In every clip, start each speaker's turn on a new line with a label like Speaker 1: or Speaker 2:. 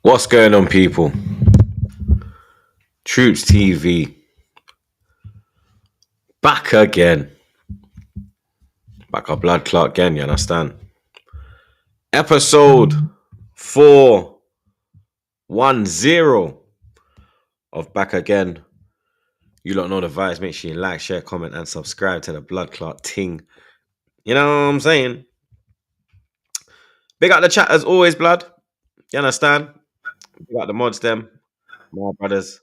Speaker 1: What's going on, people? TroopzTV back again. Back our blood clot again, you understand? Episode 410 of Back Again. You don't know the vibes. Make sure you like, share, comment, and subscribe to the blood clot ting. You know what I'm saying? Big up the chat as always, blood. You understand? Big up the mods, them, my brothers.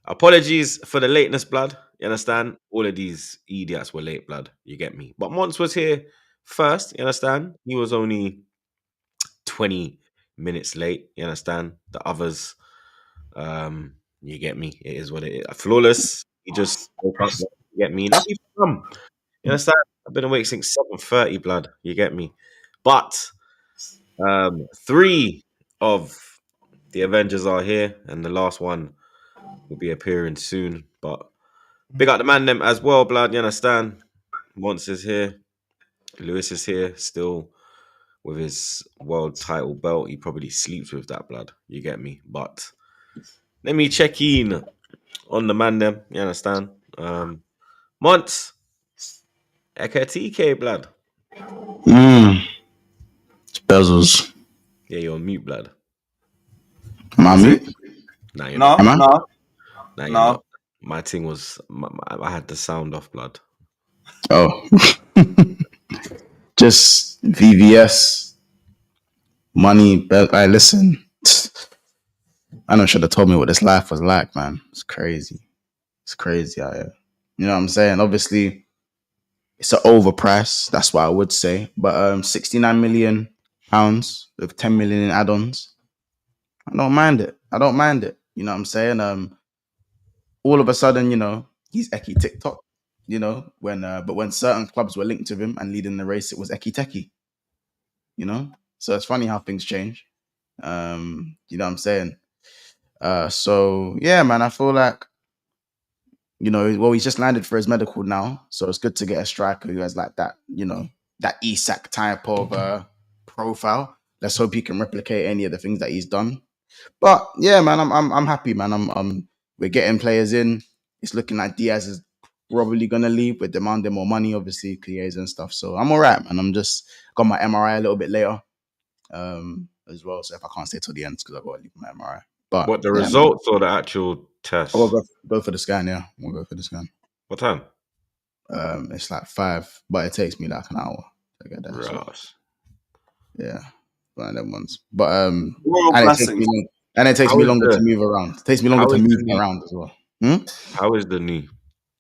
Speaker 1: Apologies for the lateness, blood. You understand? All of these idiots were late, blood. You get me? But Mons was here first. You understand? He was only 20 minutes late. You understand? The others, you get me? It is what it is. Flawless. He just woke up. You get me? Lucky for him. You understand? I've been awake since 7:30, blood. You get me? But three of the Avengers are here, and the last one will be appearing soon. But big up the man them as well, blood. You understand? Mons is here. Lewis is here still with his world title belt. He probably sleeps with that, blood. You get me? But let me check in on the man them. You understand? Mons, Ekitike, blood.
Speaker 2: It's bezels.
Speaker 1: Yeah, you're on mute, blood.
Speaker 2: Am I mute?
Speaker 1: Nah, you're not.
Speaker 2: Am I?
Speaker 1: Nah, you're not. My thing was, I had the sound off, blood.
Speaker 2: Oh. Just VVS. Money. Listen. I know should have told me what this life was like, man. It's crazy. It's crazy out here. You know what I'm saying? Obviously, it's an overprice. That's what I would say. But £69 million with 10 million in add-ons. I don't mind it. You know what I'm saying? All of a sudden, he's Eki TikTok. But when certain clubs were linked to him and leading the race, it was Ekitike. So it's funny how things change. You know what I'm saying? So yeah, man, I feel like, he's just landed for his medical now. So it's good to get a striker who has like that, that Isak type of profile. Let's hope he can replicate any of the things that he's done. But yeah, man, I'm happy, man. We're getting players in. It's looking like Diaz is probably gonna leave. We're demanding more money, obviously, Clears and stuff. So I'm all right, man. I'm just got my MRI a little bit later, as well. So if I can't stay till the end, because I've got to leave my MRI. But
Speaker 1: what, the results or the actual test?
Speaker 2: I'll go for the scan. Yeah, we'll go for the scan.
Speaker 1: What time?
Speaker 2: It's like 5, but it takes me like an hour to get there. So, yeah, one of them ones. But and it takes me longer to move around. It takes me longer to move around as well.
Speaker 1: How is the knee?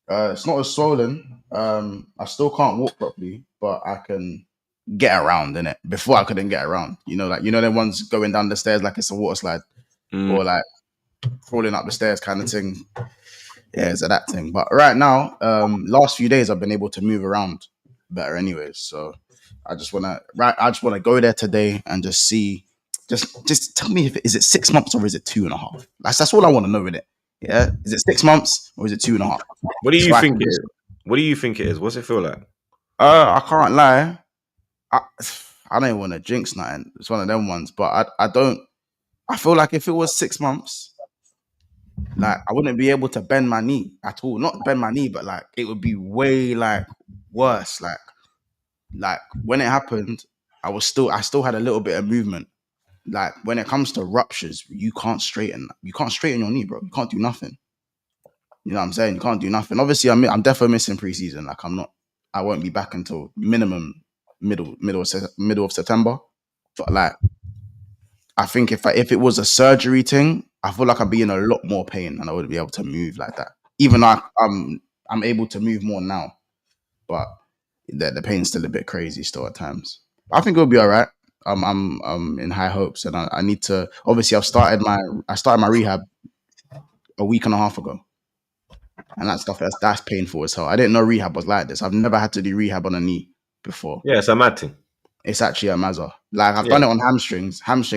Speaker 2: It's not as swollen. I still can't walk properly, but I can get around in it. Before I couldn't get around. Them ones going down the stairs like it's a water slide, or like crawling up the stairs kind of thing. Yeah, it's that thing. But right now, last few days I've been able to move around better, anyways. So I just wanna go there today and just see. Just tell me is it 6 months or is it 2.5? That's all I want to know with it. Yeah, is it 6 months or is it 2.5?
Speaker 1: What do you think it is? What do you think it is? What's it feel like?
Speaker 2: I can't lie. I don't even want to jinx nothing. It's one of them ones, but I don't. I feel like if it was 6 months, like I wouldn't be able to bend my knee at all. Not bend my knee, but like it would be way like worse. Like when it happened, I still had a little bit of movement. Like when it comes to ruptures, you can't straighten your knee, bro. You can't do nothing. You know what I'm saying? You can't do nothing. Obviously, I'm definitely missing preseason. Like I won't be back until minimum middle of September. But like, I think if it was a surgery thing, I feel like I'd be in a lot more pain and I wouldn't be able to move like that. Even though I'm able to move more now, but the pain's still a bit crazy still at times. I think it'll be all right. I'm in high hopes, and I need to. Obviously, I started my rehab a week and a half ago, and that stuff that's painful as hell. I didn't know rehab was like this. I've never had to do rehab on a knee before.
Speaker 1: Yeah, it's a mad thing.
Speaker 2: It's actually a mazza. Like I've done it on hamstring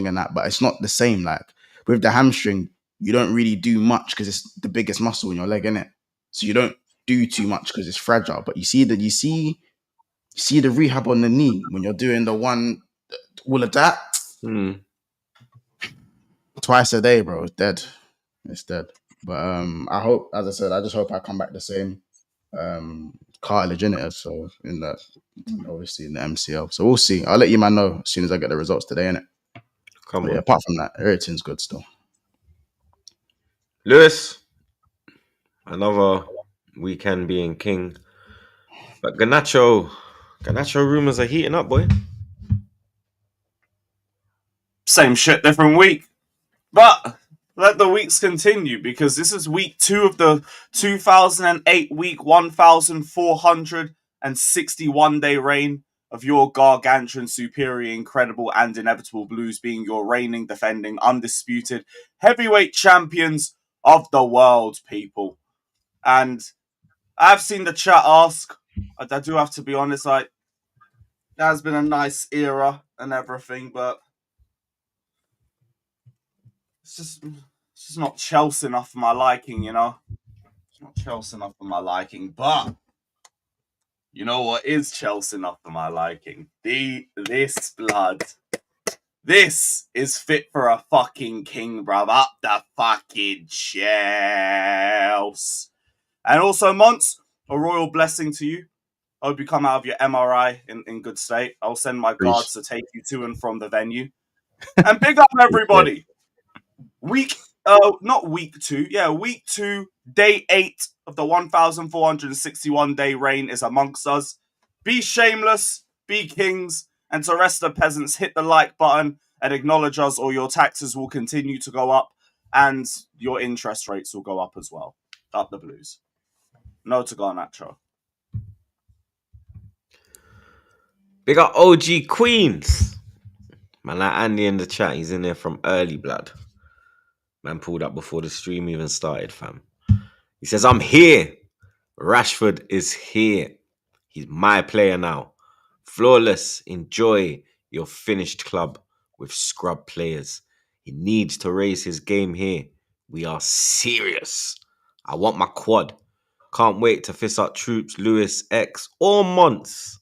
Speaker 2: and that, but it's not the same. Like with the hamstring, you don't really do much because it's the biggest muscle in your leg, innit? So you don't do too much because it's fragile. But you see the rehab on the knee when you're doing the one, all of that. twice a day, bro. It's dead. It's dead. But I hope, as I said, I just hope I come back the same. Cartilage in it, so in that, obviously in the MCL. So we'll see. I'll let you man know as soon as I get the results today, innit?
Speaker 1: Come
Speaker 2: But yeah,
Speaker 1: on.
Speaker 2: apart from that, everything's good still.
Speaker 1: Lewis, another weekend being king. But Garnacho rumors are heating up, boy.
Speaker 3: Same shit, different week. But let the weeks continue because this is week 2 of the 2008 week 1461 day reign of your gargantuan, superior, incredible, and inevitable Blues being your reigning, defending, undisputed heavyweight champions of the world, people. And I've seen the chat ask, I do have to be honest, like, that has been a nice era and everything, but it's just not Chelsea enough for my liking, you know? It's not Chelsea enough for my liking, but you know what is Chelsea enough for my liking? This blood. This is fit for a fucking king, bruv. Up the fucking Chelsea. And also, Mons, a royal blessing to you. I hope you come out of your MRI in good state. I'll send my guards to take you to and from the venue. And big up everybody. Not week 2. Yeah, week 2, day 8 of the 1461 day reign is amongst us. Be shameless, be kings, and to rest the peasants, hit the like button and acknowledge us, or your taxes will continue to go up and your interest rates will go up as well. Up the Blues. No to Garnacho.
Speaker 1: Big up OG Queens. Man, like Andy in the chat, he's in there from early blood. Man pulled up before the stream even started, fam. He says, I'm here. Rashford is here. He's my player now. Flawless. Enjoy your finished club with scrub players. He needs to raise his game here. We are serious. I want my quad. Can't wait to fist up Troops, Lewis, X, or Monts.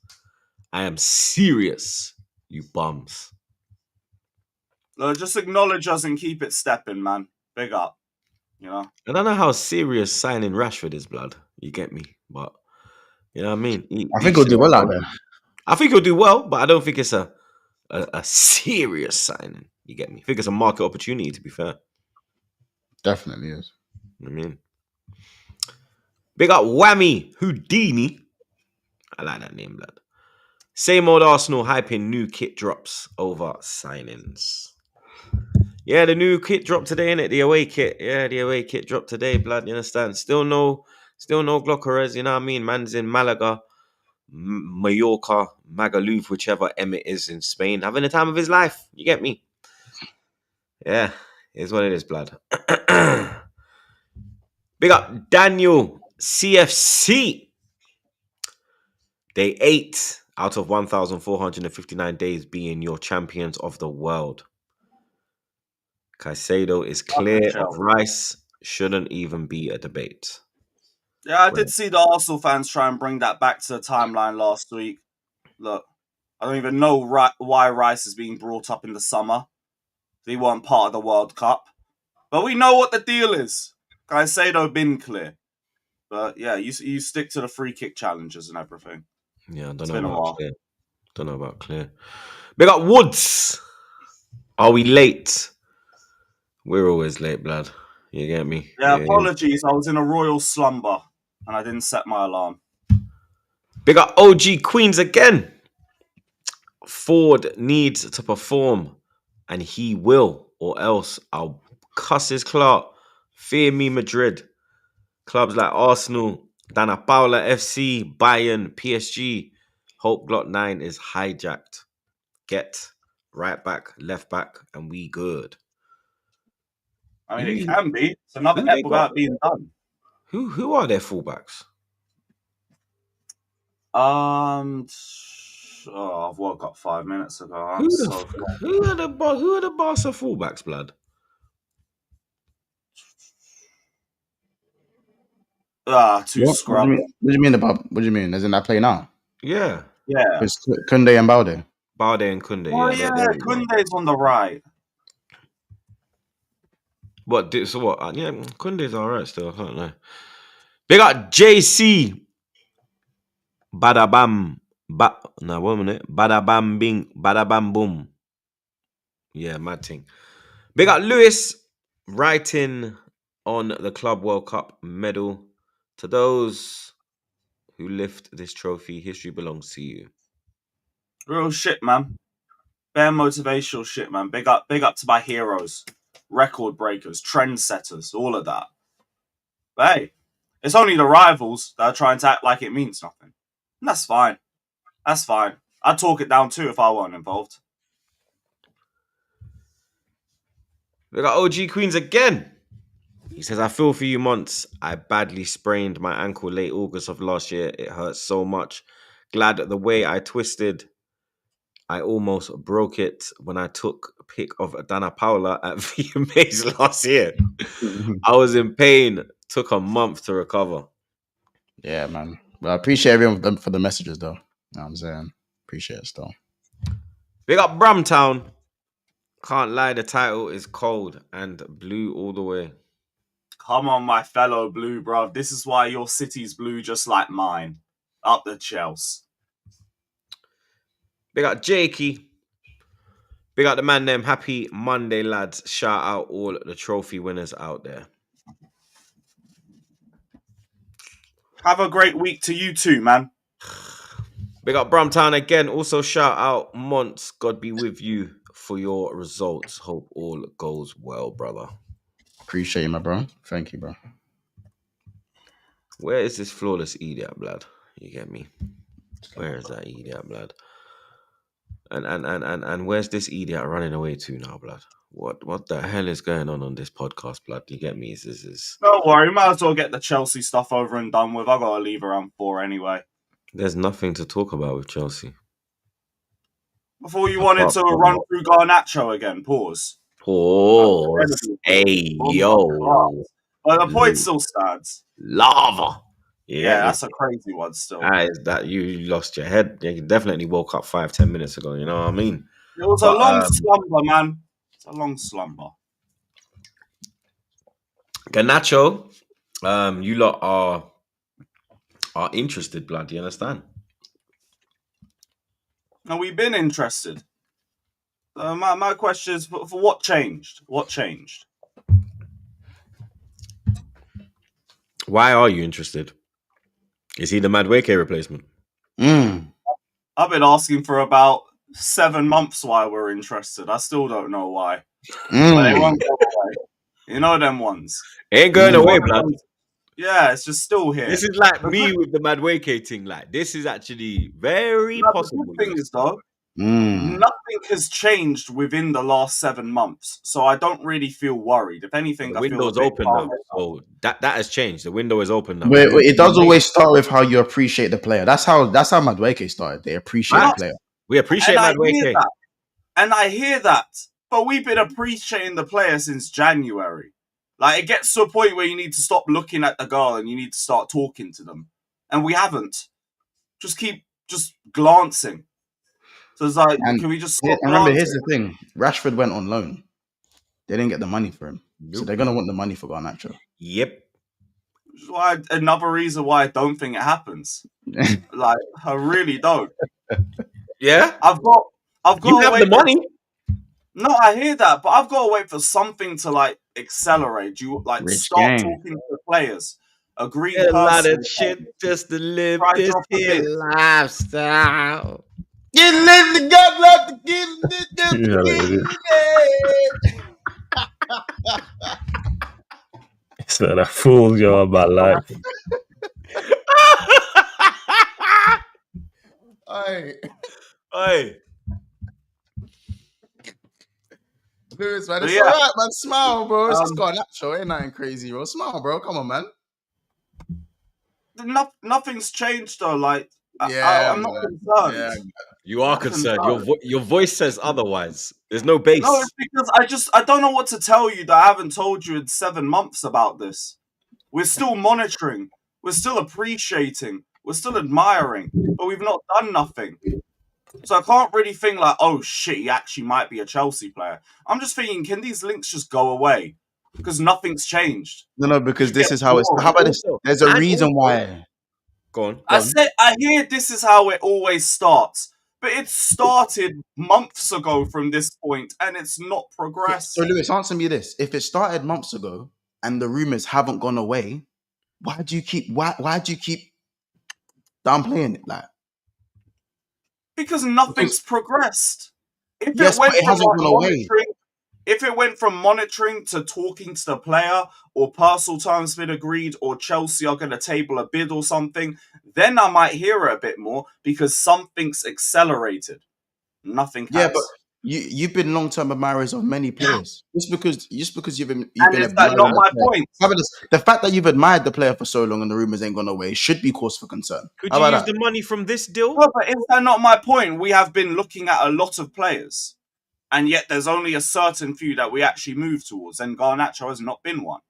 Speaker 1: I am serious, you bums.
Speaker 3: Just acknowledge us and keep it stepping, man. Big up. You know?
Speaker 1: I don't know how serious signing Rashford is, blood. You get me? But, you know what I mean?
Speaker 2: I think he'll do well out there.
Speaker 1: I think he'll do well, but I don't think it's a serious signing. You get me? I think it's a market opportunity, to be fair.
Speaker 2: Definitely is.
Speaker 1: You know what I mean? Big up Whammy Houdini. I like that name, blood. Same old Arsenal hyping new kit drops over signings. Yeah, the new kit dropped today, innit? The away kit. Yeah, the away kit dropped today, blood. You understand? Still no Glockerers, you know what I mean? Man's in Malaga, Mallorca, Magaluf, whichever Emmet is in Spain, having the time of his life. You get me? Yeah, it's what it is, blood. Big up Daniel CFC. Day 8 out of 1,459 days being your champions of the world. Caicedo is clear of Rice. Shouldn't even be a debate.
Speaker 3: Yeah, I did see the Arsenal fans try and bring that back to the timeline last week. Look, I don't even know why Rice is being brought up in the summer. He weren't part of the World Cup. But we know what the deal is. Caicedo been clear. But yeah, you stick to the free kick challenges and everything.
Speaker 1: Yeah, I don't know about clear. Don't know about clear. Big up Woods. Are we late? We're always late, blood. You get me?
Speaker 3: Yeah, apologies. I was in a royal slumber and I didn't set my alarm.
Speaker 1: Big up OG Queens again. Ford needs to perform and he will, or else I'll cuss his clout. Fear me, Madrid. Clubs like Arsenal, Dana Paula FC, Bayern, PSG. Hope Glock 9 is hijacked. Get right back, left back, and we good.
Speaker 3: I mean, it can be. It's another ep without being done.
Speaker 1: Who are their fullbacks?
Speaker 3: I've woke up 5 minutes ago.
Speaker 1: Who are the Barca fullbacks, blood?
Speaker 3: Too scrub.
Speaker 2: What do you mean about? What do you mean? As in I play now?
Speaker 1: Yeah.
Speaker 2: It's Kunde and Balde.
Speaker 1: Balde and Kunde.
Speaker 3: Oh yeah, Kunde's on the right.
Speaker 1: What? So what? Yeah, Kunde's alright still. I can't lie. They got JC. Bada bam. No, 1 minute. Bada bam bing. Bada bam boom. Yeah, mad thing. They got Lewis writing on the Club World Cup medal. To those who lift this trophy, history belongs to you.
Speaker 3: Real shit, man. Bare motivational shit, man. Big up to my heroes, record breakers, trendsetters, all of that. But hey, it's only the rivals that are trying to act like it means nothing. And that's fine. That's fine. I'd talk it down too if I weren't involved.
Speaker 1: We got OG Queens again. He says, I feel for you, Monts. I badly sprained my ankle late August of last year. It hurts so much. Glad that the way I twisted, I almost broke it when I took a pic of Dana Paula at VMAs last year. I was in pain. Took a month to recover.
Speaker 2: Yeah, man. But I appreciate everyone for the messages, though. You know what I'm saying? Appreciate it still.
Speaker 1: We got Bramtown. Can't lie, the title is cold and blue all the way.
Speaker 3: Come on, my fellow blue, bruv. This is why your city's blue just like mine. Up the Chelsea.
Speaker 1: Big up Jakey. Big up the man them. Happy Monday, lads. Shout out all the trophy winners out there.
Speaker 3: Have a great week to you too, man.
Speaker 1: Big up Brumtown again. Also shout out Monts. God be with you for your results. Hope all goes well, brother.
Speaker 2: Appreciate you, my bro. Thank you, bro.
Speaker 1: Where is this flawless idiot, blood? You get me? Where is that idiot, blood? And where's this idiot running away to now, blood? What the hell is going on this podcast, blood? You get me? This is.
Speaker 3: Don't worry, might as well get the Chelsea stuff over and done with. I gotta leave around 4 anyway.
Speaker 1: There's nothing to talk about with Chelsea.
Speaker 3: Before you wanted to run through Garnacho again, pause.
Speaker 1: Hey, yo.
Speaker 3: But the point still stands.
Speaker 1: Lava.
Speaker 3: Yeah, that's a crazy one still.
Speaker 1: That you lost your head. You definitely woke up 5-10 minutes ago. You know what I mean?
Speaker 3: It was a long slumber, man. It's a long slumber.
Speaker 1: Garnacho, you lot are interested, blood. Do you understand?
Speaker 3: And we've been interested. My question is, for what changed? What changed?
Speaker 1: Why are you interested? Is he the Madueke replacement?
Speaker 3: I've been asking for about 7 months why we're interested. I still don't know why. But they won't go away. You know them ones.
Speaker 1: Ain't going away, blood.
Speaker 3: Yeah, it's just still here.
Speaker 1: This is like me with the Madueke thing. Like, this is actually very possible.
Speaker 3: The good thing is, though, nothing has changed within the last 7 months, so I don't really feel worried. If anything,
Speaker 1: the window's open now, so that has changed. The window is open now.
Speaker 2: Wait, it does always start with how you appreciate the player. That's how Madueke started. They appreciate the player.
Speaker 1: We appreciate Madueke,
Speaker 3: and I hear that, but we've been appreciating the player since January. Like, it gets to a point where you need to stop looking at the girl and you need to start talking to them, and we haven't. Just keep glancing. So it's like, can we just stop
Speaker 2: remember, here's the thing. Rashford went on loan. They didn't get the money for him. So they're going to want the money for Garnacho.
Speaker 1: Yep.
Speaker 3: Which is why, another reason why I don't think it happens. Like, I really don't.
Speaker 1: Yeah?
Speaker 3: I've got
Speaker 1: you have the money.
Speaker 3: No, I hear that, but I've got to wait for something to, like, accelerate. You, like,
Speaker 2: Rich
Speaker 3: start
Speaker 2: gang.
Speaker 3: talking to the players. Agree
Speaker 1: A lot of shit just to live this here lifestyle.
Speaker 2: You live the God, love to give
Speaker 4: It's not a fool you about life.
Speaker 2: Oi. Lewis, man, it's
Speaker 3: Yeah.
Speaker 2: alright, man. Smile, bro. It's just Garnacho. Ain't nothing crazy, bro. Smile, bro. Come on, man.
Speaker 3: Nothing's changed, though. Like,
Speaker 2: Yeah,
Speaker 3: I'm not concerned.
Speaker 2: Yeah.
Speaker 1: You are concerned. Your voice says otherwise. There's no base.
Speaker 3: No, it's because I don't know what to tell you that I haven't told you in 7 months about this. We're still monitoring. We're still appreciating. We're still admiring. But we've not done nothing. So I can't really think like, oh shit, he actually might be a Chelsea player. I'm just thinking, can these links just go away? because nothing's changed.
Speaker 2: No, because this
Speaker 3: get
Speaker 2: is how it's.
Speaker 3: bored.
Speaker 2: How about this?
Speaker 1: Also,
Speaker 2: There's a
Speaker 1: and
Speaker 2: reason
Speaker 1: also-
Speaker 2: why.
Speaker 1: Go on.
Speaker 3: I hear this is how it always starts, but it started months ago from this point, and it's not progressed.
Speaker 2: So, Lewis, answer me this: if it started months ago and the rumors haven't gone away, why do you keep downplaying it? Like,
Speaker 3: Because nothing's progressed. If
Speaker 2: yes,
Speaker 3: it went
Speaker 2: but it
Speaker 3: from
Speaker 2: hasn't
Speaker 3: like
Speaker 2: gone away.
Speaker 3: monitoring, if it went from monitoring to talking to the player, or personal terms been agreed, or Chelsea are going to table a bid or something, then I might hear it a bit more because something's accelerated. Nothing
Speaker 2: Yeah,
Speaker 3: has.
Speaker 2: but you've been long-term admirers of many players. Just because you've been
Speaker 3: And is that
Speaker 2: admiring
Speaker 3: not
Speaker 2: the
Speaker 3: my
Speaker 2: player.
Speaker 3: point?
Speaker 2: How about this? The fact that you've admired the player for so long and the rumors ain't gone away should be cause for concern.
Speaker 1: Could
Speaker 2: How
Speaker 1: you
Speaker 2: about
Speaker 1: use
Speaker 2: that?
Speaker 1: the money from this deal?
Speaker 3: No, but is that not my point? We have been looking at a lot of players, and yet there's only a certain few that we actually move towards, and Garnacho has not been one.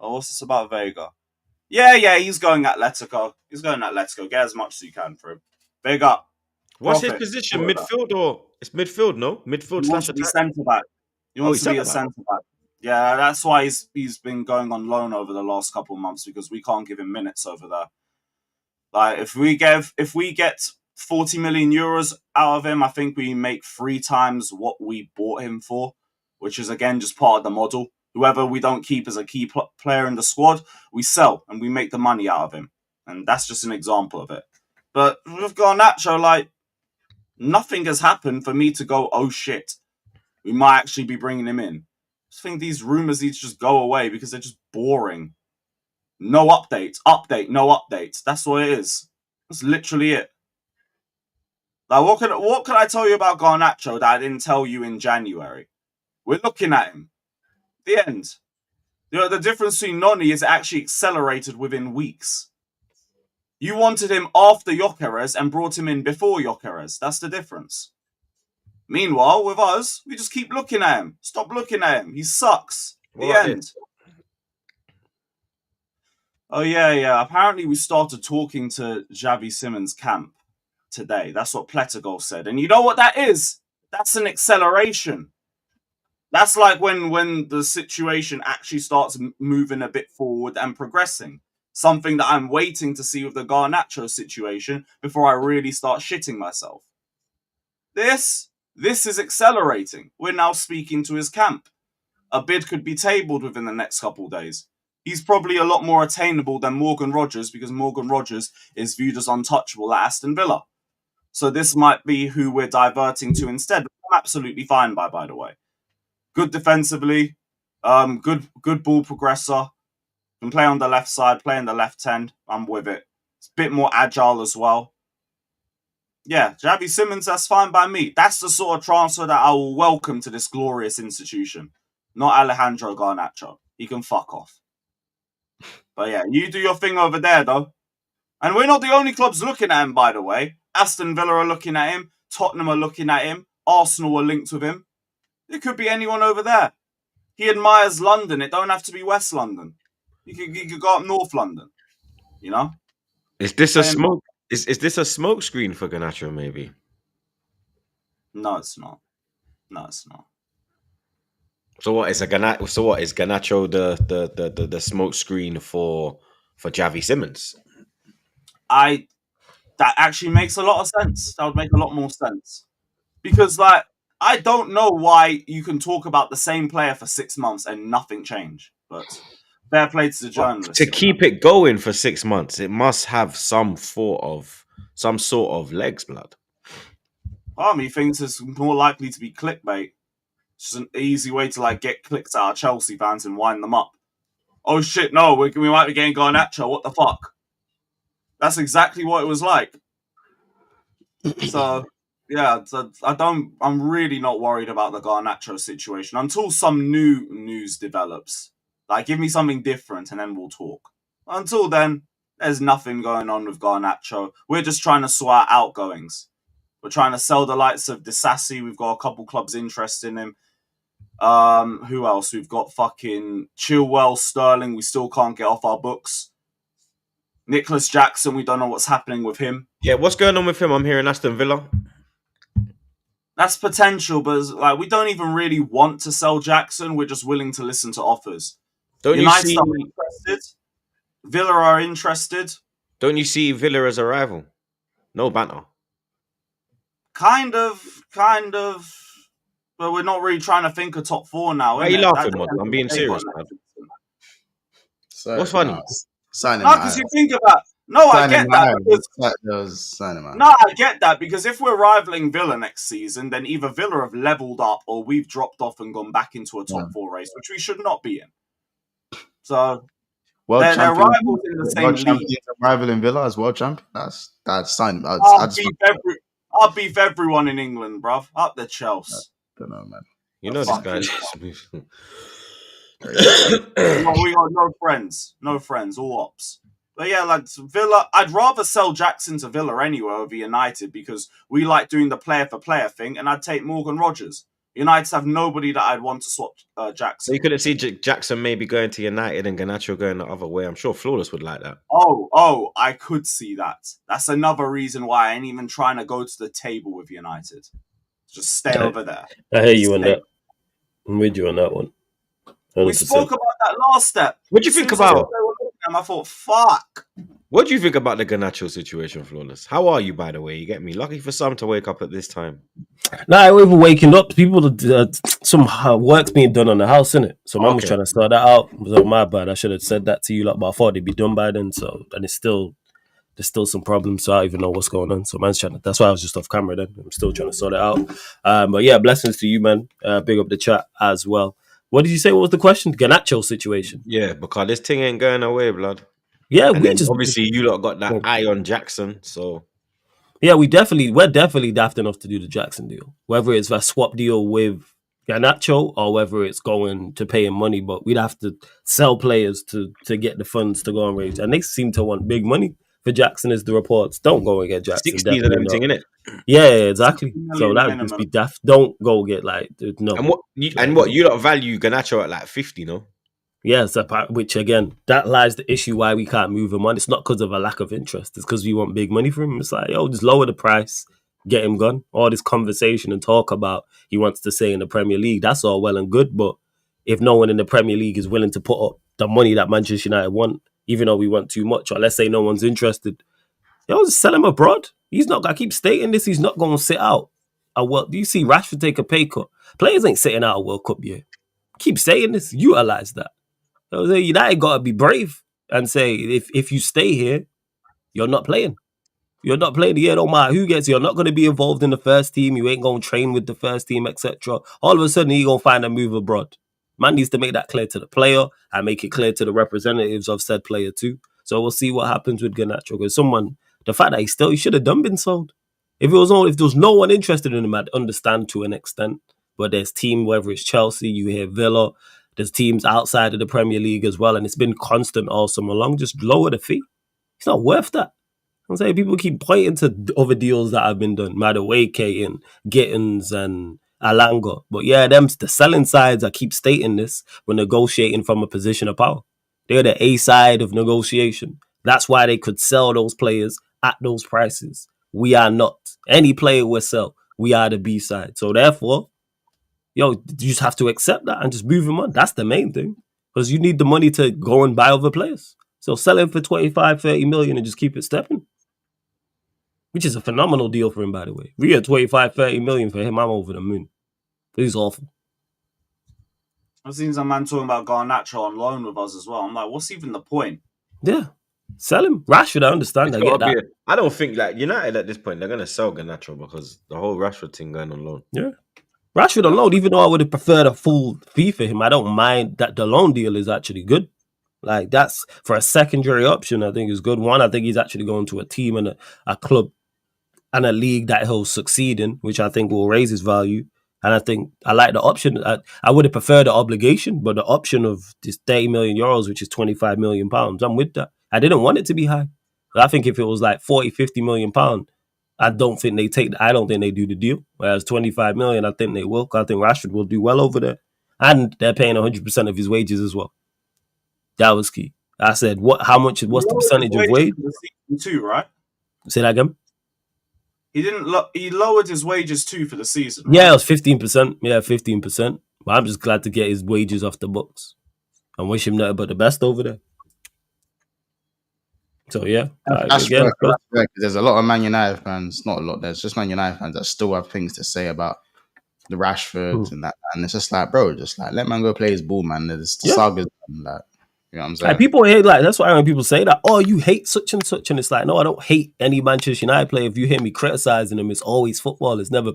Speaker 3: Oh, what's this about Vega? Yeah, he's going Atletico. He's going Atletico. Get as much as you can for him. Big up.
Speaker 1: What's his
Speaker 3: Profit.
Speaker 1: position?
Speaker 3: Sort of that.
Speaker 1: Midfield or it's midfield? No, midfield
Speaker 3: He wants
Speaker 1: slash
Speaker 3: to be
Speaker 1: attack.
Speaker 3: centre back. He
Speaker 1: Oh,
Speaker 3: wants
Speaker 1: he's
Speaker 3: to be a
Speaker 1: centre-back.
Speaker 3: centre back. Yeah, that's why he's been going on loan over the last couple of months, because we can't give him minutes over there. Like if we get 40 million euros out of him, I think we make 3 times what we bought him for, which is again just part of the model. Whoever we don't keep as a key player in the squad, we sell and we make the money out of him, and that's just an example of it. But with Garnacho, like, nothing has happened for me to go, oh shit, we might actually be bringing him in. I just think these rumors need to just go away because they're just boring. No updates, no updates. That's what it is. That's literally it. Like, what can I tell you about Garnacho that I didn't tell you in January? We're looking at him. The end. You know, the difference between Noni is actually accelerated within weeks. You wanted him after Gyökeres and brought him in before Gyökeres. That's the difference. Meanwhile, with us, we just keep looking at him. Stop looking at him. He sucks. The
Speaker 1: What about
Speaker 3: end. Oh, yeah. Apparently, we started talking to Xavi Simons' camp today. That's what Pletagol said. And you know what that is? That's an acceleration. That's like when the situation actually starts moving a bit forward and progressing. Something that I'm waiting to see with the Garnacho situation before I really start shitting myself. This is accelerating. We're now speaking to his camp. A bid could be tabled within the next couple of days. He's probably a lot more attainable than Morgan Rogers, because Morgan Rogers is viewed as untouchable at Aston Villa. So this might be who we're diverting to instead. I'm absolutely fine by the way. Good defensively, good ball progressor. Can play on the left side, play in the left end. I'm with it. It's a bit more agile as well. Yeah, Xavi Simons, that's fine by me. That's the sort of transfer that I will welcome to this glorious institution. Not Alejandro Garnacho. He can fuck off. But yeah, you do your thing over there, though. And we're not the only clubs looking at him, by the way. Aston Villa are looking at him. Tottenham are looking at him. Arsenal are linked with him. It could be anyone over there. He admires London. It don't have to be West London. He could go up North London. You know?
Speaker 1: Is this a smoke? Is this a smoke screen for Garnacho? Maybe.
Speaker 3: No, it's not.
Speaker 1: So what is Garnacho? So what is Garnacho the smoke screen for Xavi Simons?
Speaker 3: That actually makes a lot of sense. That would make a lot more sense. Because, like, I don't know why you can talk about the same player for 6 months and nothing change. But fair play to the journalist.
Speaker 1: To keep it going for 6 months, it must have some sort of legs, blood.
Speaker 3: Part of me thinks it's more likely to be clickbait. It's just an easy way to, like, get clicks out of Chelsea fans and wind them up. Oh shit, no, we might be getting Garnacho. What the fuck? That's exactly what it was like. So, yeah, I'm really not worried about the Garnacho situation until some new news develops. Like, give me something different and then we'll talk. Until then, there's nothing going on with Garnacho. We're just trying to sort out outgoings. We're trying to sell the likes of Disassi. We've got a couple clubs interested in him. Who else? We've got fucking Chilwell, Sterling. We still can't get off our books. Nicholas Jackson, we don't know what's happening with him.
Speaker 1: Yeah, what's going on with him? I'm hearing Aston Villa.
Speaker 3: That's potential, but like we don't even really want to sell Jackson. We're just willing to listen to offers.
Speaker 1: Don't you
Speaker 3: United
Speaker 1: see?
Speaker 3: are interested. Villa are interested.
Speaker 1: Don't you see Villa as a rival? No banter.
Speaker 3: Kind of. But we're not really trying to think of top 4 now.
Speaker 1: Why are you laughing, Mod? I'm being serious, man.
Speaker 2: Sorry,
Speaker 1: What's funny?
Speaker 2: Signing
Speaker 3: No, because you think about. No, I get that.
Speaker 2: No,
Speaker 3: I get that because if we're rivaling Villa next season, then either Villa have leveled up or we've dropped off and gone back into a top 4 race, which we should not be in. So they're rivals in the same league.
Speaker 2: Rivaling Villa as world champion. That's signing.
Speaker 3: I'll beef everyone in England, bruv. Up the Chelsea.
Speaker 2: Don't know, man.
Speaker 1: You know this guy.
Speaker 3: We got no friends, all ops. But yeah, like Villa, I'd rather sell Jackson to Villa anyway over United because we like doing the player for player thing, and I'd take Morgan Rogers. United have nobody that I'd want to swap Jackson.
Speaker 1: So you couldn't see Jackson maybe going to United and Garnacho going the other way. I'm sure Flawless would like that.
Speaker 3: Oh, I could see that. That's another reason why I ain't even trying to go to the table with United. Just stay over there.
Speaker 4: I hear you on that. I'm with you on that one. 100%.
Speaker 3: We spoke about that last step.
Speaker 1: What do you think about?
Speaker 3: I thought, fuck.
Speaker 1: What do you think about the Garnacho situation, Flawless? How are you, by the way? You get me? Lucky for some to wake up at this time.
Speaker 4: Nah, we were waking up. People, some work's being done on the house, innit? So mum was trying to sort that out. It was all my bad. I should have said that to you, but I thought they'd be done by then. So, and there's still some problems. So I don't even know what's going on. So man's trying to. That's why I was just off camera then. I'm still trying to sort it out. But yeah, blessings to you, man. Big up the chat as well. What did you say? What was the question? Garnacho situation.
Speaker 1: Yeah, because this thing ain't going away, blood.
Speaker 4: Yeah,
Speaker 1: and obviously you lot got that eye on Jackson, so
Speaker 4: yeah, we're definitely daft enough to do the Jackson deal. Whether it's a swap deal with Garnacho or whether it's going to pay him money, but we'd have to sell players to get the funds to go and raise. And they seem to want big money for Jackson, is the reports. Don't go and get Jackson.
Speaker 1: 60s and everything, innit?
Speaker 4: Yeah, exactly. So that would just be daft. Don't go get like no.
Speaker 1: And what you lot value Garnacho at like 50, no?
Speaker 4: Yes, which again, that lies the issue why we can't move him on. It's not because of a lack of interest. It's because we want big money for him. It's like, just lower the price, get him gone. All this conversation and talk about he wants to stay in the Premier League, that's all well and good. But if no one in the Premier League is willing to put up the money that Manchester United want, even though we want too much, or let's say no one's interested, just sell him abroad. He's not. I keep stating this. He's not going to sit out. Do you see Rashford take a pay cut? Players ain't sitting out a World Cup year. Keep saying this. Utilize that. United got to be brave and say, if you stay here, you're not playing. You're not playing the year, no matter who gets. You're not going to be involved in the first team. You ain't going to train with the first team, etc. All of a sudden, you're going to find a move abroad. Man needs to make that clear to the player and make it clear to the representatives of said player too. So we'll see what happens with Garnacho. Because the fact that he should have been sold. If there was no one interested in him, I'd understand to an extent. But there's team, whether it's Chelsea, you hear Villa. There's teams outside of the Premier League as well, and it's been constant all summer long. Just lower the fee. It's not worth that. I'm saying people keep pointing to other deals that have been done, Madueke and Gittins and Alanga. But yeah, the selling sides, I keep stating this, we're negotiating from a position of power. They're the A side of negotiation. That's why they could sell those players at those prices. We are not. Any player will sell. We are the B side. So therefore, you just have to accept that and just move him on. That's the main thing. Because you need the money to go and buy other players. So sell him for 25, 30 million and just keep it stepping. Which is a phenomenal deal for him, by the way. If we get 25, 30 million for him, I'm over the moon. He's awful.
Speaker 3: I've seen some man talking about Garnacho on loan with us as well. I'm like, what's even the point?
Speaker 4: Yeah. Sell him. Rashford, I understand. I get that.
Speaker 1: I don't think United at this point, they're going to sell Garnacho because the whole Rashford thing going on loan.
Speaker 4: Yeah. Rashford on loan, even though I would have preferred a full fee for him, I don't mind that the loan deal is actually good. Like, that's for a secondary option, I think is good. One, I think he's actually going to a team and a club and a league that he'll succeed in, which I think will raise his value. And I think I like the option. I would have preferred the obligation, but the option of this 30 million euros, which is 25 million pounds, I'm with that. I didn't want it to be high. But I think if it was like 40, 50 million pounds, I don't think they do the deal. Whereas 25 million, I think they will. I think Rashford will do well over there. And they're paying 100% of his wages as well. That was key. I said, what's the percentage of wage?
Speaker 3: Too, right?
Speaker 4: Say that again?
Speaker 3: He didn't. He lowered his wages too for the season.
Speaker 4: Yeah,
Speaker 3: right?
Speaker 4: it was 15%. Yeah, 15%. But I'm just glad to get his wages off the books. And wish him nothing but the best over there. So yeah,
Speaker 2: That's
Speaker 4: again,
Speaker 2: fair, because there's a lot of Man United fans, not a lot, there's just Man United fans that still have things to say about the Rashfords and that. And it's just like, bro, just like let man go play his ball, man. There's the sagas, like, you know what I'm saying?
Speaker 4: like people hate, like, that's why when people say that, oh, you hate such and such, and it's like, no, I don't hate any Manchester United player. If you hear me criticizing them, it's always football. It's never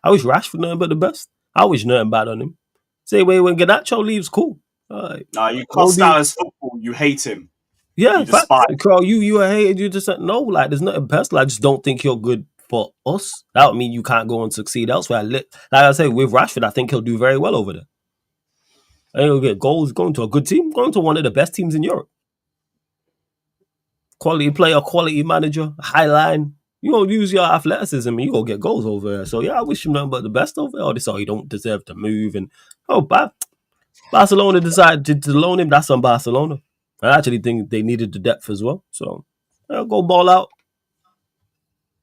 Speaker 4: I wish Rashford nothing but the best. I wish nothing bad on him. Say, wait, when Garnacho leaves, cool.
Speaker 3: No, you cost out his football. You hate him.
Speaker 4: Yeah,
Speaker 3: you despise.
Speaker 4: Carl, you hated. You just said no. Like, there's nothing personal. I just don't think you're good for us. That would mean you can't go and succeed elsewhere. Like I say, with Rashford, I think he'll do very well over there. I think he'll get goals, going to a good team, going to one of the best teams in Europe. Quality player, quality manager, high line. You gonna use your athleticism and you gonna get goals over there. So yeah, I wish him nothing but the best over there. Oh, this he don't deserve to move, and Barcelona decided to loan him. That's on Barcelona. I actually think they needed the depth as well. So go ball out.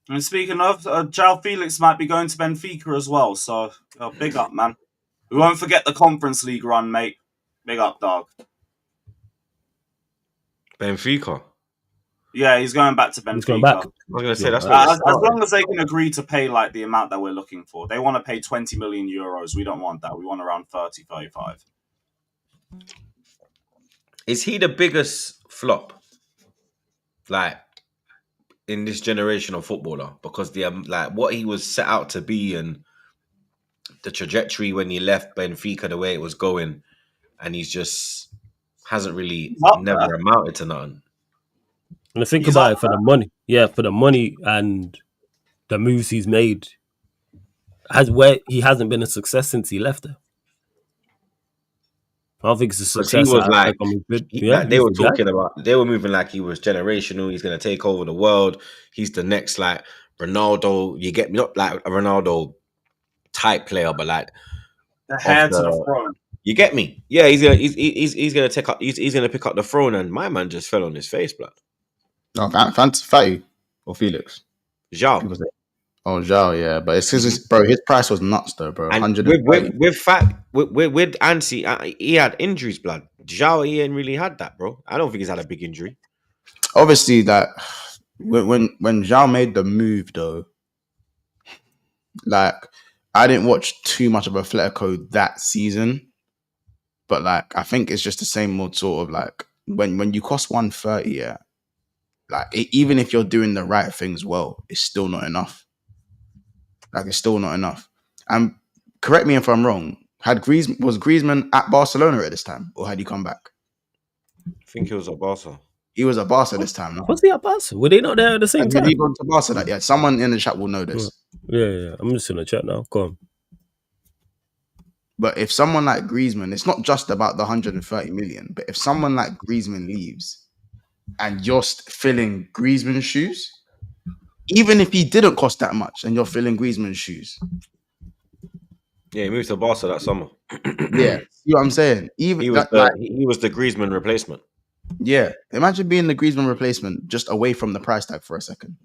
Speaker 3: And speaking of, João Felix might be going to Benfica as well. So big up, man. We won't forget the Conference League run, mate. Big up, dog.
Speaker 1: Benfica.
Speaker 3: Yeah, he's going back to Benfica.
Speaker 4: He's going back.
Speaker 1: I was gonna say that's
Speaker 3: as long as they can agree to pay like the amount that we're looking for. They want to pay 20 million euros. We don't want that. We want around 30, 35.
Speaker 1: Is he the biggest flop, like, in this generation of footballer? Because the like what he was set out to be and the trajectory when he left Benfica, the way it was going, and he's just hasn't really never amounted to nothing.
Speaker 4: And think about it, for the money, for the money and the moves he's made, he hasn't been a success since he left there. I don't think it's a success.
Speaker 1: He was like, they were talking
Speaker 4: about.
Speaker 1: They were moving like he was generational. He's going to take over the world. He's the next like Ronaldo. You get me? Not like a Ronaldo type player, but like
Speaker 3: the heir to the throne.
Speaker 1: You get me? Yeah, he's gonna take up. He's gonna pick up the throne, and my man just fell on his face, blood.
Speaker 2: No, Fatty or Felix.
Speaker 1: João.
Speaker 2: Oh, João, yeah, but it's because bro, his price was nuts though, bro.
Speaker 1: And with Ansi, he had injuries, blood. João, he ain't really had that, bro. I don't think he's had a big injury.
Speaker 2: Obviously, that when João made the move though, like I didn't watch too much of Atletico that season, but like I think it's just the same old sort of like when you cost 130, yeah, like even if you're doing the right things well, it's still not enough. Like it's still not enough. And correct me if I'm wrong. Was Griezmann at Barcelona at this time, or had he come back?
Speaker 1: I think he was at Barca.
Speaker 2: He was at Barca this time. No?
Speaker 4: Was he at Barca? Were they not there at the same time?
Speaker 2: Did he go to Barca that? Yeah, someone in the chat will know this.
Speaker 4: Yeah. I'm just gonna check now. Go on.
Speaker 2: But if someone like Griezmann, it's not just about the 130 million. But if someone like Griezmann leaves, and you're filling Griezmann's shoes. Even if he didn't cost that much and you're filling Griezmann's shoes.
Speaker 1: Yeah, he moved to Barca that summer.
Speaker 2: Yeah. You know what I'm saying? Even
Speaker 1: he was the Griezmann replacement.
Speaker 2: Yeah. Imagine being the Griezmann replacement just away from the price tag for a second.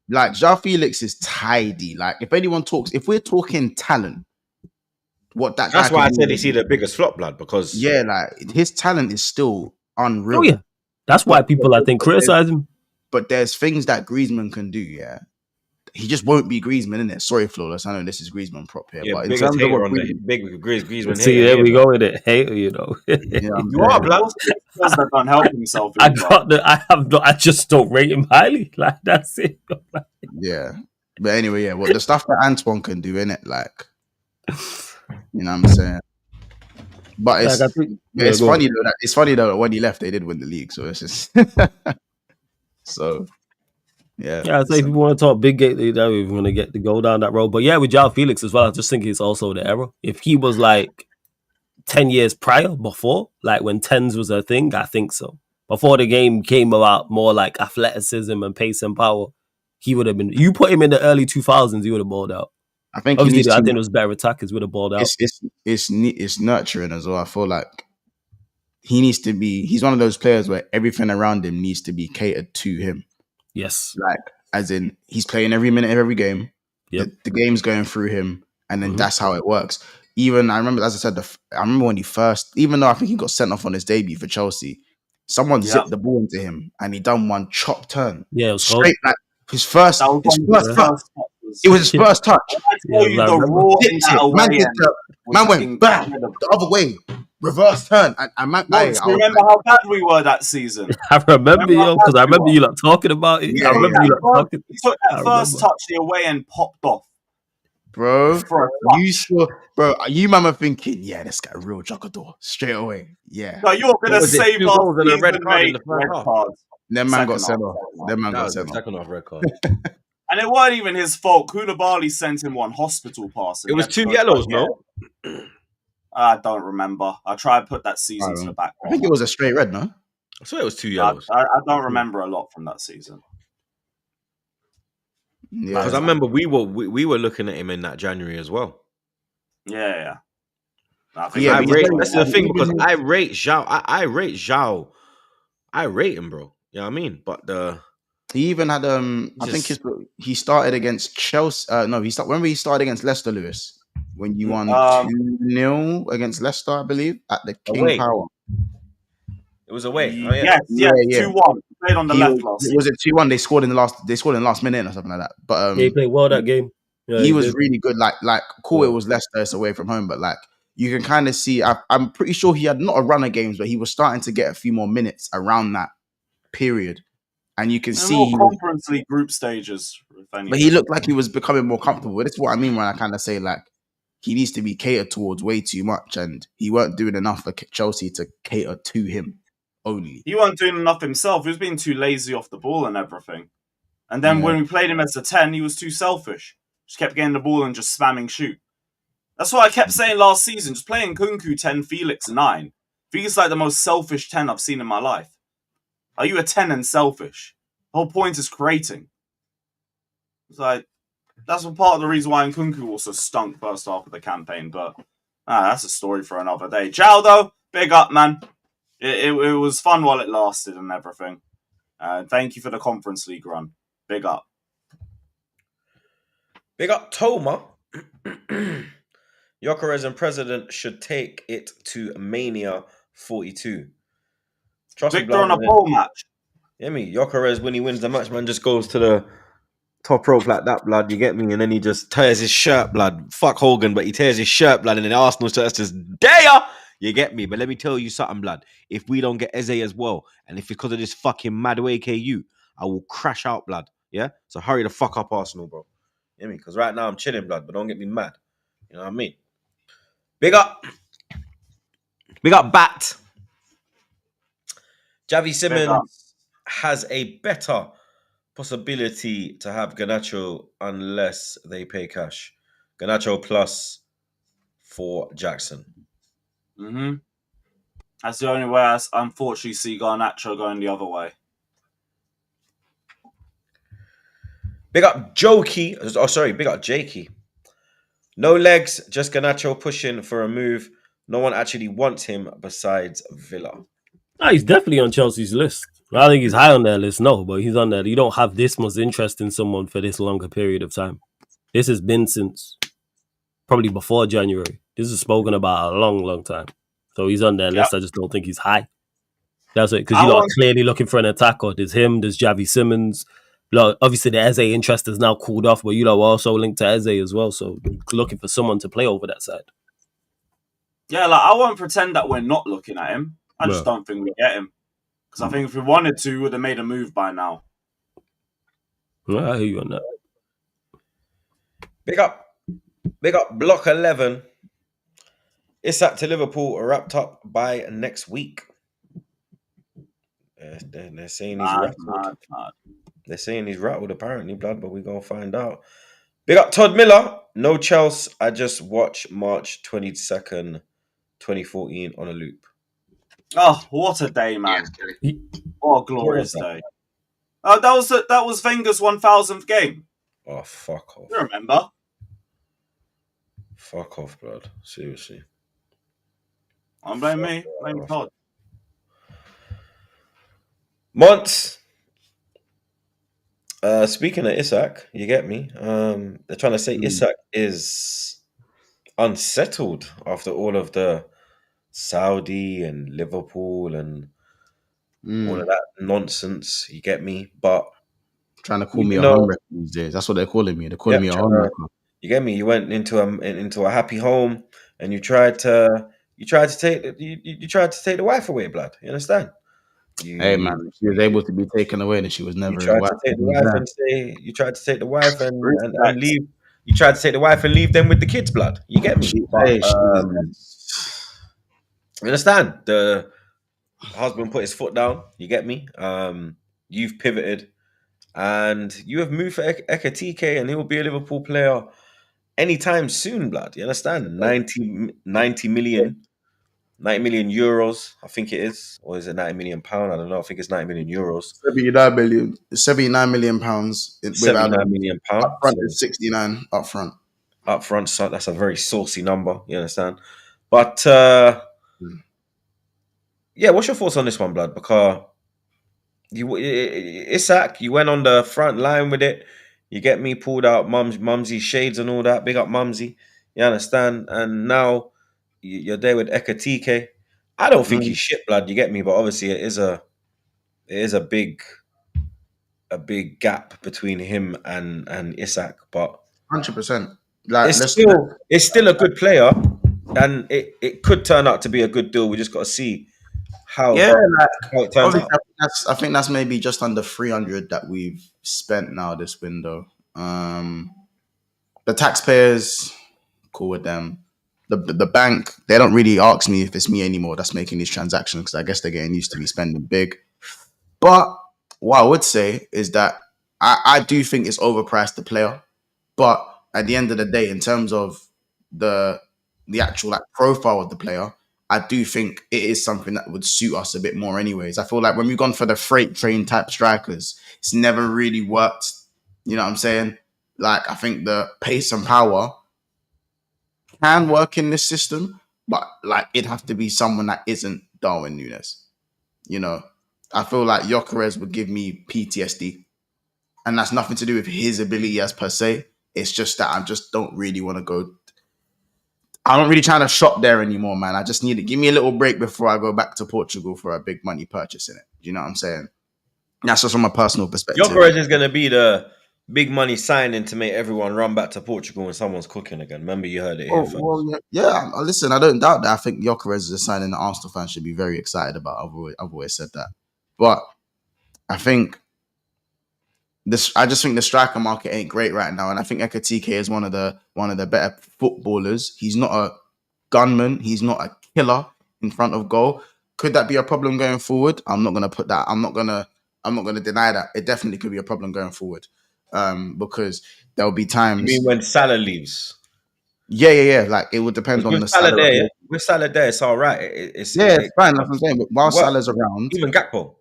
Speaker 2: Like, João Felix is tidy. Like, if we're talking talent,
Speaker 1: that's why I said he's the biggest flop, blood, because
Speaker 2: like his talent is still unreal.
Speaker 4: Oh, yeah. That's why people, I think, criticize him.
Speaker 2: But there's things that Griezmann can do, yeah. He just won't be Griezmann, innit? Sorry, Flawless. I know this is Griezmann prop here.
Speaker 1: Yeah,
Speaker 2: but in terms of what
Speaker 1: big Griezmann
Speaker 4: see, there we go with it. Hater, you know.
Speaker 3: You are, blood. That can't help himself.
Speaker 2: I
Speaker 4: just don't rate him highly. Like, that's it.
Speaker 2: Yeah. But anyway, yeah. Well, the stuff that Antoine can do, innit? Like, you know what I'm saying? But it's funny though. It's funny though that when he left, they did win the league. So it's just so yeah.
Speaker 4: I say if you want to talk big gate, we're going to get to go down that road. But yeah, with João Felix as well, I just think it's also the error. If he was like 10 years before, like when tens was a thing, I think so. Before the game came about more like athleticism and pace and power, he would have been. You put him in the early 2000s, he would have balled out.
Speaker 2: I think
Speaker 4: obviously, I think it was better attackers would have balled out.
Speaker 2: It's nurturing as well. I feel like he needs to be. He's one of those players where everything around him needs to be catered to him.
Speaker 4: Yes,
Speaker 2: like as in he's playing every minute of every game.
Speaker 4: Yep.
Speaker 2: The game's going through him, and then
Speaker 4: Mhm.
Speaker 2: that's how it works. Even I remember, as I said, I remember when he first, even though I think he got sent off on his debut for Chelsea, someone zipped the ball into him, and he done one chop turn.
Speaker 4: Yeah, it was
Speaker 2: straight
Speaker 4: cold.
Speaker 2: like his first
Speaker 3: That was one of his first touches.
Speaker 2: It was his first touch.
Speaker 3: I
Speaker 4: Yeah,
Speaker 3: tell you,
Speaker 4: I
Speaker 3: the
Speaker 4: remember.
Speaker 3: raw in that away
Speaker 2: Man,
Speaker 3: end
Speaker 2: man
Speaker 3: was
Speaker 2: went bam
Speaker 3: incredible.
Speaker 2: the other way, reverse turn, and man, I was
Speaker 3: Remember how bad we were that season?
Speaker 4: I remember, yo, because I remember you lot talking about it.
Speaker 2: Yeah,
Speaker 4: I remember you lot talking.
Speaker 3: He took that first touch the away end popped off.
Speaker 2: Bro,
Speaker 3: For a
Speaker 2: you saw, bro, you man were thinking, yeah, this guy real jugador straight away. Yeah.
Speaker 3: No, you're gonna save
Speaker 1: 2
Speaker 3: our
Speaker 1: goals and a red
Speaker 3: season,
Speaker 1: card in
Speaker 3: mate.
Speaker 1: the first
Speaker 3: Red
Speaker 1: half.
Speaker 3: card.
Speaker 2: Them man got
Speaker 3: Second
Speaker 2: sent
Speaker 3: half.
Speaker 2: off. Them man
Speaker 1: That
Speaker 2: got
Speaker 1: was the
Speaker 2: sent off.
Speaker 1: second half red card.
Speaker 3: And it wasn't even his fault. Koulibaly sent him one hospital pass.
Speaker 1: It was 2 yellows, no?
Speaker 3: I don't remember. I tried to put that season to the back.
Speaker 2: I think it was a straight red, no?
Speaker 1: I swear it was 2 yellows.
Speaker 3: I don't remember a lot from that season.
Speaker 2: Yeah.
Speaker 1: Because I remember we were looking at him in that January as well.
Speaker 3: Yeah.
Speaker 1: That's the thing, because I rate Zhao. I rate Zhao. I rate him, bro. You know what I mean? But
Speaker 2: he even had I think he started against Chelsea. No, remember he started against Leicester, Lewis, when you won 2-0 against Leicester, I believe, at the King Power.
Speaker 1: It was away.
Speaker 3: Yes, 2-1. Played on the left last season.
Speaker 2: Was it 2-1? They scored in the last minute or something like that. But
Speaker 4: he played well that game. Yeah,
Speaker 2: he was really good. Like cool, it was Leicester, it's away from home, but like you can kind of see. I'm pretty sure he had not a run of games, but he was starting to get a few more minutes around that period, and you can see
Speaker 3: Conference League group stages.
Speaker 2: But he looked like he was becoming more comfortable. That's what I mean when I kind of say like he needs to be catered towards way too much, and he weren't doing enough for Chelsea to cater to him only.
Speaker 3: He wasn't doing enough himself. He was being too lazy off the ball and everything. And then when we played him as a 10, he was too selfish. Just kept getting the ball and just spamming shoot. That's what I kept saying last season. Just playing Kunku 10, Felix 9. Felix like the most selfish 10 I've seen in my life. Are you a 10 and selfish? The whole point is creating. It's like, that's part of the reason why Nkunku also stunk first half of the campaign, but that's a story for another day. Zhao, though, big up, man. It was fun while it lasted and everything. Thank you for the Conference League run. Big up.
Speaker 1: Big up, Toma. Gyökeres and President should take it to Mania 42.
Speaker 3: Victor on a pole match.
Speaker 1: Yeah, me. Gyökeres, when he wins the match, man, just goes to the top rope like that, blood. You get me? And then he just tears his shirt, blood. Fuck Hogan, but he tears his shirt, blood. And then Arsenal starts just there. You get me? But let me tell you something, blood. If we don't get Eze as well, and if it's because of this fucking Madueke, I will crash out, blood. Yeah? So hurry the fuck up, Arsenal, bro. You know me? Because right now I'm chilling, blood, but don't get me mad. You know what I mean? Big up. Big up, Bat. Javi Simmons has a better possibility to have Garnacho unless they pay cash. Garnacho plus for Jackson.
Speaker 3: Mm-hmm. That's the only way I unfortunately see Garnacho going the other way.
Speaker 1: Big up Jokey. Oh, sorry. Big up Jakey. No legs, just Garnacho pushing for a move. No one actually wants him besides Villa.
Speaker 4: No, he's definitely on Chelsea's list. I think he's high on their list, no, but he's on there. You don't have this much interest in someone for this longer period of time. This has been since probably before January. This is spoken about a long, long time. So he's on their list. I just don't think he's high. That's it, because you are clearly looking for an attacker. There's him, there's Javi Simmons. Obviously, the Eze interest is now cooled off, but you know, also linked to Eze as well. So looking for someone to play over that side.
Speaker 3: Yeah, like I won't pretend that we're not looking at him. I just don't think we get him. Because I think if we wanted to, we would have made a move by now.
Speaker 4: I hear you on that.
Speaker 1: Big up Block 11. Isak to Liverpool wrapped up by next week. They're saying he's rattled. They're saying he's rattled apparently, blood, but we're going to find out. Big up Todd Miller. No Chelsea. I just watched March 22nd, 2014 on a loop.
Speaker 3: Oh, what a day, man. What a glorious day. That was Wenger's 1000th game.
Speaker 1: Oh, fuck off.
Speaker 3: You remember?
Speaker 1: Fuck off, blood. Seriously.
Speaker 3: Don't blame me. Blame Todd.
Speaker 1: Months. Speaking of Isak, you get me. They're trying to say
Speaker 2: Mm.
Speaker 1: Isak is unsettled after all of the Saudi and Liverpool and all of
Speaker 2: Mm.
Speaker 1: that nonsense. You get me, but
Speaker 2: Trying to call me
Speaker 1: even
Speaker 2: a
Speaker 1: though,
Speaker 2: home wrecker these days. That's what they're calling me. They're calling
Speaker 1: yeah,
Speaker 2: me a
Speaker 1: trying
Speaker 2: home
Speaker 1: to,
Speaker 2: wrecker.
Speaker 1: you get me. You went into a happy home and you tried to take you tried to take the wife away, blood. You understand?
Speaker 2: Hey man,
Speaker 1: You
Speaker 2: if she was able to be taken away, then she was
Speaker 1: You
Speaker 2: never his
Speaker 1: tried
Speaker 2: wife.
Speaker 1: to take the
Speaker 2: Who's
Speaker 1: wife
Speaker 2: there?
Speaker 1: and say you tried to take the wife and
Speaker 3: Respect.
Speaker 1: leave. You tried to take the wife and leave them with the kids' blood. You get me?
Speaker 2: She,
Speaker 1: But
Speaker 2: hey,
Speaker 1: you understand? The husband put his foot down. You get me? You've pivoted and you have moved for Ekitike, and he'll be a Liverpool player anytime soon, blood. You understand? 90 million euros, I think it is, or is it 90 million pound? I don't know. I think it's 90 million euros.
Speaker 2: 79 million pounds with
Speaker 1: 79
Speaker 2: add-ons.
Speaker 1: million
Speaker 2: Up
Speaker 1: pound.
Speaker 2: front
Speaker 1: So
Speaker 2: is 69 up front.
Speaker 1: up front, so that's a very saucy number. You understand? But yeah, what's your thoughts on this one, blood? Because Isak, you went on the front line with it. You get me, pulled out Mumsy shades and all that. Big up Mumsy. You understand? And now you're there with Ekitike. I don't think
Speaker 2: Mm,
Speaker 1: he's shit, blood. You get me? But obviously, it is a big gap between him and Isak. But
Speaker 2: 100%. Like,
Speaker 1: it's still a good player, and it could turn out to be a good deal. We just got to see
Speaker 2: yeah,
Speaker 1: how
Speaker 2: like
Speaker 1: how it turns
Speaker 2: obviously,
Speaker 1: out.
Speaker 2: I think that's maybe just under 300 that we've spent now this window. The taxpayers, cool with them. The bank, they don't really ask me if it's me anymore that's making these transactions because I guess they're getting used to me spending big. But what I would say is that I do think it's overpriced the player. But at the end of the day, in terms of the the actual like profile of the player, I do think it is something that would suit us a bit more. Anyways, I feel like when we've gone for the freight train type strikers, it's never really worked. You know what I'm saying? Like I think the pace and power can work in this system, but like it'd have to be someone that isn't Darwin Nunes. You know, I feel like Jokeres would give me PTSD, and that's nothing to do with his ability as per se. It's just that I just don't really want to go. I'm not really trying to shop there anymore, man. I just need to give me a little break before I go back to Portugal for a big money purchase in it. Do you know what I'm saying? That's just from a personal perspective.
Speaker 1: Gyökeres is going to be the big money signing to make everyone run back to Portugal when someone's cooking again. Remember, you heard it here
Speaker 2: Oh,
Speaker 1: first.
Speaker 2: well, yeah. Listen, I don't doubt that. I think Jokeres is a signing that Arsenal fans should be very excited about. I've always said that. But I think this. I just think the striker market ain't great right now, and I think Ekitike is one of the better footballers. He's not a gunman. He's not a killer in front of goal. Could that be a problem going forward? I'm not gonna put that. I'm not gonna deny that. It definitely could be a problem going forward. Because there'll be
Speaker 1: You mean
Speaker 2: times.
Speaker 1: when Salah leaves?
Speaker 2: Yeah. Like it would depend
Speaker 1: Because
Speaker 2: on
Speaker 1: with
Speaker 2: the
Speaker 1: Salah there, yeah?
Speaker 2: salary.
Speaker 1: With Salah there, it's all right.
Speaker 2: Yeah, it's fine. That's what I'm saying. But
Speaker 1: It
Speaker 2: while
Speaker 1: works.
Speaker 2: Salah's around,
Speaker 1: Even Gakpo.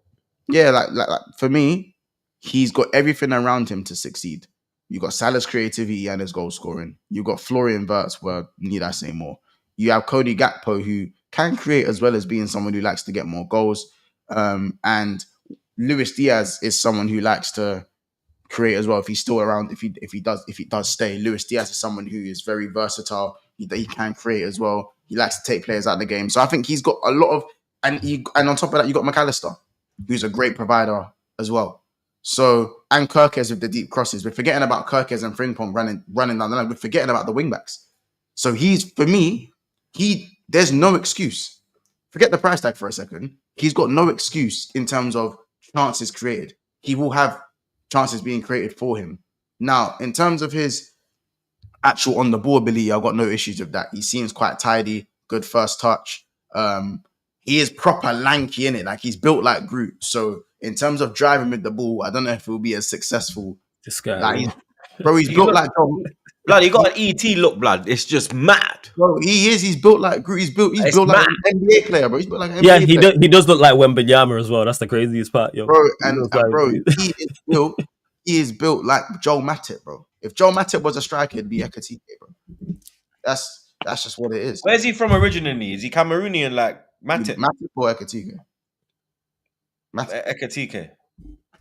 Speaker 2: yeah, like for me, he's got everything around him to succeed. You got Salah's creativity and his goal scoring. You got Florian Wirtz, well, need I say more? You have Cody Gakpo, who can create as well as being someone who likes to get more goals. And Luis Diaz is someone who likes to create as well. If he's still around, if he does stay, Luis Diaz is someone who is very versatile. He can create as well. He likes to take players out of the game. So I think he's got a lot of, and on top of that, you got McAllister, who's a great provider as well. So and Kirkes with the deep crosses. We're forgetting about Kirkes and Frimpong running down the line. We're forgetting about the wing backs. So he's for me, there's no excuse. Forget the price tag for a second. He's got no excuse in terms of chances created. He will have chances being created for him. Now, in terms of his actual on the ball ability, I've got no issues with that. He seems quite tidy, good first touch. He is proper lanky in it, like he's built like Groot. So in terms of driving with the ball, I don't know if he'll be as successful.
Speaker 4: This guy,
Speaker 2: Like
Speaker 4: bro.
Speaker 2: he's
Speaker 1: He
Speaker 2: built
Speaker 1: look,
Speaker 2: like Joe.
Speaker 1: blood, he got
Speaker 2: He,
Speaker 1: an ET look, blood. It's just mad.
Speaker 2: bro, he is. He's built like Groot. He's
Speaker 1: It's
Speaker 2: built like
Speaker 1: mad.
Speaker 2: an NBA player, bro. He's built like an
Speaker 4: Yeah,
Speaker 2: NBA
Speaker 4: he
Speaker 2: player,
Speaker 4: does. He does look like Wembanyama as well. That's the craziest part, yo.
Speaker 2: bro.
Speaker 4: He
Speaker 2: And
Speaker 4: looks
Speaker 2: and bro,
Speaker 4: like
Speaker 2: he is built. He is built like Joel Matip, bro. If Joel Matip was a striker, it'd be Ekitike, bro. That's just what it is.
Speaker 1: Where's he from originally? Is he Cameroonian like Matip?
Speaker 2: Matip or Ekitike? Matip.
Speaker 1: Ekitike.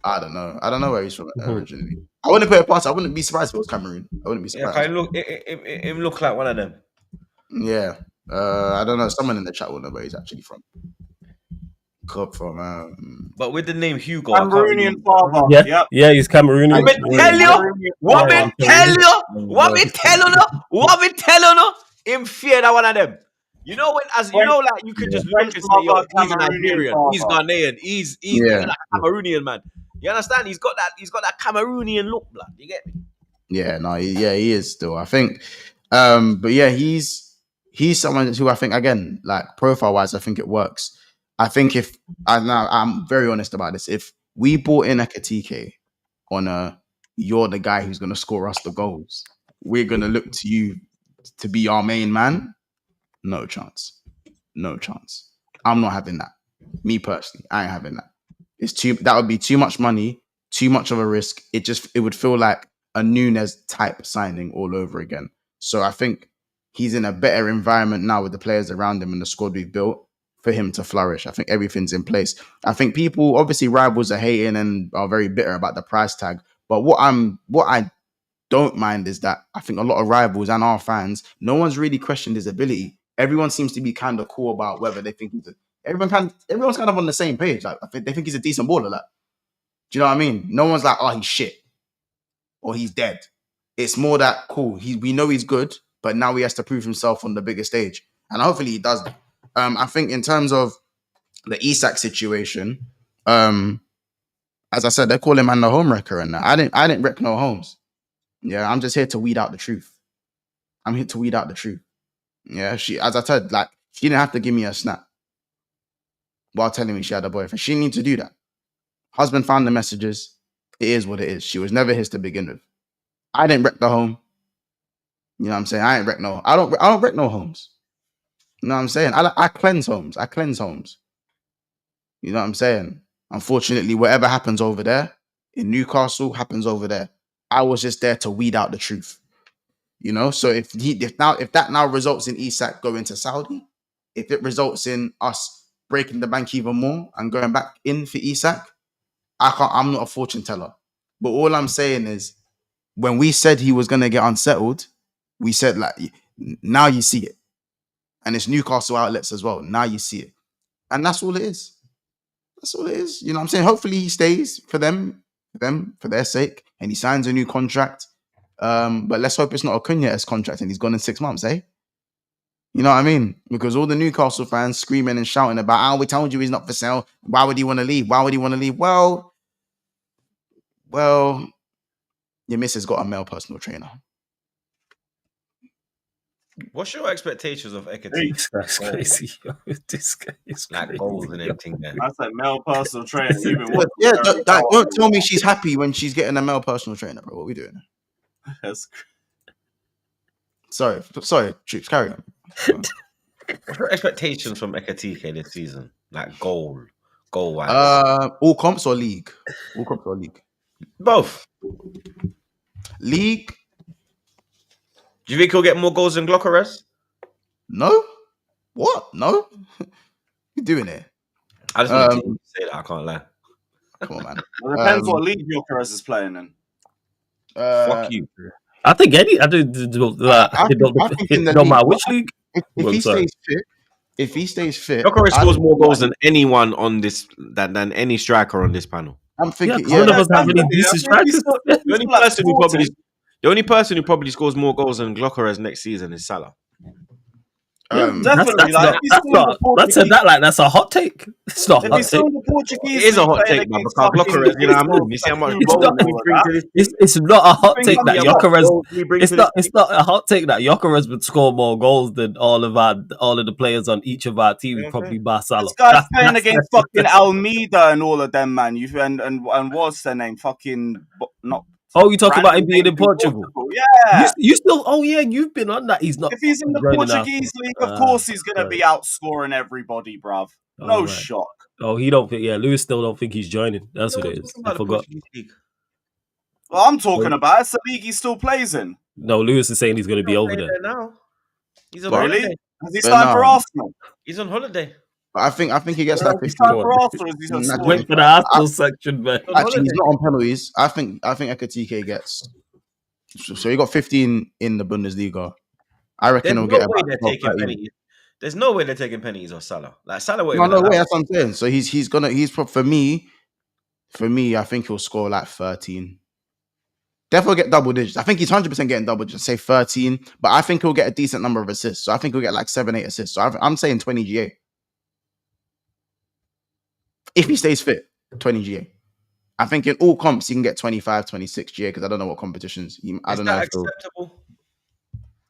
Speaker 2: I don't know. I don't know where he's from originally. I wouldn't put it past. I wouldn't be surprised if it was Cameroon. I wouldn't be
Speaker 1: Yeah,
Speaker 2: surprised.
Speaker 1: him look like one of them.
Speaker 2: Yeah. I don't know. Someone in the chat will know where he's actually from. Club from.
Speaker 1: But with the name Hugo, I can't
Speaker 3: Cameroonian
Speaker 1: really...
Speaker 3: father.
Speaker 4: Yeah,
Speaker 3: Yep.
Speaker 4: yeah, he's Cameroonian.
Speaker 1: What me tell you? What me tell you? What me telling you? What me telling you? Him fear that one of them. You know when, as you know, like you could just look and say, yo, he's a Nigerian, he's Ghanaian, he's
Speaker 2: Yeah.
Speaker 1: like a Cameroonian man. You understand? He's got that Cameroonian look, blood. You get me?
Speaker 2: Yeah, no, he is still. I think, but yeah, he's someone who I think, again, like profile wise, I think it works. I think I'm very honest about this. If we bought in Ekitike on you're the guy who's gonna score us the goals, we're gonna look to you to be our main man. No chance. No chance. I'm not having that. Me personally, I ain't having that. That would be too much money, too much of a risk. It would feel like a Nunes type signing all over again. So I think he's in a better environment now with the players around him and the squad we've built for him to flourish. I think everything's in place. I think people, obviously rivals are hating and are very bitter about the price tag. But what I don't mind is that I think a lot of rivals and our fans, no one's really questioned his ability. Everyone seems to be kind of cool about whether they think everyone's kind of on the same page. Like they think he's a decent baller. Like, do you know what I mean? No one's like, oh, he's shit or he's dead. It's more that cool. We know he's good, but now he has to prove himself on the bigger stage, and hopefully he does. I think in terms of the Isak situation, as I said, they're calling man the home wrecker, and I didn't wreck no homes. Yeah, I'm just here to weed out the truth. I'm here to weed out the truth. Yeah, as I said, like she didn't have to give me a snap while telling me she had a boyfriend. She didn't need to do that. Husband found the messages. It is what it is. She was never his to begin with. I didn't wreck the home. You know what I'm saying? I ain't wreck no. I don't wreck no homes. You know what I'm saying? I cleanse homes. I cleanse homes. You know what I'm saying? Unfortunately, whatever happens over there in Newcastle happens over there. I was just there to weed out the truth. You know, so if that now results in Isak going to Saudi, if it results in us breaking the bank even more and going back in for Isak, I'm not a fortune teller. But all I'm saying is, when we said he was gonna get unsettled, we said like, now you see it, and it's Newcastle outlets as well. Now you see it, and that's all it is. That's all it is. You know what I'm saying? Hopefully he stays for their sake, and he signs a new contract. But let's hope it's not a Cunha-esque contract and he's gone in 6 months, eh? You know what I mean? Because all the Newcastle fans screaming and shouting about, we told you he's not for sale. Why would he want to leave? Why would he want to leave? Well, your missus got a male personal trainer.
Speaker 1: What's your expectations of Ekitike?
Speaker 4: That's crazy. This guy is
Speaker 1: like
Speaker 4: crazy.
Speaker 1: goals and everything there.
Speaker 3: That's a male personal trainer. You've been
Speaker 2: Don't tell me she's happy when she's getting a male personal trainer, bro. What are we doing? Sorry, Troops, carry on.
Speaker 1: What's your expectations from Ekitike this season? Like goal wise.
Speaker 2: All comps or league? All comps or league?
Speaker 1: Both.
Speaker 2: League?
Speaker 1: Do you think he'll get more goals than Glockeres?
Speaker 2: No. What? No. You doing it?
Speaker 1: I just need to say that. I can't lie.
Speaker 2: Come on, man.
Speaker 3: Well, it depends what league Glockeres is playing in.
Speaker 1: Fuck you.
Speaker 4: I think I don't matter which league.
Speaker 2: If he stays fit,
Speaker 1: Glockeres scores more goals than anyone on this than any striker on this panel.
Speaker 2: I'm thinking,
Speaker 4: none of us have any decent strikers.
Speaker 1: The only person who probably scores more goals than Glockeres next season is Salah.
Speaker 3: Definitely.
Speaker 4: That's a hot take. It's not a hot take.
Speaker 1: It is a hot take, man. Because Glockeres, you know what I mean? You see how much
Speaker 4: It's not a hot take that Gyökeres. It's not a hot take that Gyökeres would score more goals than all of the players on each of our teams, probably bar Salah.
Speaker 3: This guy's playing against fucking Almeida and all of them, man. And what's their name? Fucking not.
Speaker 4: Oh, you talking about him being in Portugal?
Speaker 3: Yeah.
Speaker 4: You still? Oh yeah, you've been on that. He's not.
Speaker 3: If he's in the Portuguese league, of course he's gonna be outscoring everybody, bruv. No shock.
Speaker 4: Oh, he don't think. Yeah, Lewis still don't think he's joining. That's what it is. I forgot.
Speaker 3: Well, I'm talking about it's the league he still plays in.
Speaker 4: No, Lewis is saying he's going to be over there
Speaker 1: now. He's on
Speaker 3: holiday.
Speaker 1: holiday.
Speaker 3: Has he signed for Arsenal?
Speaker 1: He's on holiday.
Speaker 2: But I think he gets like
Speaker 3: He's
Speaker 2: 15.
Speaker 3: signed for Arsenal, or is he
Speaker 2: Nah,
Speaker 3: scoring?
Speaker 4: Went for the Arsenal section, man.
Speaker 1: On
Speaker 2: Actually, he's
Speaker 1: holiday.
Speaker 2: not on penalties. I think Ekitike gets. So he got 15 in the Bundesliga. I reckon
Speaker 1: There's
Speaker 2: he'll
Speaker 1: no
Speaker 2: get
Speaker 1: way
Speaker 2: about
Speaker 1: they're
Speaker 2: 12,
Speaker 1: taking
Speaker 2: 13.
Speaker 1: pennies. There's no way they're taking pennies or Salah. Like Salah won't
Speaker 2: No,
Speaker 1: even
Speaker 2: no
Speaker 1: allow
Speaker 2: way.
Speaker 1: it.
Speaker 2: That's what I'm saying. So for me, I think he'll score like 13. Definitely get double digits. I think he's 100% getting double digits. Say 13, but I think he'll get a decent number of assists. So I think he'll get like 7, 8 assists. So I'm saying 20 GA. If he stays fit, 20 GA. I think in all comps he can get 25, 26 GA because I don't know what competitions. I
Speaker 1: Is
Speaker 2: don't know
Speaker 1: that
Speaker 2: if he'll.
Speaker 1: acceptable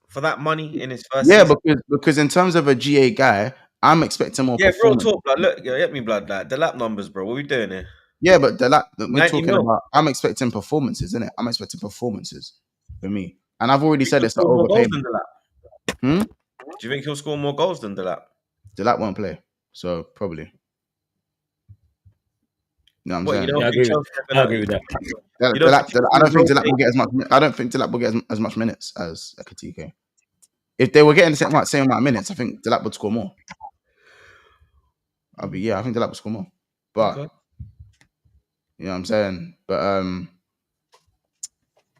Speaker 1: for that money in his first
Speaker 2: Yeah,
Speaker 1: season?
Speaker 2: because in terms of a GA guy, I'm expecting more
Speaker 1: Yeah, real
Speaker 2: performance.
Speaker 1: talk, blood. Look, get me blood. Like the lap numbers, bro. What we doing here?
Speaker 2: Yeah, but we're
Speaker 1: 90
Speaker 2: talking
Speaker 1: mil.
Speaker 2: about. I'm expecting performances, isn't it? I'm expecting performances for me, and I've already
Speaker 1: Do you
Speaker 2: said
Speaker 1: think
Speaker 2: it's the
Speaker 1: he'll score more goals
Speaker 2: overpayment.
Speaker 1: than the lap?
Speaker 2: Hmm?
Speaker 1: Do you think he'll score more goals than the lap?
Speaker 2: Delap won't play, so probably. You know what I'm
Speaker 1: What you
Speaker 2: saying?
Speaker 1: don't
Speaker 4: Yeah, I
Speaker 1: think
Speaker 4: agree with.
Speaker 1: Chelsea are
Speaker 4: I
Speaker 1: gonna?
Speaker 4: agree with that.
Speaker 1: You don't think
Speaker 2: I don't
Speaker 1: Chelsea's
Speaker 2: think Delap
Speaker 1: rotate?
Speaker 2: will get as much. I don't think Delap will get as much minutes as Ekitike. If they were getting the same amount of minutes, I think Delap would score more. I think Delap would score more. But
Speaker 1: Okay.
Speaker 2: you know what I'm saying? But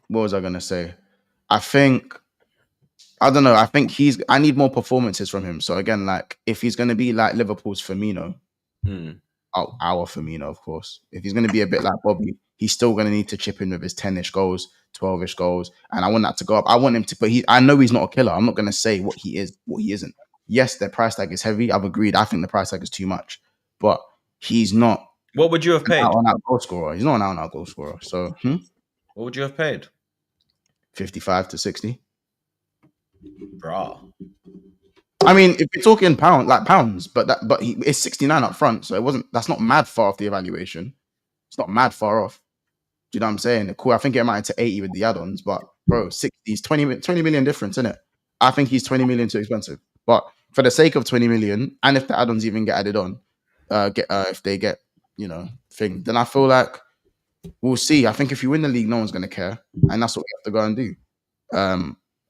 Speaker 2: what was I gonna say? I think I don't know. I think I need more performances from him. So again, like if he's gonna be like Liverpool's Firmino, our Firmino, of course. If he's gonna be a bit like Bobby, he's still gonna need to chip in with his 10-ish goals, 12-ish goals. And I want that to go up. I want him to, but I know he's not a killer. I'm not gonna say what he is, what he isn't. Yes, their price tag is heavy. I've agreed. I think the price tag is too much. But he's not
Speaker 1: What would you have
Speaker 2: an
Speaker 1: paid?
Speaker 2: out-and-out goal scorer. He's not an out-and-out goal scorer. So
Speaker 1: What would you have paid?
Speaker 2: 55 to 60.
Speaker 1: Bro.
Speaker 2: I mean, if you're talking pounds, but it's 69 up front, so that's not mad far off the evaluation. It's not mad far off. Do you know what I'm saying? Cool. I think it amounted to 80 with the add-ons, but bro, 60 is 20 million difference, isn't it? I think he's 20 million too expensive. But for the sake of 20 million, and if the add-ons even get added on, if they get, thing, then I feel like we'll see. I think if you win the league, no one's gonna care. And that's what we have to go and do.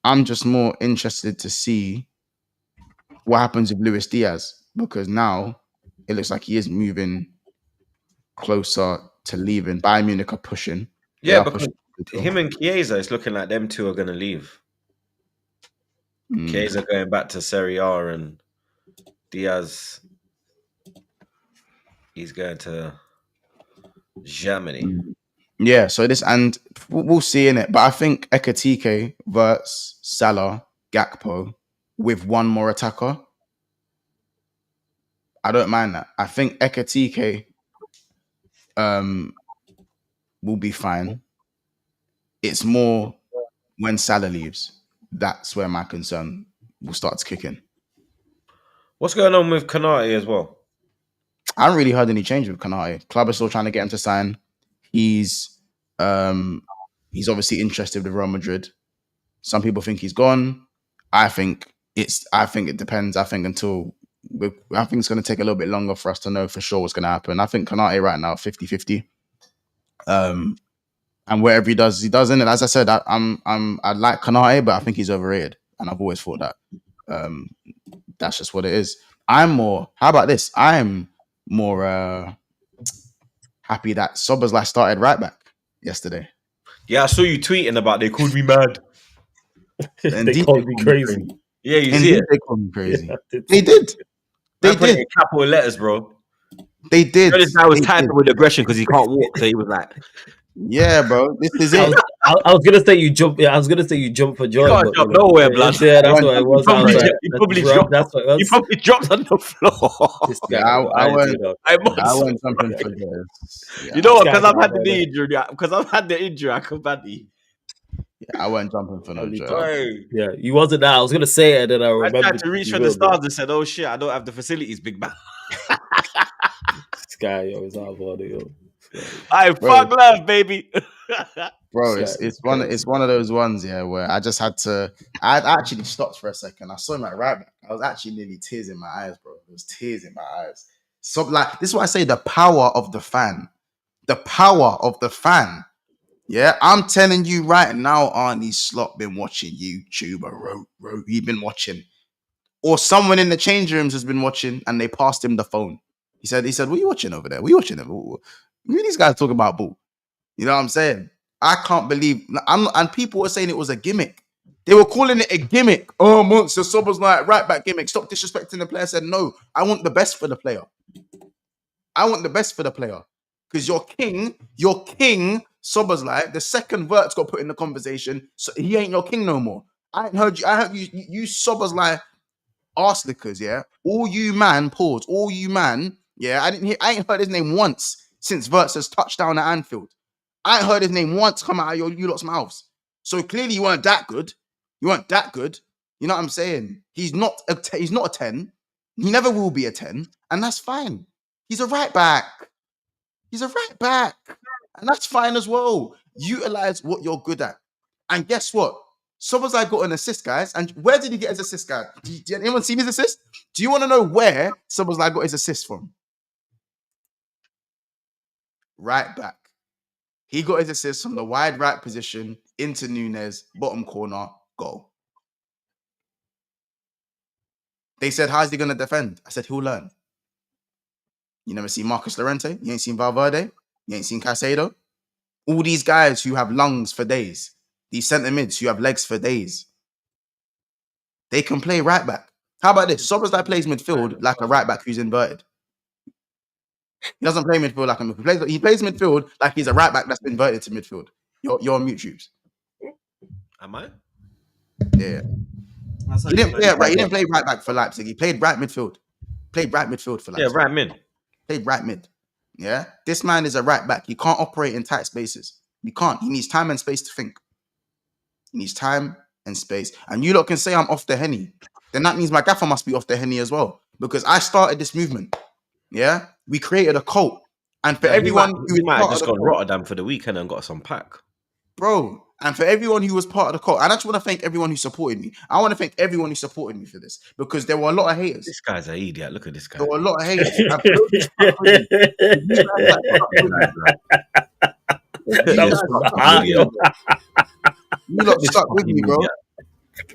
Speaker 2: I'm just more interested to see what happens with Luis Diaz, because now it looks like he is moving closer to leaving. Bayern Munich are pushing. They
Speaker 1: Yeah,
Speaker 2: are
Speaker 1: because
Speaker 2: pushing.
Speaker 1: him and Chiesa, it's looking like them two are gonna leave. Chiesa going back to Serie A and Diaz, he's going to Germany.
Speaker 2: Yeah, so we'll see in it. But I think Ekitike versus Salah, Gakpo with one more attacker. I don't mind that. I think Ekitike will be fine. It's more when Salah leaves. That's where my concern will start to kick in.
Speaker 1: What's going on with Konate as well?
Speaker 2: I haven't really heard any change with Konate. Club is still trying to get him to sign. He's obviously interested with Real Madrid. Some people think he's gone. I think it depends. I think it's going to take a little bit longer for us to know for sure what's going to happen. I think Konate right now 50-50. And wherever he does in it. As I said, I like Konate, but I think he's overrated, and I've always thought that. That's just what it is. How about this? I'm more happy that Soboslai started right back yesterday.
Speaker 1: Yeah, I saw you tweeting about they called me mad.
Speaker 4: They called me crazy.
Speaker 1: Yeah, you see
Speaker 2: Indeed,
Speaker 1: it.
Speaker 2: they called me crazy.
Speaker 4: Yeah,
Speaker 2: They did. They
Speaker 1: Man put it
Speaker 2: did.
Speaker 1: in capital letters, bro.
Speaker 2: They did.
Speaker 1: This guy was
Speaker 2: They
Speaker 1: typing
Speaker 2: did.
Speaker 1: with aggression because he can't walk. So he was like,
Speaker 2: Yeah, bro. This is
Speaker 4: I
Speaker 2: it.
Speaker 4: was, I was gonna say you jump. Yeah, I was gonna say you jump for
Speaker 1: you
Speaker 4: joy,
Speaker 1: can't
Speaker 4: but
Speaker 1: jump nowhere, blood.
Speaker 4: yeah, that's what it was. I was like,
Speaker 1: You
Speaker 4: that's
Speaker 1: probably
Speaker 4: drunk.
Speaker 1: dropped.
Speaker 4: That's what it
Speaker 1: You
Speaker 4: was.
Speaker 1: probably dropped on the floor.
Speaker 4: This
Speaker 2: Yeah,
Speaker 4: guy,
Speaker 2: I went.
Speaker 1: I'm
Speaker 2: Yeah, I
Speaker 1: so
Speaker 2: went jumping
Speaker 1: sorry.
Speaker 2: for this. Yeah,
Speaker 1: You know what?
Speaker 4: This
Speaker 1: Because
Speaker 4: guy's
Speaker 1: I've had the
Speaker 4: out
Speaker 1: knee injury. Because I've had the injury, I could badly.
Speaker 2: I went jumping for no
Speaker 4: Only
Speaker 2: joke.
Speaker 4: talk.
Speaker 1: Hey,
Speaker 4: Yeah, you wasn't that. I was gonna say it, and then I
Speaker 1: I tried
Speaker 4: remembered
Speaker 1: to reach
Speaker 4: you
Speaker 1: for the
Speaker 4: will, but
Speaker 1: stars and said, "Oh shit, I don't have the facilities, big man."
Speaker 4: this guy, yo, is out of order, yo.
Speaker 1: I
Speaker 2: Bro,
Speaker 1: fuck love, baby.
Speaker 2: bro,
Speaker 4: This guy is
Speaker 2: it's one
Speaker 4: crazy.
Speaker 2: of those ones, yeah, where I just had to. I actually stopped for a second. I saw him right back. I was actually nearly tears in my eyes, bro. There was tears in my eyes. So, like, this is why I say the power of the fan. The power of the fan. Yeah, I'm telling you right now, Arnie Slot been watching YouTube. He been watching or someone in the change rooms has been watching and they passed him the phone. He said, what are you watching over there? What are you watching? Who are these guys talking about ball? You know what I'm saying? I can't believe, and people were saying it was a gimmick. They were calling it a gimmick. Oh, Monster Sobo's like right back gimmick. Stop disrespecting the player. I said, no, I want the best for the player. I want the best for the player. Because your king, Sobo's like, the second Vert's got put in the conversation, so he ain't your king no more. I ain't heard you. I heard you Sobo's like arse lickers, yeah. All you man, pause. All you man, yeah. I ain't heard his name once since Vert says touchdown at Anfield. I ain't heard his name once come out of you lot's mouths. So clearly you weren't that good. You weren't that good. You know what I'm saying? He's not a 10. He never will be a 10, and that's fine. He's a right back. He's a right back, and that's fine as well. Utilize what you're good at, and guess what? Szoboszlai got an assist, guys. And where did he get his assist, guys? Did anyone see his assist? Do you want to know where Szoboszlai got his assist from? Right back. He got his assist from the wide right position into Nunes, bottom corner, goal. They said, how's he going to defend? I said, he'll learn. You never seen Marcus Llorente? You ain't seen Valverde? You ain't seen Caicedo? All these guys who have lungs for days. These centre mids who have legs for days. They can play right back. How about this? Szoboszlai plays midfield like a right back who's inverted. He doesn't play midfield like a midfield. He plays midfield like he's a right back that's been inverted to midfield. You're on mute, Troops.
Speaker 1: Am I?
Speaker 2: Yeah. He didn't play right. He didn't play right back for Leipzig. He played right midfield. Played right midfield for Leipzig.
Speaker 1: Yeah, right mid.
Speaker 2: Played right mid. Yeah. This man is a right back. He can't operate in tight spaces. He can't. He needs time and space to think. He needs time and space. And you lot can say I'm off the Henny. Then that means my gaffer must be off the Henny as well. Because I started this movement. Yeah. We created a cult. And for everyone
Speaker 1: who might have just gone Rotterdam for the weekend and got some pack.
Speaker 2: Bro, and for everyone who was part of the cult, and I just want to thank everyone who supported me. I want to thank everyone who supported me for this because there were a lot of haters.
Speaker 1: This guy's an idiot. Look at this guy.
Speaker 2: There were a lot of haters. You lot stuck with me, bro.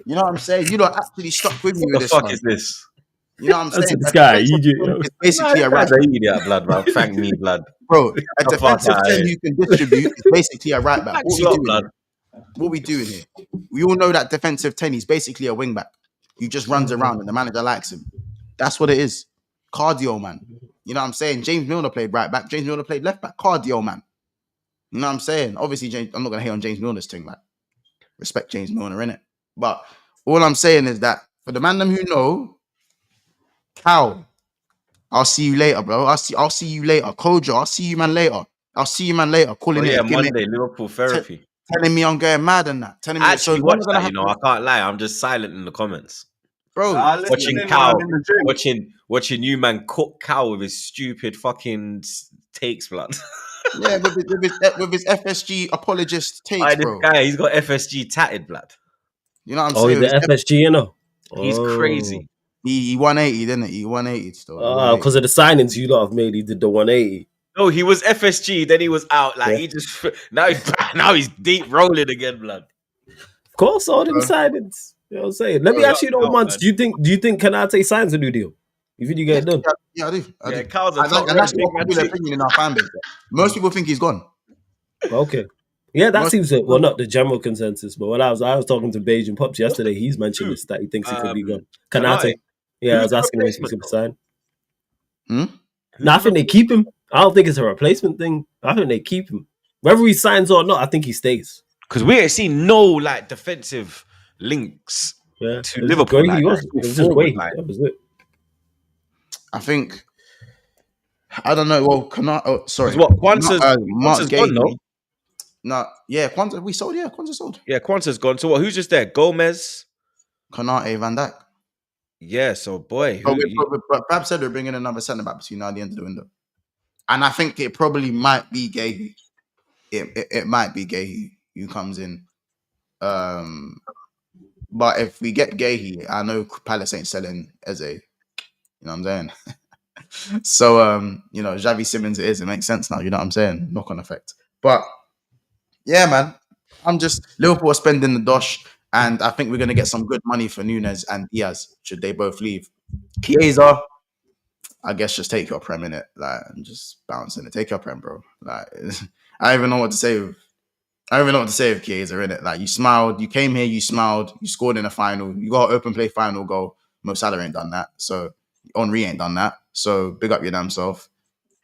Speaker 2: You know what I'm saying? You lot actually stuck with me with this.
Speaker 1: What the fuck is this?
Speaker 2: You know what I'm saying?
Speaker 4: This guy,
Speaker 2: it's basically a right
Speaker 1: back. Idiot, blood, bro. Thank me, blood.
Speaker 2: Bro, a defensive 10 you can distribute is basically a right back. What we doing here? We all know that defensive 10 is basically a wing back. He just runs around and the manager likes him. That's what it is. Cardio, man. You know what I'm saying? James Milner played right back. James Milner played left back. Cardio, man. You know what I'm saying? Obviously, I'm not going to hate on James Milner's thing, like, respect James Milner, innit? But all I'm saying is that for the man them who know, Cal, I'll see you later, bro. I'll see you later. Kojo, I'll see you man later. Calling it a gimmick.
Speaker 1: Monday, Liverpool therapy.
Speaker 2: Telling me I'm going mad and that. Telling me
Speaker 1: actually watch that, you know, I can't lie. I'm just silent in the comments.
Speaker 2: Bro,
Speaker 1: watching Cal, watching you man cook Cal with his stupid fucking takes, blood.
Speaker 2: Yeah, with his FSG apologist takes, bro.
Speaker 1: This guy, he's got FSG tatted, blood.
Speaker 2: You know what I'm saying?
Speaker 4: Oh, the FSG, you know?
Speaker 1: He's crazy.
Speaker 2: He 180, didn't he? He 180 still.
Speaker 4: Oh, because of the signings you lot have made, he did the 180.
Speaker 1: No, he was FSG, then he was out. Like, he just... Now he's deep rolling again, blood.
Speaker 4: Of course, all them signings. You know what I'm saying? Let me ask you though, Monts. Do you think Kanate signs a new deal? You think you get it done?
Speaker 2: Yeah, I do.
Speaker 1: Carl's
Speaker 2: and that's the popular opinion in our fan base. Most people think he's gone.
Speaker 4: Okay. Yeah, that seems to, well, not the general consensus, but when I was talking to Beijing Pops yesterday, he's mentioned this, that he thinks he could be gone. Kanate. Yeah, I was asking him if he could sign. No, I think they keep him. I don't think it's a replacement thing. I think they keep him. Whether he signs or not, I think he stays.
Speaker 1: Because we ain't seen no like defensive links to Liverpool.
Speaker 4: Like, it was just great. That was it.
Speaker 2: I think, I don't know. Well, sorry.
Speaker 1: What Kwanzaa's gone though?
Speaker 2: No, yeah, Kwanzaa. We sold. Yeah, Kwanzaa sold.
Speaker 1: Yeah, Kwanzaa's gone. So what? Who's just there? Gomez,
Speaker 2: Konate, Van Dijk.
Speaker 1: Yeah, so boy.
Speaker 2: But Fab said they're bringing another centre back between now and the end of the window, and I think it probably might be Gahey. It might be Gahey who comes in. But if we get Gahey, I know Palace ain't selling Eze. You know what I'm saying? So you know, Xavi Simons it is. It makes sense now. You know what I'm saying? Knock-on effect. But yeah, man, I'm just Liverpool are spending the dosh, And I think we're going to get some good money for Nunes and Diaz, should they both leave. Chiesa, I guess just take your prem in it, like, and just bounce in it. Take your prem, bro. Like, I don't even know what to say. I don't even know what to say with Chiesa in it. Like, you smiled, you came here, you smiled, you scored in a final, you got an open play final goal. Mo Salah ain't done that, so Henry ain't done that. So big up your damn self.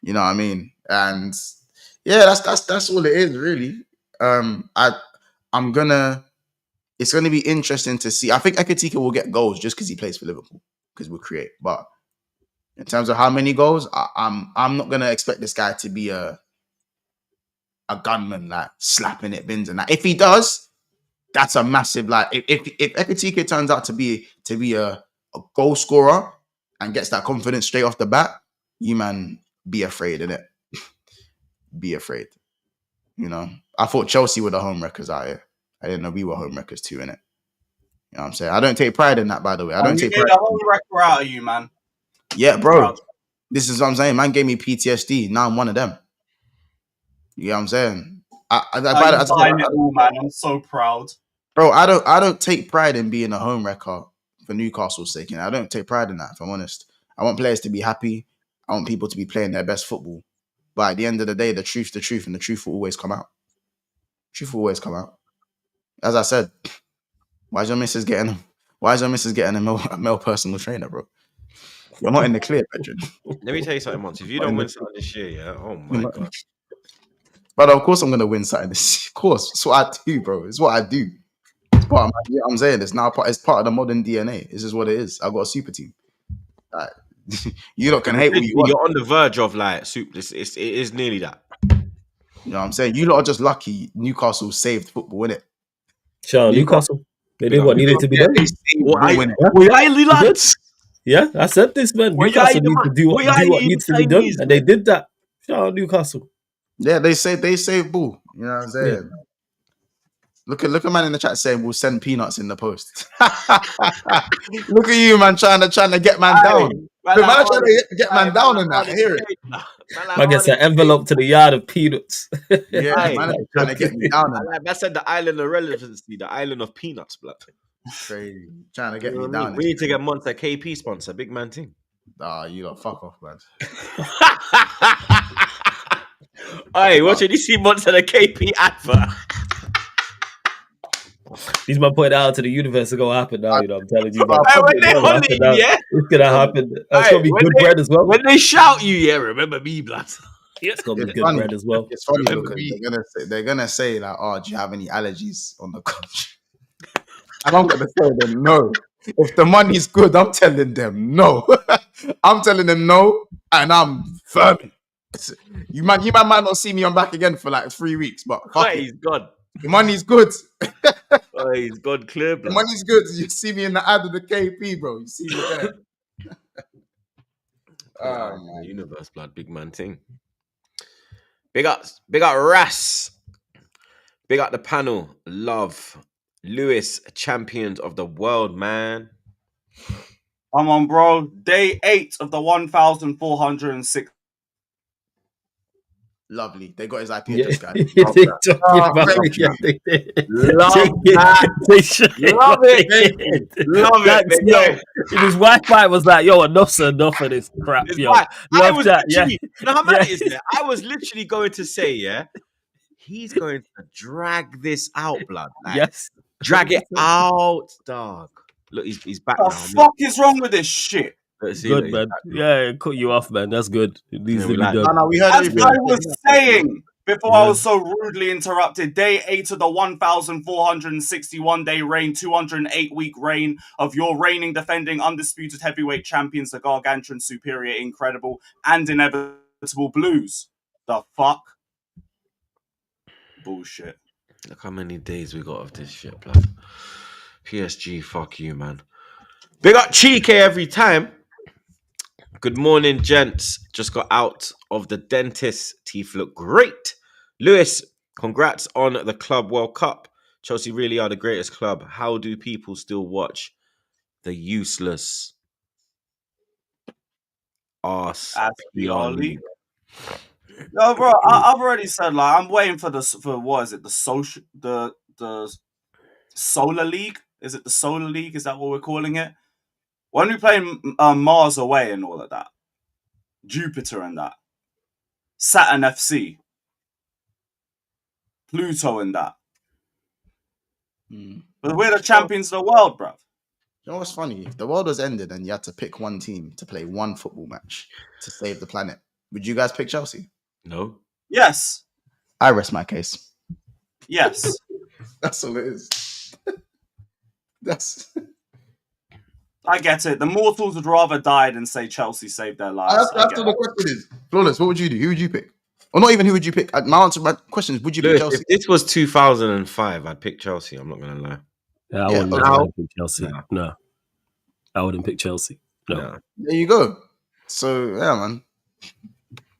Speaker 2: You know what I mean? And yeah, that's all it is, really. It's gonna be interesting to see. I think Ekitike will get goals just because he plays for Liverpool, because we'll create. But in terms of how many goals, I'm not gonna expect this guy to be a gunman, like slapping it bins and that. If he does, that's a massive, like, if Ekitike turns out to be a goal scorer and gets that confidence straight off the bat, you man be afraid, innit? Be afraid. You know, I thought Chelsea were the home wreckers out here. I didn't know we were home wreckers too, innit? You know what I'm saying? I don't take pride in that, by the way. I don't take pride.
Speaker 3: The home wrecker out of you, man.
Speaker 2: Yeah, bro. This is what I'm saying. Man gave me PTSD. Now I'm one of them. You know what I'm saying?
Speaker 3: I'm so proud.
Speaker 2: Bro, I don't take pride in being a home wrecker for Newcastle's sake. You know? I don't take pride in that, if I'm honest. I want players to be happy. I want people to be playing their best football. But at the end of the day, the truth, and the truth will always come out. Truth will always come out. As I said, why is your missus getting a male personal trainer, bro? You're not in the clear, Pedro.
Speaker 1: Let me tell you something, once. If you don't win something this year, yeah, oh my god.
Speaker 2: But of course I'm gonna win something this year. Of course, it's what I do, bro. It's what I do. It's part of my, I'm saying it's now it's part of the modern DNA. This is what it is. I got a super team. Like, you lot can hate what you want.
Speaker 1: You're on the verge of like super. It is nearly that.
Speaker 2: You know what I'm saying? You lot are just lucky Newcastle saved football, innit?
Speaker 4: Sure, Newcastle. They did what needed to be done.
Speaker 1: Lads?
Speaker 4: Yeah, I said this, man. Newcastle need to do what needs to be done, and they did that. Shout out Newcastle.
Speaker 2: Yeah, they saved ball. You know what I'm saying? Yeah. Look at man in the chat saying we'll send peanuts in the post. Look at you, man, trying to get man down. Man trying to get man down in that. I hear it.
Speaker 4: I guess an envelope to the yard of peanuts.
Speaker 2: Yeah, man, trying to get me down.
Speaker 1: I said the island of relevancy, the island of peanuts, blood.
Speaker 2: Crazy. Trying to get me down.
Speaker 1: We need to get Monster KP sponsor, big man team.
Speaker 2: You lot fuck off, man.
Speaker 1: Hey, what did you see Monster the KP advert?
Speaker 4: These man put it out to the universe to go happen now, you know. I'm telling you, man.
Speaker 1: It's
Speaker 4: gonna happen. It's gonna be good bread as well.
Speaker 1: When they shout you, yeah, remember me, blood.
Speaker 4: It's gonna be good bread as well.
Speaker 2: It's funny because they're gonna say like, "Oh, do you have any allergies on the country?" And I'm gonna tell them no. If the money's good, I'm telling them no. I'm telling them no, and I'm firm. You might not see me on back again for like 3 weeks, but
Speaker 1: he's gone.
Speaker 2: The money's good.
Speaker 1: He's gone clear, bro.
Speaker 2: The money's good. You see me in the ad of the KP, bro. You see me there.
Speaker 1: Universe, blood, big man thing. Big up Ras. Big up the panel. Love. Lewis, champions of the world, man.
Speaker 3: Come on, bro. Day 8 of the 1,406.
Speaker 2: Lovely. They got his IP address, guys.
Speaker 1: Love it.
Speaker 4: His Wi-Fi was like, yo, enough of this crap, yo.
Speaker 1: I was you know how mad it is there? I was literally going to say, yeah, he's going to drag this out, blood. Like,
Speaker 4: yes.
Speaker 1: Drag it out, dog. Look, he's back now.
Speaker 3: What the fuck is wrong with this shit?
Speaker 4: Good, man. Yeah, it cut you off, man. That's good. It needs to be done.
Speaker 3: As I was saying before I was so rudely interrupted, day 8 of the 1,461-day reign, 208-week reign of your reigning, defending, undisputed heavyweight champions, the gargantuan, superior, incredible, and inevitable Blues. The fuck? Bullshit.
Speaker 1: Look how many days we got of this shit, blood. PSG, fuck you, man. Big up Cheeke every time. Good morning, gents. Just got out of the dentist. Teeth look great. Lewis, congrats on the Club World Cup. Chelsea really are the greatest club. How do people still watch the useless arse PR league?
Speaker 3: No, bro, I've already said, like, I'm waiting for what is it? The Solar League. Is it the Solar League? Is that what we're calling it? When we play Mars away and all of that, Jupiter and that, Saturn FC, Pluto and that. But we're the champions of the world, bruv.
Speaker 2: You know what's funny? If the world was ended and you had to pick one team to play one football match to save the planet, would you guys pick Chelsea?
Speaker 1: No.
Speaker 3: Yes.
Speaker 2: I rest my case.
Speaker 3: Yes.
Speaker 2: That's all it is.
Speaker 3: I get it. The mortals would rather die than say Chelsea saved their lives.
Speaker 2: That's what the question is. Flawless, what would you do? Who would you pick? Or not even who would you pick? My question is, would you pick
Speaker 1: Lewis,
Speaker 2: Chelsea?
Speaker 1: if this was 2005, I'd pick Chelsea. I'm not going to lie.
Speaker 4: Yeah, I wouldn't pick Chelsea. No. I wouldn't pick Chelsea. No.
Speaker 2: There you go. So, yeah, man.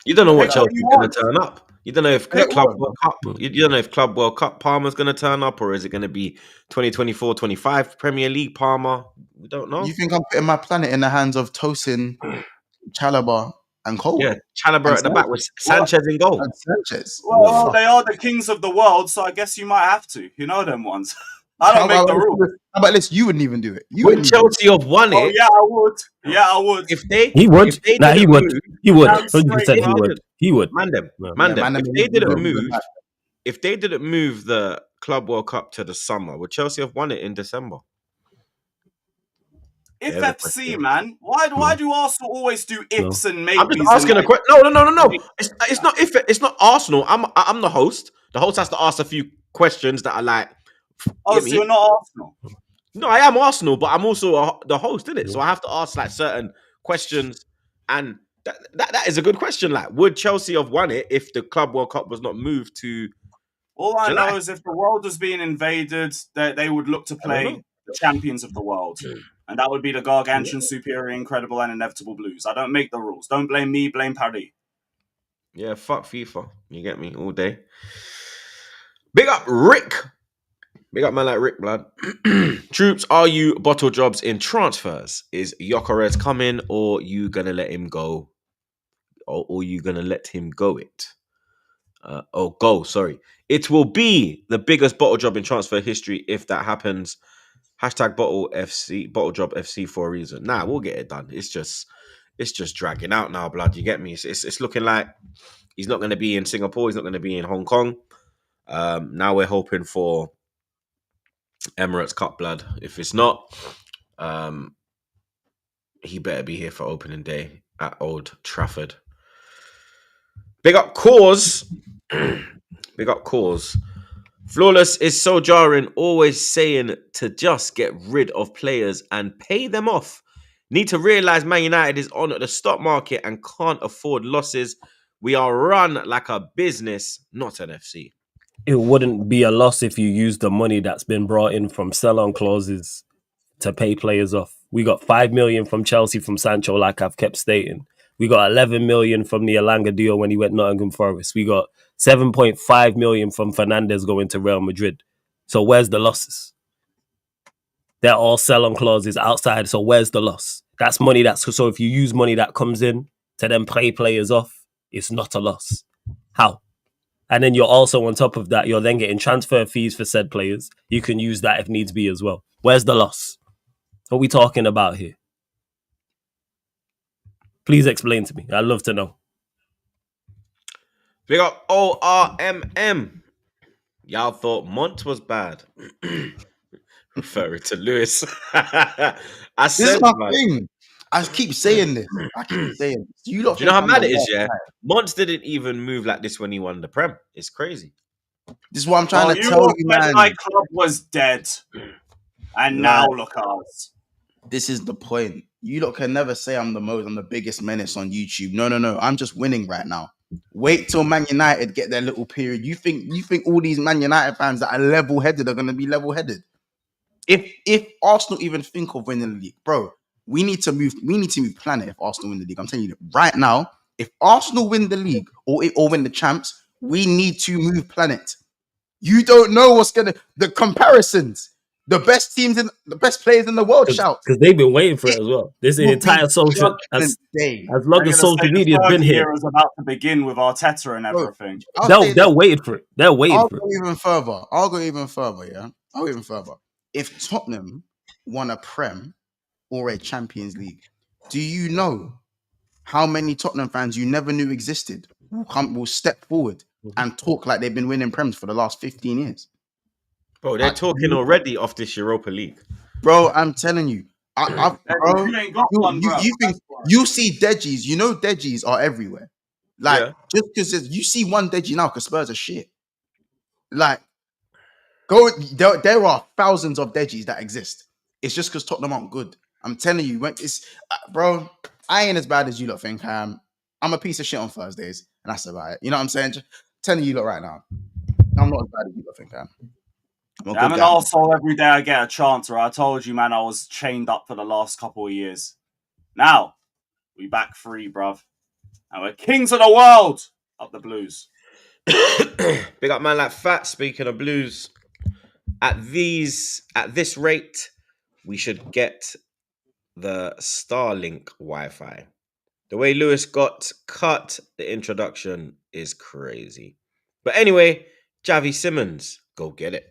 Speaker 1: You don't know what Chelsea's going to turn up. You don't know if Club World Cup. You don't know if Club World Cup Parma's going to turn up, or is it going to be 2024-25 Premier League Parma? We don't know.
Speaker 2: You think I'm putting my planet in the hands of Tosin, Chalobah, and Cole?
Speaker 1: Yeah, Chalobah at the back with Sanchez in goal.
Speaker 2: And Sanchez.
Speaker 3: Well, they are the kings of the world, so I guess you might have to. You know them ones. I don't make the rules.
Speaker 2: How about this? You wouldn't even do it.
Speaker 1: Would Chelsea have won it?
Speaker 3: Oh, yeah, I would. Yeah, I would.
Speaker 1: If they,
Speaker 4: he would.
Speaker 1: If they
Speaker 4: he would.
Speaker 1: Move,
Speaker 4: he would. 100% he would. He would.
Speaker 1: Man them. If they didn't move, if they didn't move the Club World Cup to the summer, would Chelsea have won it in December?
Speaker 3: If FC, man, why do Arsenal always do ifs and maybes?
Speaker 1: I'm just asking a question. No. It's not if it's not Arsenal. I'm the host. The host has to ask a few questions that are like.
Speaker 3: Oh, so you're not Arsenal?
Speaker 1: No, I am Arsenal, but I'm also the host, isn't it? So I have to ask like certain questions, and that is a good question. Like, would Chelsea have won it if the Club World Cup was not moved to?
Speaker 3: All I know is if the world was being invaded, they would look to play the champions of the world, and that would be the gargantuan, superior, incredible, and inevitable Blues. I don't make the rules. Don't blame me. Blame Paris.
Speaker 1: Yeah, fuck FIFA. You get me all day. Big up Rick. Big up man like Rick, blood. Troops, are you bottle jobs in transfers? Is Gyökeres coming, or you gonna let him go? Or you gonna let him go it? Sorry. It will be the biggest bottle job in transfer history if that happens. Hashtag bottle job FC for a reason. Nah, we'll get it done. It's just dragging out now, blood. You get me? It's looking like he's not gonna be in Singapore. He's not gonna be in Hong Kong. Now we're hoping for Emirates Cup, blood. If it's not, he better be here for opening day at Old Trafford. Big up Cause. Big up Cause. Flawless is so jarring, always saying to just get rid of players and pay them off. Need to realise Man United is on the stock market and can't afford losses. We are run like a business, not an FC.
Speaker 4: It wouldn't be a loss if you use the money that's been brought in from sell-on clauses to pay players off. We got 5 million from Chelsea from Sancho, like I've kept stating. We got 11 million from the Elanga deal when he went Nottingham Forest. We got 7.5 million from Fernandes going to Real Madrid. So where's the losses? They're all sell-on clauses outside. So where's the loss? That's money so if you use money that comes in to then pay players off, it's not a loss. How? And then you're also, on top of that, you're then getting transfer fees for said players. You can use that if needs be as well. Where's the loss? What are we talking about here? Please explain to me. I'd love to know.
Speaker 1: Big up ORMM. Y'all thought Mont was bad. Referring to Lewis.
Speaker 2: This is my thing. I keep saying this. Do you know
Speaker 1: how mad it is, yeah? Mont didn't even move like this when he won the Prem. It's crazy.
Speaker 2: This is what I'm trying to tell you, man.
Speaker 3: My club was dead. And now look at us.
Speaker 2: This is the point. You lot can never say I'm the biggest menace on YouTube. No. I'm just winning right now. Wait till Man United get their little period. You think all these Man United fans that are level-headed are going to be level-headed? If Arsenal even think of winning the league, bro, we need to move planet if Arsenal win the league. I'm telling you right now, if Arsenal win the league or win the champs, we need to move planet. You don't know the comparisons. The best teams the best players in the world shout.
Speaker 4: Because they've been waiting for it as well. This entire social as long as social media has been here.
Speaker 3: Is about to begin with Arteta and everything.
Speaker 4: They're waiting for it. They're waiting for it.
Speaker 2: I'll go even further, yeah. I'll go even further. if Tottenham won a Prem or a Champions League, do you know how many Tottenham fans you never knew existed will step forward and talk like they've been winning Prems for the last 15 years?
Speaker 1: Bro, they're talking already off this Europa League.
Speaker 2: Bro, I'm telling you. Bro,
Speaker 3: You ain't got one, bro.
Speaker 2: you think you see Deggies, you know Deggies are everywhere. Like,
Speaker 1: Yeah.
Speaker 2: just because you see one Degie now, because Spurs are shit. Like, there are thousands of Degies that exist. It's just because Tottenham aren't good. I'm telling you, bro, I ain't as bad as you lot think I am. I'm a piece of shit on Thursdays, and that's about it. You know what I'm saying? Just telling you lot right now. I'm not as bad as you lot think I am.
Speaker 3: I'm an arsehole every day I get a chance, or I told you, man, I was chained up for the last couple of years. Now, we back free, bruv. And we're kings of the world up the Blues.
Speaker 1: Big up man like Fat. Speaking of Blues, at this rate, we should get the Starlink Wi-Fi. The way Lewis got cut, the introduction is crazy. But anyway, Javi Simmons, go get it.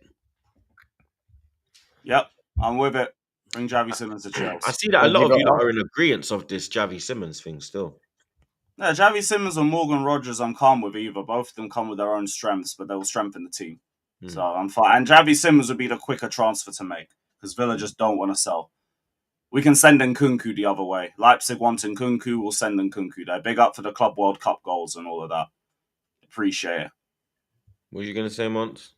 Speaker 3: Yep, I'm with it. Bring Javi Simmons to Chelsea.
Speaker 1: I see that a lot of you are in agreement of this Javi Simmons thing still.
Speaker 3: Yeah, Javi Simmons or Morgan Rogers, I'm calm with either. Both of them come with their own strengths, but they will strengthen the team. So I'm fine. And Javi Simmons would be the quicker transfer to make because Villa just don't want to sell. We can send Nkunku the other way. Leipzig want Nkunku, we'll send Nkunku there. Big up for the Club World Cup goals and all of that. Appreciate it.
Speaker 1: What are you going to say, Mons?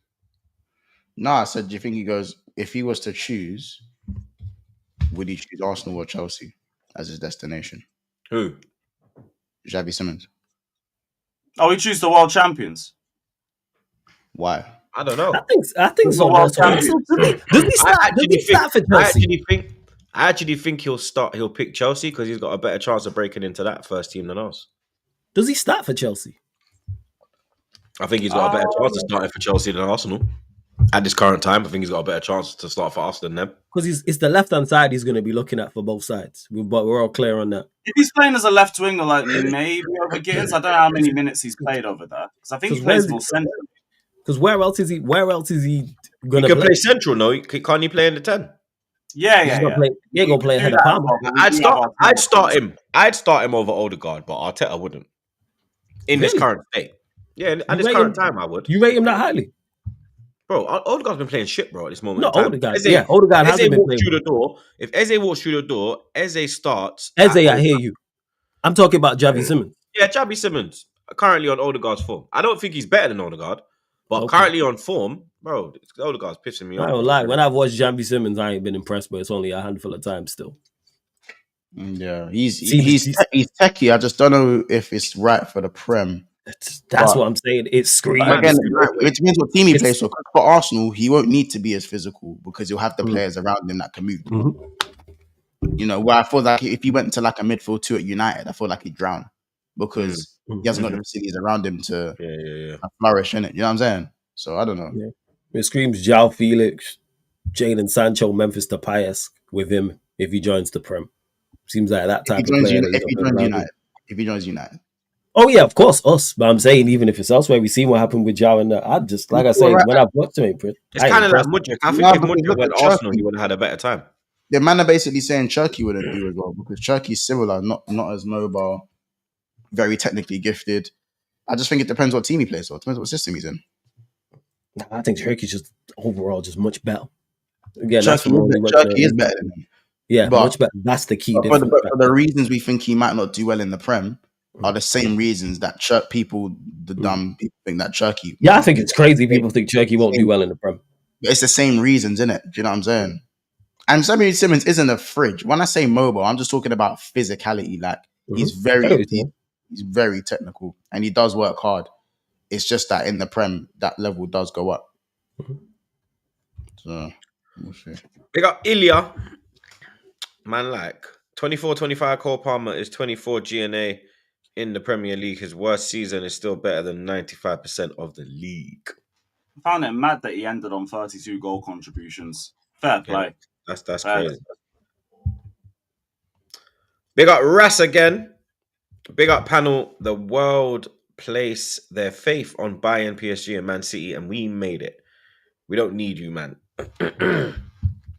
Speaker 2: No, I said, do you think he goes, if he was to choose, would he choose Arsenal or Chelsea as his destination?
Speaker 1: Who?
Speaker 2: Javi Simmons.
Speaker 3: Oh, we choose the world champions.
Speaker 2: Why?
Speaker 1: I don't know.
Speaker 4: I think so. Does he start for Chelsea?
Speaker 1: I actually think he'll pick Chelsea because he's got a better chance of breaking into that first team than us.
Speaker 4: Does he start for Chelsea?
Speaker 1: I think he's got a better chance of starting for Chelsea than Arsenal. At this current time, I think he's got a better chance to start for us than them.
Speaker 4: Because it's the left-hand side he's going to be looking at for both sides. But we're all clear on that.
Speaker 3: If he's playing as a left winger, like maybe over Gittins, I don't know how many minutes he's played over there. Because I think he plays more central.
Speaker 4: Because where else is he going to play?
Speaker 1: He can play central, no? Can't he play in the 10?
Speaker 3: Yeah.
Speaker 4: He ain't going to play ahead of Palmer.
Speaker 1: I'd start him. I'd start him over Odegaard, but Arteta wouldn't. In this current state. Yeah, at this current time, I would.
Speaker 4: You rate him that highly?
Speaker 1: Bro, Odegaard's been playing shit, bro, at this moment.
Speaker 4: No, Odegaard. Odegaard hasn't been playing.
Speaker 1: If Eze walks through the door, Eze starts.
Speaker 4: Eze, I hear you. I'm talking about Javi Simmons.
Speaker 1: Yeah, Javi Simmons. Currently on Odegaard's form. I don't think he's better than Odegaard, but currently on form, bro, Odegaard's pissing me off.
Speaker 4: I don't lie. When I've watched Javi Simmons, I ain't been impressed, but it's only a handful of times still.
Speaker 2: Yeah, he's techie. I just don't know if it's right for the Prem.
Speaker 4: That's what I'm saying. It's screaming.
Speaker 2: Again, it depends what team he plays for. For Arsenal, he won't need to be as physical because he'll have the players around him that can move. You know, where I feel like if he went to like a midfield 2 at United, I feel like he'd drown because he hasn't got the facilities around him to flourish in it. You know what I'm saying? So I don't know.
Speaker 4: Yeah. It screams João Felix, Jadon Sancho, Memphis Depay with him if he joins the Prem. Seems like that type of player.
Speaker 2: If he joins United.
Speaker 4: Oh yeah, of course, us. But I'm saying even if it's elsewhere, we've seen what happened with João and I just like I say when I've watched him,
Speaker 1: it's kind of like Mudryk. I think if Mudryk went to Arsenal, he would have had a better time.
Speaker 2: The man are basically saying Cherki wouldn't do as well because Cherki's similar, not as mobile, very technically gifted. I just think it depends what team he plays for. It depends what system he's in.
Speaker 4: I think Cherki's just overall just much better. Again,
Speaker 2: Cherki is better than him.
Speaker 4: Yeah, but much better. That's the key.
Speaker 2: For the reasons we think he might not do well in the Prem are the same reasons that dumb people think that Cherki.
Speaker 4: Yeah, I think it's crazy. People think Cherki won't do well in the Prem.
Speaker 2: It's the same reasons, isn't it? Do you know what I'm saying? And Sammy Simmons isn't a fridge. When I say mobile, I'm just talking about physicality. Like he's very technical and he does work hard. It's just that in the Prem, that level does go up. So we'll see.
Speaker 1: We got Ilya. Man, like 24-25 Cole Palmer is 24 GNA in the Premier League. His worst season is still better than 95% of the league.
Speaker 3: I found it mad that he ended on 32 goal contributions. Fair play.
Speaker 1: Yeah, that's crazy. Big up Ras again. Big up panel. The world place their faith on Bayern, PSG, and Man City, and we made it. We don't need you, man.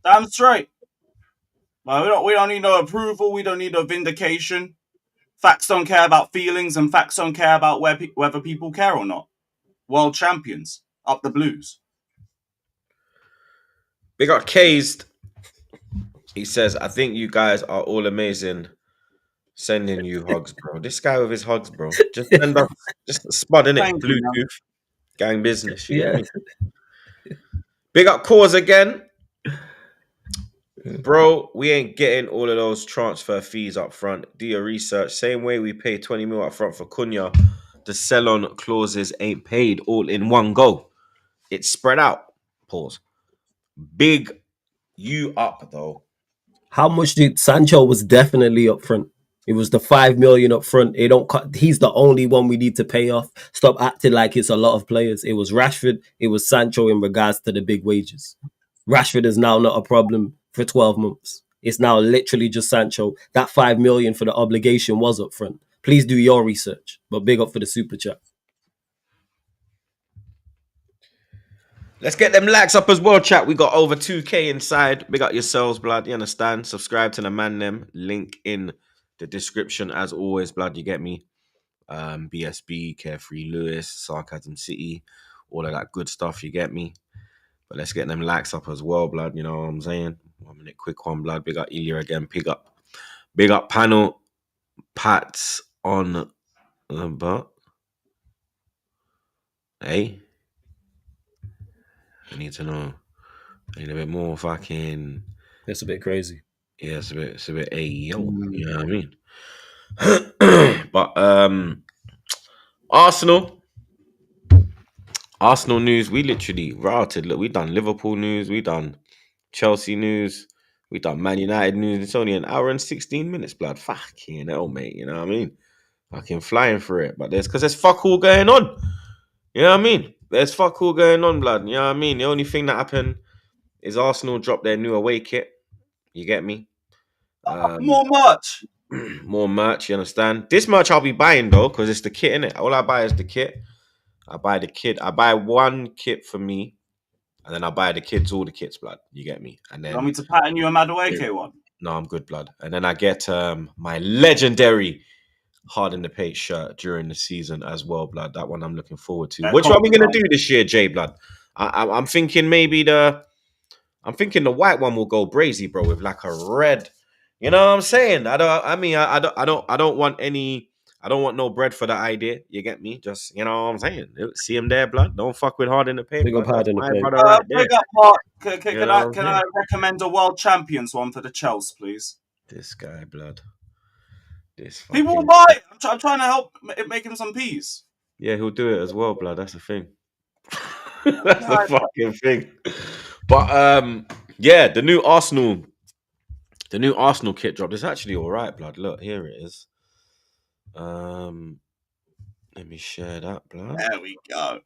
Speaker 3: Damn straight. Well, we don't need no approval. We don't need no vindication. Facts don't care about feelings, and facts don't care about whether people care or not. World champions. Up the Blues.
Speaker 1: Big up Cased. He says, I think you guys are all amazing. Sending you hugs, bro. This guy with his hugs, bro. Just send us, just spud, innit?
Speaker 3: Thank you, man.
Speaker 1: Bluetooth. Gang business. You
Speaker 4: Yeah.
Speaker 1: get me? Big up Cause again. Bro, we ain't getting all of those transfer fees up front. Do your research. Same way we pay 20 mil up front for Cunha. The sell-on clauses ain't paid all in one go. It's spread out. Pause. Big you up, though.
Speaker 4: How much did Sancho was definitely up front? It was the 5 million up front. It don't cut. He's the only one we need to pay off. Stop acting like it's a lot of players. It was Rashford. It was Sancho in regards to the big wages. Rashford is now not a problem for 12 months. It's now literally just Sancho. That 5 million for the obligation was up front. Please do your research. But big up for the super chat.
Speaker 1: Let's get them likes up as well, chat. We got over 2K inside. Big up yourselves, blood. You understand? Subscribe to the man them. Link in the description as always, blood. You get me? BSB, Carefree Lewis, Sarcasm City, all of that good stuff. You get me? But let's get them likes up as well, blood. You know what I'm saying? 1 minute, quick one, blood. Big up Ilya again. Big up panel. Pats on the butt. Hey. I need to know. I need a bit more fucking.
Speaker 4: That's a bit crazy.
Speaker 1: Yeah, it's a bit yo. You know what I mean? But Arsenal news. We literally routed. Look, we done Liverpool news. We done Chelsea news. We done Man United news. It's only an hour and 16 minutes, blood. Fucking hell, mate. You know what I mean? Fucking flying for it. But there's fuck all going on. You know what I mean? There's fuck all going on, blood. You know what I mean? The only thing that happened is Arsenal dropped their new away kit. You get me?
Speaker 3: More merch.
Speaker 1: More merch, you understand? This merch I'll be buying though, because it's the kit, innit? All I buy is the kit. I buy the kit. I buy one kit for me, and then I buy the kids all the kits, blood. You get me? And
Speaker 3: You
Speaker 1: then
Speaker 3: want me to pattern you a Madueke one?
Speaker 1: no, I'm good, blood. And then I get my legendary Hard in the Paint shirt during the season as well, blood. That one I'm looking forward to. Which one are we gonna do this year, Jay, blood? I'm thinking maybe the white one will go brazy, bro, with like a red. You know what I'm saying? I don't want no bread for the idea. You get me? Just, you know what I'm saying? See him there, blood. Don't fuck with Hard in the Paint.
Speaker 4: Big up Hard in the Paint.
Speaker 1: Brother right there.
Speaker 3: Big up, Mark. Can
Speaker 1: You know
Speaker 3: I recommend a World Champions one for the Chelsea, please?
Speaker 1: This guy, blood. This
Speaker 3: People will
Speaker 1: fucking...
Speaker 3: buy it. I'm trying to help make him some peas.
Speaker 1: Yeah, he'll do it as well, blood. That's the thing. That's the fucking thing. But yeah, the new Arsenal kit drop is actually all right, blood. Look, here it is. Let me share that, blood.
Speaker 3: There we go.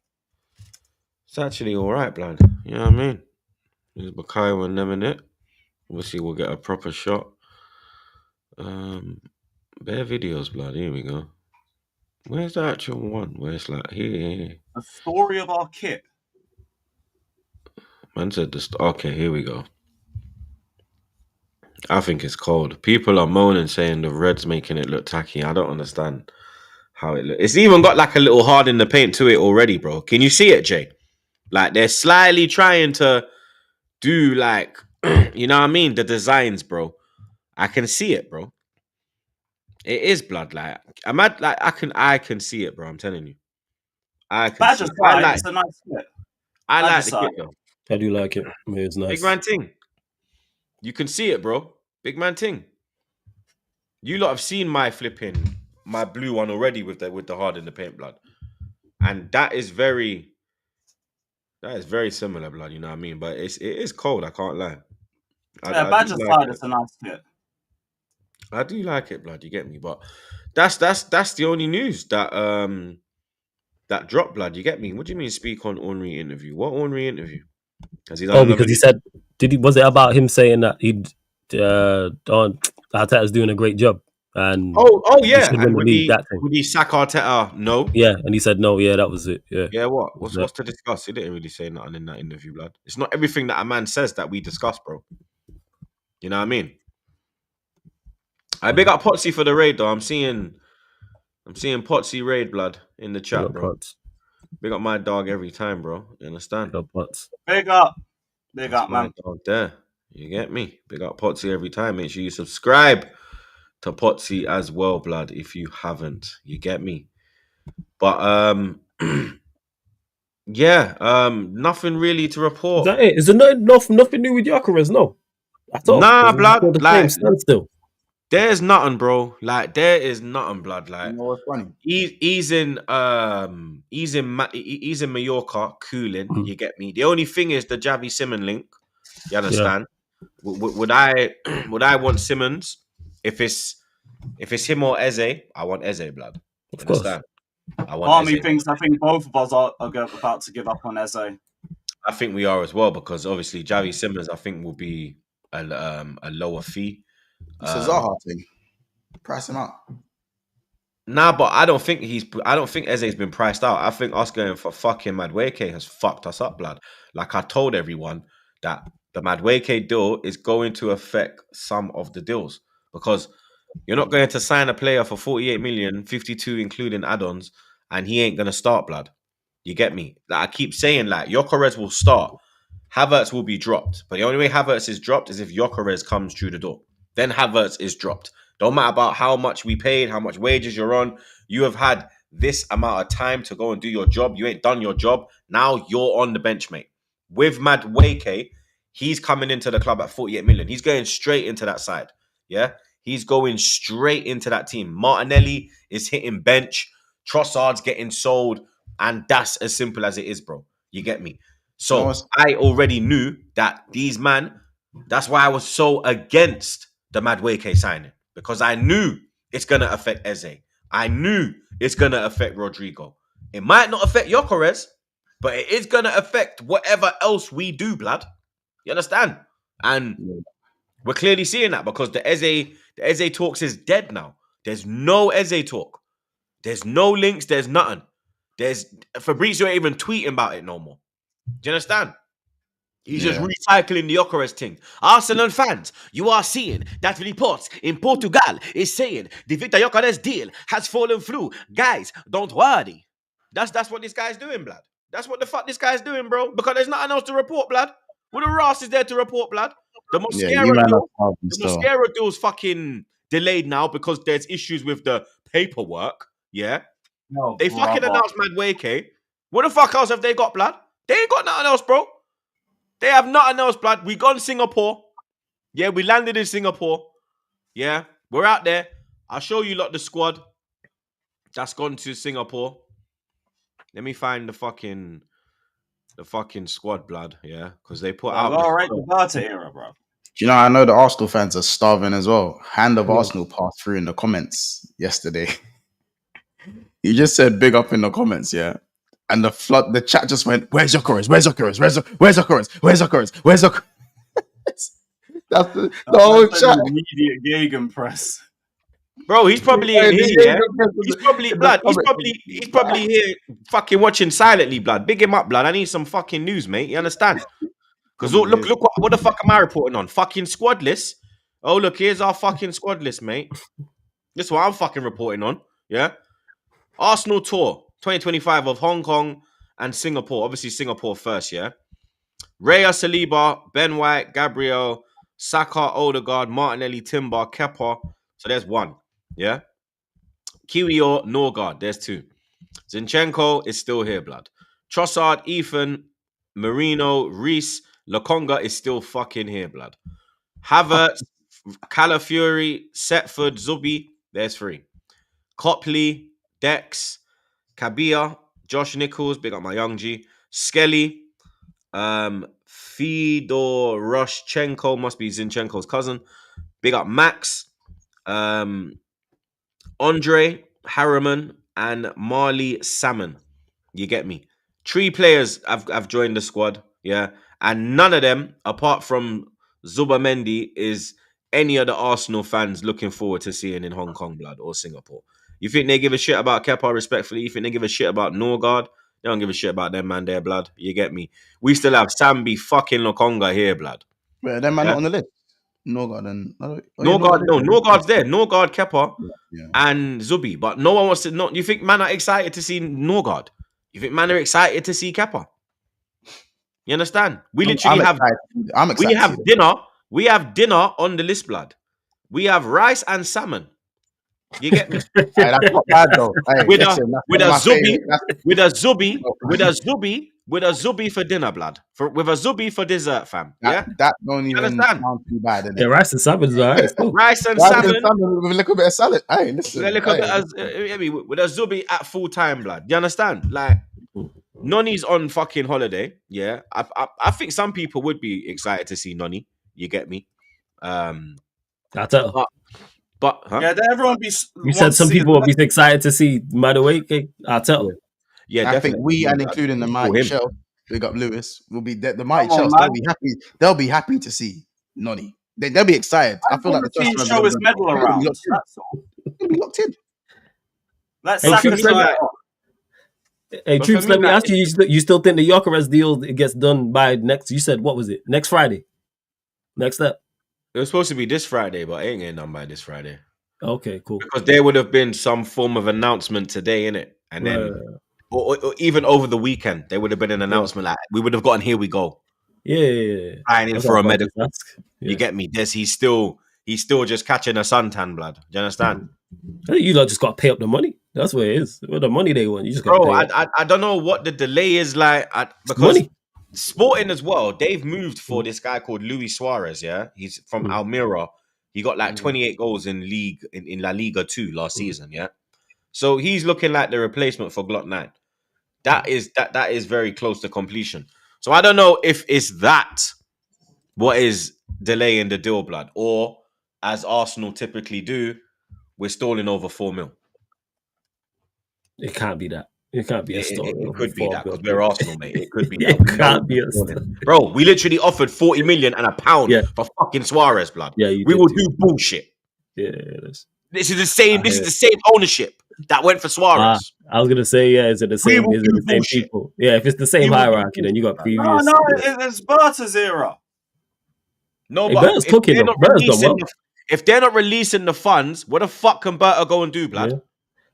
Speaker 1: It's actually all right, blood. You know what I mean? There's Bakayo and them in it. Obviously, we'll get a proper shot. Bare videos, blood. Here we go. Where's the actual one? Where it's like here.
Speaker 3: The story of our kit.
Speaker 1: Man said this. Okay, here we go. I think it's cold. People are moaning, saying the red's making it look tacky. I don't understand how it looks. It's even got like a little Hard in the Paint to it already, bro. Can you see it, Jay? Like they're slightly trying to do like, you know what I mean? The designs, bro. I can see it, bro. It is blood. Like I can see it, bro. I'm telling you. I can
Speaker 3: Badger
Speaker 1: see it.
Speaker 3: side, it's a nice kit.
Speaker 1: I like
Speaker 3: Badger
Speaker 1: the kit
Speaker 3: side.
Speaker 1: though.
Speaker 4: I do like it. It's nice.
Speaker 1: Big man ting. You can see it, bro. Big man ting. You lot have seen my blue one already with the Hard in the Paint, blood. And that is very similar, blood, you know what I mean? But it is cold, I can't lie.
Speaker 3: Badger side is a nice kit.
Speaker 1: I do like it, blood, you get me? But that's the only news that that dropped, blood, you get me? What do you mean speak on Henry interview? What Henry interview? Has he done
Speaker 4: because he said, was it about him saying that he'd Arteta's doing a great job? And
Speaker 1: yeah. And
Speaker 4: would
Speaker 1: he sack Arteta? No.
Speaker 4: Yeah, and he said no. Yeah, that was it. Yeah.
Speaker 1: Yeah, what's to discuss? He didn't really say nothing in that interview, blood. It's not everything that a man says that we discuss, bro. You know what I mean? I big up Potsy for the raid though. I'm seeing Potsy raid blood in the
Speaker 4: Big
Speaker 1: chat,
Speaker 4: up
Speaker 1: bro.
Speaker 4: Pots.
Speaker 1: Big up my dog every time, bro. You understand?
Speaker 4: Big up Pots.
Speaker 3: Big up,
Speaker 1: That's my
Speaker 3: man.
Speaker 1: dog there. You get me? Big up Potsy every time. Make sure you subscribe to Potsy as well, blood, if you haven't. You get me? But yeah, nothing really to
Speaker 4: Is
Speaker 1: report.
Speaker 4: that it? Is there nothing new with Gyökeres? No. At all.
Speaker 1: Nah,
Speaker 4: It's still
Speaker 1: blood.
Speaker 4: the same
Speaker 1: Like,
Speaker 4: standstill.
Speaker 1: there's nothing, bro. Like, there is nothing, blood.
Speaker 2: You
Speaker 1: Like,
Speaker 2: know what's funny?
Speaker 1: he's in Mallorca cooling.
Speaker 4: Mhm.
Speaker 1: You get me? The only thing is the Javi Simon link. You
Speaker 4: Yeah,
Speaker 1: understand? Would I would I want Simmons if it's him or Eze? I want Eze, blood. You
Speaker 4: of course.
Speaker 1: understand? I want
Speaker 3: Part of me
Speaker 1: Eze.
Speaker 3: thinks I think both of us are about to give up on Eze.
Speaker 1: I think we are as well because obviously Javi Simmons, I think, will be a lower fee.
Speaker 2: It's a Zaha thing. Price him out.
Speaker 1: Nah, but I don't think Eze's been priced out. I think us going for fucking Madueke has fucked us up, blood. Like I told everyone that the Madueke deal is going to affect some of the deals because you're not going to sign a player for 48 million, 52 including add-ons, and he ain't gonna start, blood. You get me? Like I keep saying, like Gyökeres will start, Havertz will be dropped, but the only way Havertz is dropped is if Gyökeres comes through the door. Then Havertz is dropped. Don't matter about how much we paid, how much wages you're on. You have had this amount of time to go and do your job. You ain't done your job. Now you're on the bench, mate. With Madueke, he's coming into the club at 48 million. He's going straight into that side. Yeah. He's going straight into that team. Martinelli is hitting bench. Trossard's getting sold. And that's as simple as it is, bro. You get me?
Speaker 2: You know
Speaker 1: So
Speaker 2: what's
Speaker 1: I already knew that these man, that's why I was so against the Madueke signing. Because I knew it's going to affect Eze. I knew it's going to affect Rodrigo. It might not affect Gyökeres, but it is going to affect whatever else we do, blood. You understand? And we're clearly seeing that because the Eze talks is dead now. There's no Eze talk. There's no links. There's nothing. There's Fabrizio ain't even tweeting about it no more. Do you understand? He's just recycling the Gyökeres thing. Arsenal fans, you are seeing that reports in Portugal is saying the Victor Gyökeres deal has fallen through. Guys, don't worry. That's what this guy's doing, blood. That's what the fuck this guy's doing, bro. Because there's nothing else to report, blood. What the Ross is there to report, blood? The
Speaker 2: you man are problem
Speaker 1: the
Speaker 2: still.
Speaker 1: Mosquera deal's fucking delayed now because there's issues with the paperwork. Yeah.
Speaker 3: No,
Speaker 1: They fucking announced Madueke. What the fuck else have they got, blood? They ain't got nothing else, bro. They have nothing else, blood. We gone Singapore. Yeah, we landed in Singapore. Yeah, we're out there. I'll show you lot the squad that's gone to Singapore. Let me find the fucking squad, blood. Yeah, because they put out.
Speaker 3: All right, the Barca era, bro.
Speaker 2: Do you know, I know the Arsenal fans are starving as well. Hand of Arsenal passed through in the comments yesterday. He just said big up in the comments, yeah. And the chat just went, where's Gyökeres? Where's Gyökeres? Where's Gyökeres? Where's Gyökeres? Where's Gyökeres? That's the whole chat.
Speaker 3: Immediate gegenpress.
Speaker 1: Bro, he's probably in here. Yeah? He's probably blood. He's probably here, fucking watching silently, blood. Big him up, blood. I need some fucking news, mate. You understand? Because look what the fuck am I reporting on? Fucking squad list. Oh, look, here's our fucking squad list, mate. This is what I'm fucking reporting on. Yeah. Arsenal tour 2025 of Hong Kong and Singapore. Obviously, Singapore first, yeah. Raya Saliba, Ben White, Gabriel, Saka, Odegaard, Martinelli, Timber, Kepa. So there's one, yeah. Kiwior, Norgard, there's two. Zinchenko is still here, blood. Trossard, Ethan, Marino, Reese, Lokonga is still fucking here, blood. Havertz, Calafiori, Setford, Zubi, there's three. Copley, Dex, Kabia, Josh Nichols, big up my young G, Skelly, Fedoroshchenko, must be Zinchenko's cousin, big up Max, Andre, Harriman, and Marley Salmon. You get me? 3 players have joined the squad, yeah, and none of them, apart from Zubamendi, is any of the Arsenal fans looking forward to seeing in Hong Kong, blood, or Singapore. You think they give a shit about Kepa, respectfully? You think they give a shit about Norgard? They don't give a shit about them, man, their blood. You get me? We still have Sambi fucking Lokonga here, blood.
Speaker 2: But them man
Speaker 1: Yeah?
Speaker 2: not on the list. Norgard and
Speaker 1: Norgard's there. Norgard, Kepa,
Speaker 2: Yeah.
Speaker 1: and Zubi. But no one wants to know. You think man are excited to see Norgard? You think man are excited to see Kepa? You understand? We literally
Speaker 2: I'm excited.
Speaker 1: we have dinner. We have dinner on the list, blood. We have rice and salmon. You get me?
Speaker 2: Hey, that's not bad though. Hey,
Speaker 1: With
Speaker 2: listen,
Speaker 1: a
Speaker 2: that's one of my
Speaker 1: zubi,
Speaker 2: favorite. That's-
Speaker 1: with a zubi for dinner, blood. With a zubi for dessert, fam. Yeah,
Speaker 2: that don't even
Speaker 1: understand?
Speaker 2: sound too bad, innit?
Speaker 4: Yeah, rice and salmon's alright. Still.
Speaker 1: Rice and
Speaker 2: Rice and
Speaker 1: salmon.
Speaker 2: salmon with a little bit of salad. Hey, listen.
Speaker 1: With a zubi at full time, blood. You understand? Like, Noni's on fucking holiday. Yeah, I think some people would be excited to see Noni. You get me? But huh?
Speaker 3: Yeah, everyone be.
Speaker 4: You said some people would be excited to see Madueke. Arteta.
Speaker 1: Yeah,
Speaker 2: I think we, and including the mighty Shell, big up Lewis, will be the mighty Shells. They'll be happy. They'll be happy to see Noni. They'll be excited. I feel like the
Speaker 3: team show his medal around. That's all.
Speaker 2: They'll be locked in.
Speaker 3: Let's
Speaker 4: Hey,
Speaker 3: sacrifice.
Speaker 4: Hey, Troops, let me ask you: you still think the Gyökeres deal gets done by next? You said what was it? Next Friday. Next step.
Speaker 1: It was supposed to be this Friday, but it ain't getting done by this Friday.
Speaker 4: Okay, cool.
Speaker 1: Because there would have been some form of announcement today, innit? And then, or even over the weekend, there would have been an announcement like we would have gotten. Here we go.
Speaker 4: Yeah.
Speaker 1: Flying in for a medical.
Speaker 4: Yeah.
Speaker 1: You get me? He's still just catching a suntan, blood. Do you understand?
Speaker 4: You lot just got to pay up the money. That's what it is. With the money they want, you just got to pay up.
Speaker 1: I don't know what the delay is like because
Speaker 4: money.
Speaker 1: Sporting as well. They've moved for this guy called Luis Suarez. Yeah, he's from Almira. He got like 28 goals in La Liga 2 last season. Yeah, so he's looking like the replacement for Glock 9. That is very close to completion. So I don't know if it's that what is delaying the deal, blood, or as Arsenal typically do, we're stalling over 4 mil.
Speaker 4: It can't be that. It can't be a story.
Speaker 1: It could be that because we're Arsenal, mate. It could be that.
Speaker 4: It can't be a story.
Speaker 1: Bro, we literally offered 40 million and a pound for fucking Suarez, blood.
Speaker 4: Yeah,
Speaker 1: we will do bullshit.
Speaker 4: Yeah,
Speaker 1: this is the same. This is the same ownership that went for Suarez.
Speaker 4: I was gonna say, is it the same? Is it the same people? Yeah, if it's the same hierarchy, then you got previous.
Speaker 3: No, it's Berta's era.
Speaker 1: No,
Speaker 4: hey,
Speaker 1: but
Speaker 4: Berta's cooking.
Speaker 1: If they're not releasing the funds, what the fuck can Berta go and do, blood?
Speaker 4: Yeah.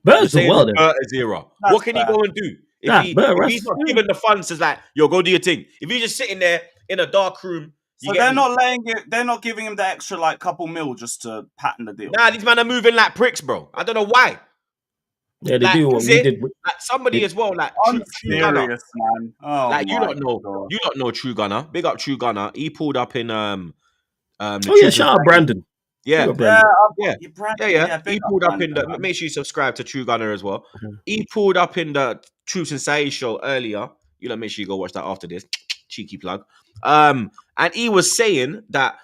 Speaker 4: Berta's well then.
Speaker 1: Berta's era. What can he go and do? If he's not giving the funds, it's like, yo, go do your thing. If he's just sitting there in a dark room,
Speaker 3: so they're not giving him the extra like couple mil just to patent the deal.
Speaker 1: Nah, these men are moving like pricks, bro. I don't know why.
Speaker 4: Yeah, they do what we did.
Speaker 1: Like somebody as well, like
Speaker 3: True Gunner, man. Oh,
Speaker 1: like you don't know True Gunner. Big up True Gunner. He pulled up in
Speaker 4: shout out Brandon.
Speaker 1: Yeah.
Speaker 3: He
Speaker 1: pulled up in the. Make sure you subscribe to True Gunner as well. He pulled up in the Troops and Saeed show earlier. You know, make sure you go watch that after this. Cheeky plug. And he was saying that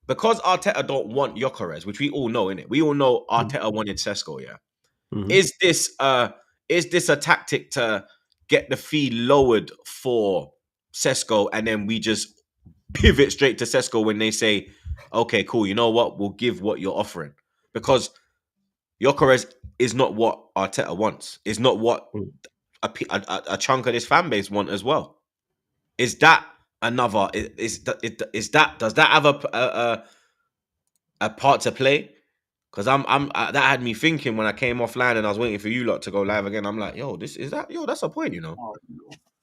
Speaker 1: because Arteta don't want Gyökeres, which we all know, innit? We all know Arteta wanted Sesko, yeah. Mm-hmm. Is this a tactic to get the fee lowered for Sesko, and then we just pivot straight to Sesko when they say, okay, cool, you know what? We'll give what you're offering. Because Gyökeres is not what Arteta wants. Is not what a chunk of this fan base want as well. Is that another? Does that have a part to play? Because that had me thinking when I came offline and I was waiting for you lot to go live again. I'm like, that's a point, you know.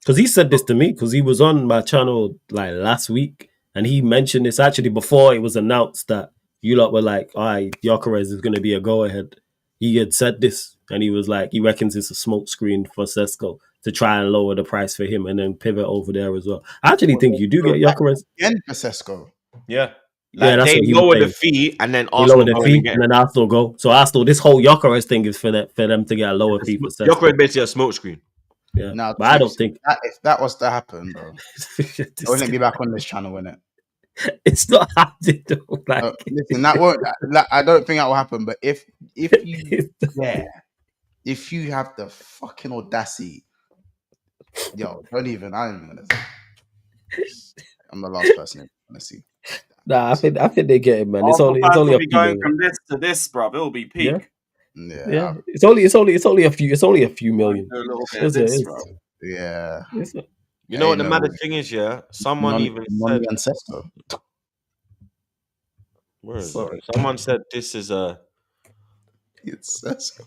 Speaker 4: Because he said this to me because he was on my channel like last week and he mentioned this actually before it was announced that you lot were like, all right, Gyökeres is going to be a go ahead. He had said this and he was like, he reckons it's a smoke screen for Sesko to try and lower the price for him and then pivot over there as well. I actually think you do get Gyökeres.
Speaker 2: Again for Sesko.
Speaker 1: Yeah. Like they lower the fee and then Arsenal
Speaker 4: lower the fee and then Arsenal go. So Arsenal, this whole Gyökeres thing is for them to get a lower fee for Sesko.
Speaker 1: Gyökeres basically a smoke screen.
Speaker 4: Yeah, now, but I don't think
Speaker 2: if that was to happen, bro, I wouldn't be back on this channel, innit?
Speaker 4: It's not happening though. Like,
Speaker 2: listen, that won't. I don't think that will happen. But if you have the fucking audacity, yo, I don't even gonna say. I'm the last person to see.
Speaker 4: Nah, I think they get it, man. It's only a few
Speaker 3: going from this to this, bro. It'll be peak.
Speaker 4: Yeah. It's only a few million.
Speaker 2: Yeah.
Speaker 1: You know what the maddest thing is, yeah? Someone even said Where is
Speaker 2: Sorry.
Speaker 1: it? Someone said this is a.
Speaker 2: It's Sesko.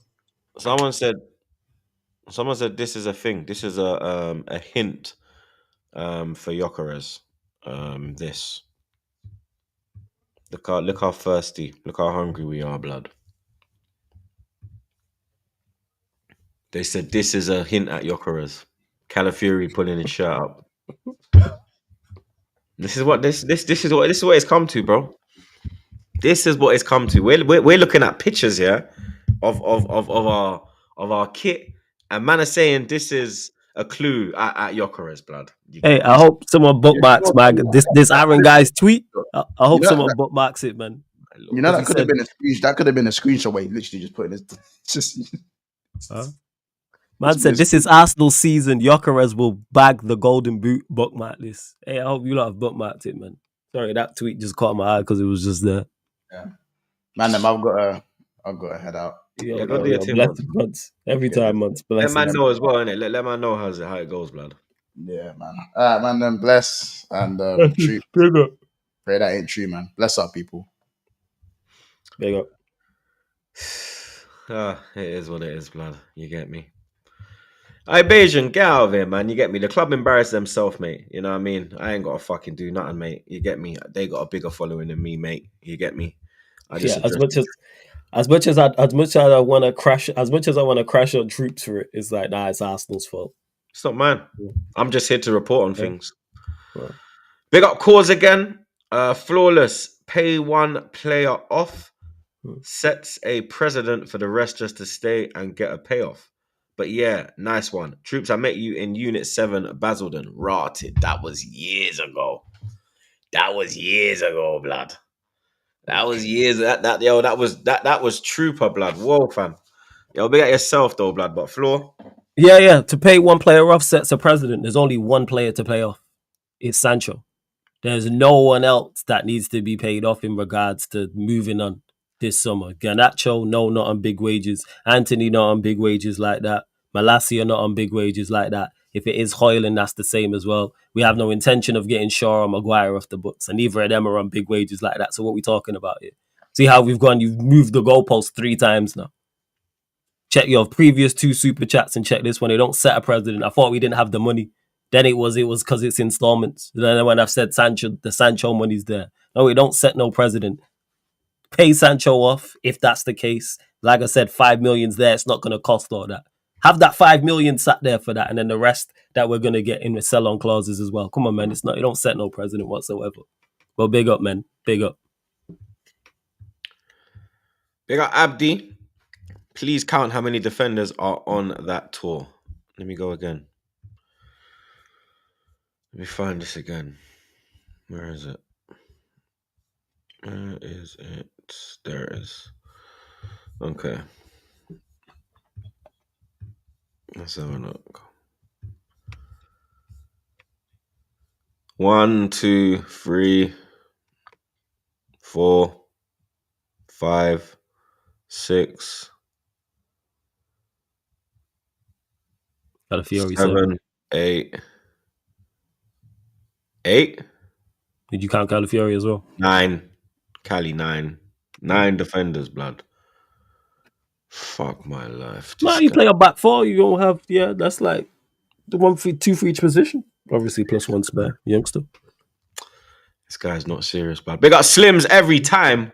Speaker 1: Someone said this is a thing. This is a hint for Jokeres. This. Look how thirsty, look how hungry we are, blood. They said this is a hint at Jokeres. Calafiori pulling his shirt up. This is what it's come to, bro. This is what it's come to. We're looking at pictures here of our kit, and man is saying this is a clue at Jokeres, blood.
Speaker 4: Hey, I hope someone bookmarks this Aaron guy's tweet. I hope
Speaker 2: You know,
Speaker 4: someone bookmarks it, man.
Speaker 2: you know
Speaker 4: Because
Speaker 2: that
Speaker 4: he
Speaker 2: could have
Speaker 4: said-
Speaker 2: been a screenshot. That could have been a screenshot where he literally just put in his. Just
Speaker 4: Huh? Man said this is Arsenal season. Jokeres will bag the golden boot bookmark list. Hey, I hope you lot have bookmarked it, man. Sorry, that tweet just caught my eye because it was just there.
Speaker 2: man, them, I've got to head out.
Speaker 1: Yeah, go do your thing,
Speaker 4: blessed
Speaker 1: bro.
Speaker 4: months. Every
Speaker 2: Yeah.
Speaker 4: time months.
Speaker 1: Let
Speaker 4: Blessed.
Speaker 1: man know as well, innit? Let man know how it goes, blood.
Speaker 2: Yeah, man. All right, man. Then bless and treat.
Speaker 4: Big up.
Speaker 2: Pray that ain't true, man. Bless up, people.
Speaker 4: Big up.
Speaker 1: It is what it is, blood. You get me? Hey, Bayesian, get out of here, man. You get me? The club embarrassed themselves, mate. You know what I mean? I ain't got to fucking do nothing, mate. You get me? They got a bigger following than me, mate. You get me?
Speaker 4: Yeah, as much as I want to crash on Troops for it, it's like, nah, it's Arsenal's fault.
Speaker 1: It's not mine. I'm just here to report on things.
Speaker 4: Yeah.
Speaker 1: Big up Cause again. Flawless. Pay one player off. Sets a precedent for the rest just to stay and get a payoff. But yeah, nice one. Troops, I met you in Unit 7, Basildon. Rotted. That was years ago. Blood. That was years. That was trooper, blood. Whoa, fam. Yo, big at yourself though, blood. But Floor.
Speaker 4: Yeah. To pay one player off sets a precedent. There's only one player to pay off. It's Sancho. There's no one else that needs to be paid off in regards to moving on this summer. Garnacho, no, not on big wages. Anthony, not on big wages like that. Malacia, not on big wages like that. If it is Hoyland, that's the same as well. We have no intention of getting Shaw or Maguire off the books, and neither of them are on big wages like that. So what are we talking about here? See how we've gone? You've moved the goalpost 3 times now. Check your previous 2 super chats and check this one. They don't set a precedent. I thought we didn't have the money. Then it was because it's installments. Then when I've said Sancho, the Sancho money's there. No, we don't set no precedent. Pay Sancho off if that's the case. Like I said, 5 million's there. It's not going to cost all that. Have that 5 million sat there for that, and then the rest that we're going to get in the sell-on clauses as well. Come on, man. It's not. You don't set no precedent whatsoever. Well, big up, man. Big up.
Speaker 1: Big up Abdi. Please count how many defenders are on that tour. Let me go again. Let me find this again. Where is it? Where is it? There it is. Okay. Let's have a look. 1, 2, 3, 4, 5, 6,
Speaker 4: Calafiori
Speaker 1: 7, 8. 8?
Speaker 4: Did you count Calafiori as well?
Speaker 1: 9. Cali 9. 9 defenders, blood. Fuck my life.
Speaker 4: No, you play a back 4, you don't have, that's like the 1 for 2 for each position. Obviously, plus 1 spare, youngster.
Speaker 1: This guy's not serious, blood. Big up Slims every time.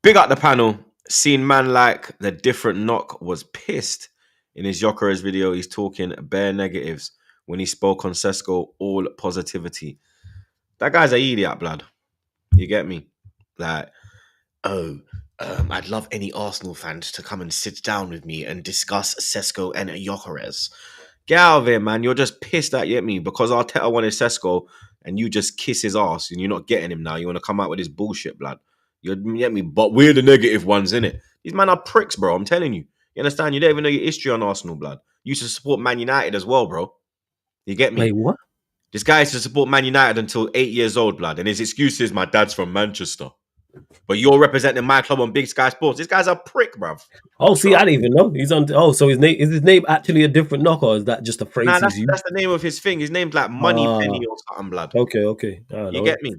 Speaker 1: Big up the panel. Seen man like the different knock was pissed. In his Jokeres video, he's talking bare negatives. When he spoke on Sesko, all positivity. That guy's an idiot, blood. You get me? Like, I'd love any Arsenal fans to come and sit down with me and discuss Sesko and Jokeres. Get out of here, man. You're just pissed at me because Arteta wanted Sesko and you just kiss his ass and you're not getting him now. You want to come out with this bullshit, blood. You get me? But we're the negative ones, innit? These men are pricks, bro. I'm telling you. You understand? You don't even know your history on Arsenal, blood. You used to support Man United as well, bro. You get me?
Speaker 4: Wait, what?
Speaker 1: This guy used to support Man United until 8 years old, blood. And his excuse is, my dad's from Manchester. But you're representing my club on Big Sky Sports. This guy's a prick, bruv.
Speaker 4: Oh, see, I didn't even know. He's on. Oh, so his name actually a different knock, or is that just a phrase
Speaker 1: Nah,
Speaker 4: he's used?
Speaker 1: that's the name of his thing. His name's like Money Penny or something, blood.
Speaker 4: Okay.
Speaker 1: You get me?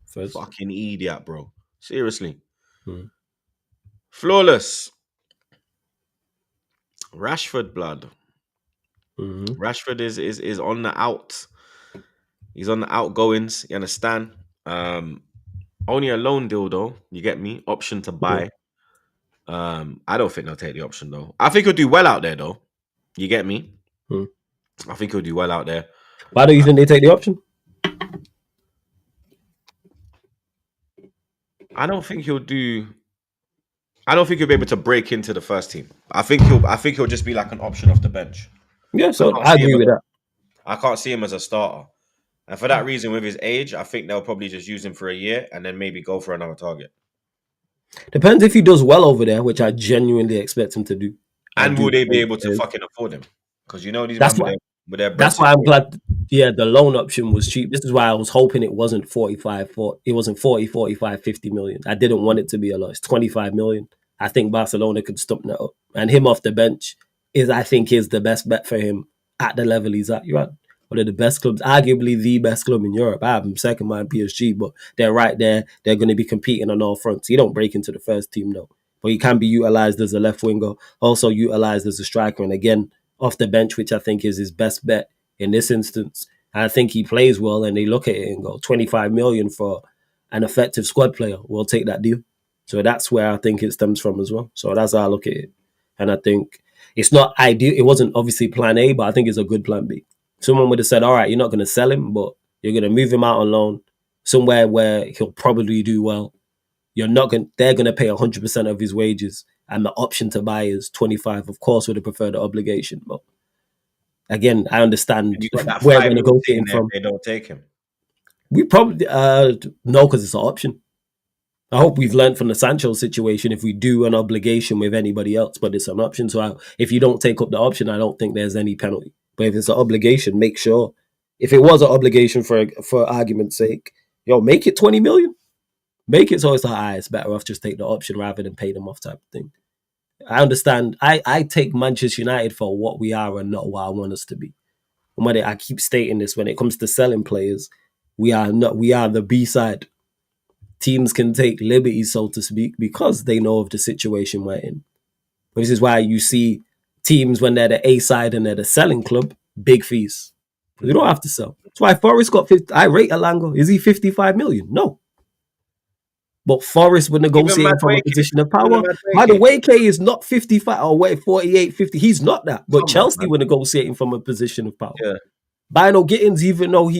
Speaker 4: First.
Speaker 1: Fucking idiot, bro. Seriously.
Speaker 4: Hmm.
Speaker 1: Flawless. Rashford, blood.
Speaker 4: Mhm.
Speaker 1: Rashford is on the out. He's on the outgoings. You understand? Only a loan deal though. You get me? Option to buy. I don't think they'll take the option though. I think he'll do well out there though. You get me?
Speaker 4: Hmm.
Speaker 1: I think he'll do well out there.
Speaker 4: Why do you think they take the option?
Speaker 1: I don't think he'll do. I don't think he'll be able to break into the first team. I think he'll just be like an option off the bench.
Speaker 4: Yeah,
Speaker 1: I
Speaker 4: so
Speaker 1: can't
Speaker 4: I
Speaker 1: see him
Speaker 4: agree
Speaker 1: as
Speaker 4: with that.
Speaker 1: I can't see him as a starter. And for that reason, with his age, I think they'll probably just use him for a year and then maybe go for another target.
Speaker 4: Depends if he does well over there, which I genuinely expect him to do.
Speaker 1: And will they be able to fucking afford him? Because you know these
Speaker 4: That's
Speaker 1: men
Speaker 4: why.
Speaker 1: with their bread
Speaker 4: That's why I'm
Speaker 1: situation.
Speaker 4: glad. Yeah, the loan option was cheap. This is why I was hoping it wasn't 50 million. I didn't want it to be a lot. It's 25 million. I think Barcelona could stump that up. And him off the bench I think, is the best bet for him at the level he's at. You're at one of the best clubs, arguably the best club in Europe. I have him second behind PSG, but they're right there. They're going to be competing on all fronts. You don't break into the first team, though. But he can be utilised as a left winger, also utilised as a striker. And again, off the bench, which I think is his best bet in this instance. I think he plays well, and they look at it and go, 25 million for an effective squad player. We'll take that deal. So that's where I think it stems from as well. So that's how I look at it. And I think it's not ideal. It wasn't obviously plan A, but I think it's a good plan B. Someone would have said, all right, you're not going to sell him, but you're going to move him out on loan somewhere where he'll probably do well. They're going to pay 100% of his wages, and the option to buy is 25. Of course, would have preferred the obligation, but again, I understand
Speaker 1: You got that
Speaker 4: where
Speaker 1: 5
Speaker 4: we're
Speaker 1: mil
Speaker 4: negotiating
Speaker 1: in there
Speaker 4: from.
Speaker 1: if they don't take him.
Speaker 4: We probably no, because it's an option. I hope we've learned from the Sancho situation if we do an obligation with anybody else, but it's an option. So if you don't take up the option, I don't think there's any penalty. But if it's an obligation, make sure. If it was an obligation for argument's sake, make it 20 million. Make it so it's like, it's better off just take the option rather than pay them off type of thing. I understand. I take Manchester United for what we are and not what I want us to be. And I keep stating this, when it comes to selling players, we are the B side. Teams can take liberties, so to speak, because they know of the situation we're in. This is why you see teams, when they're the A side and they're the selling club, big fees. You don't have to sell. That's why Forest got 50. I rate Alango. Is he 55 million? No. But Forest were negotiating from a position of power. Madueke is not 55 or 48, 50. He's not that. But Chelsea were negotiating from a position of power.
Speaker 1: Yeah.
Speaker 4: Bino Gittins, even though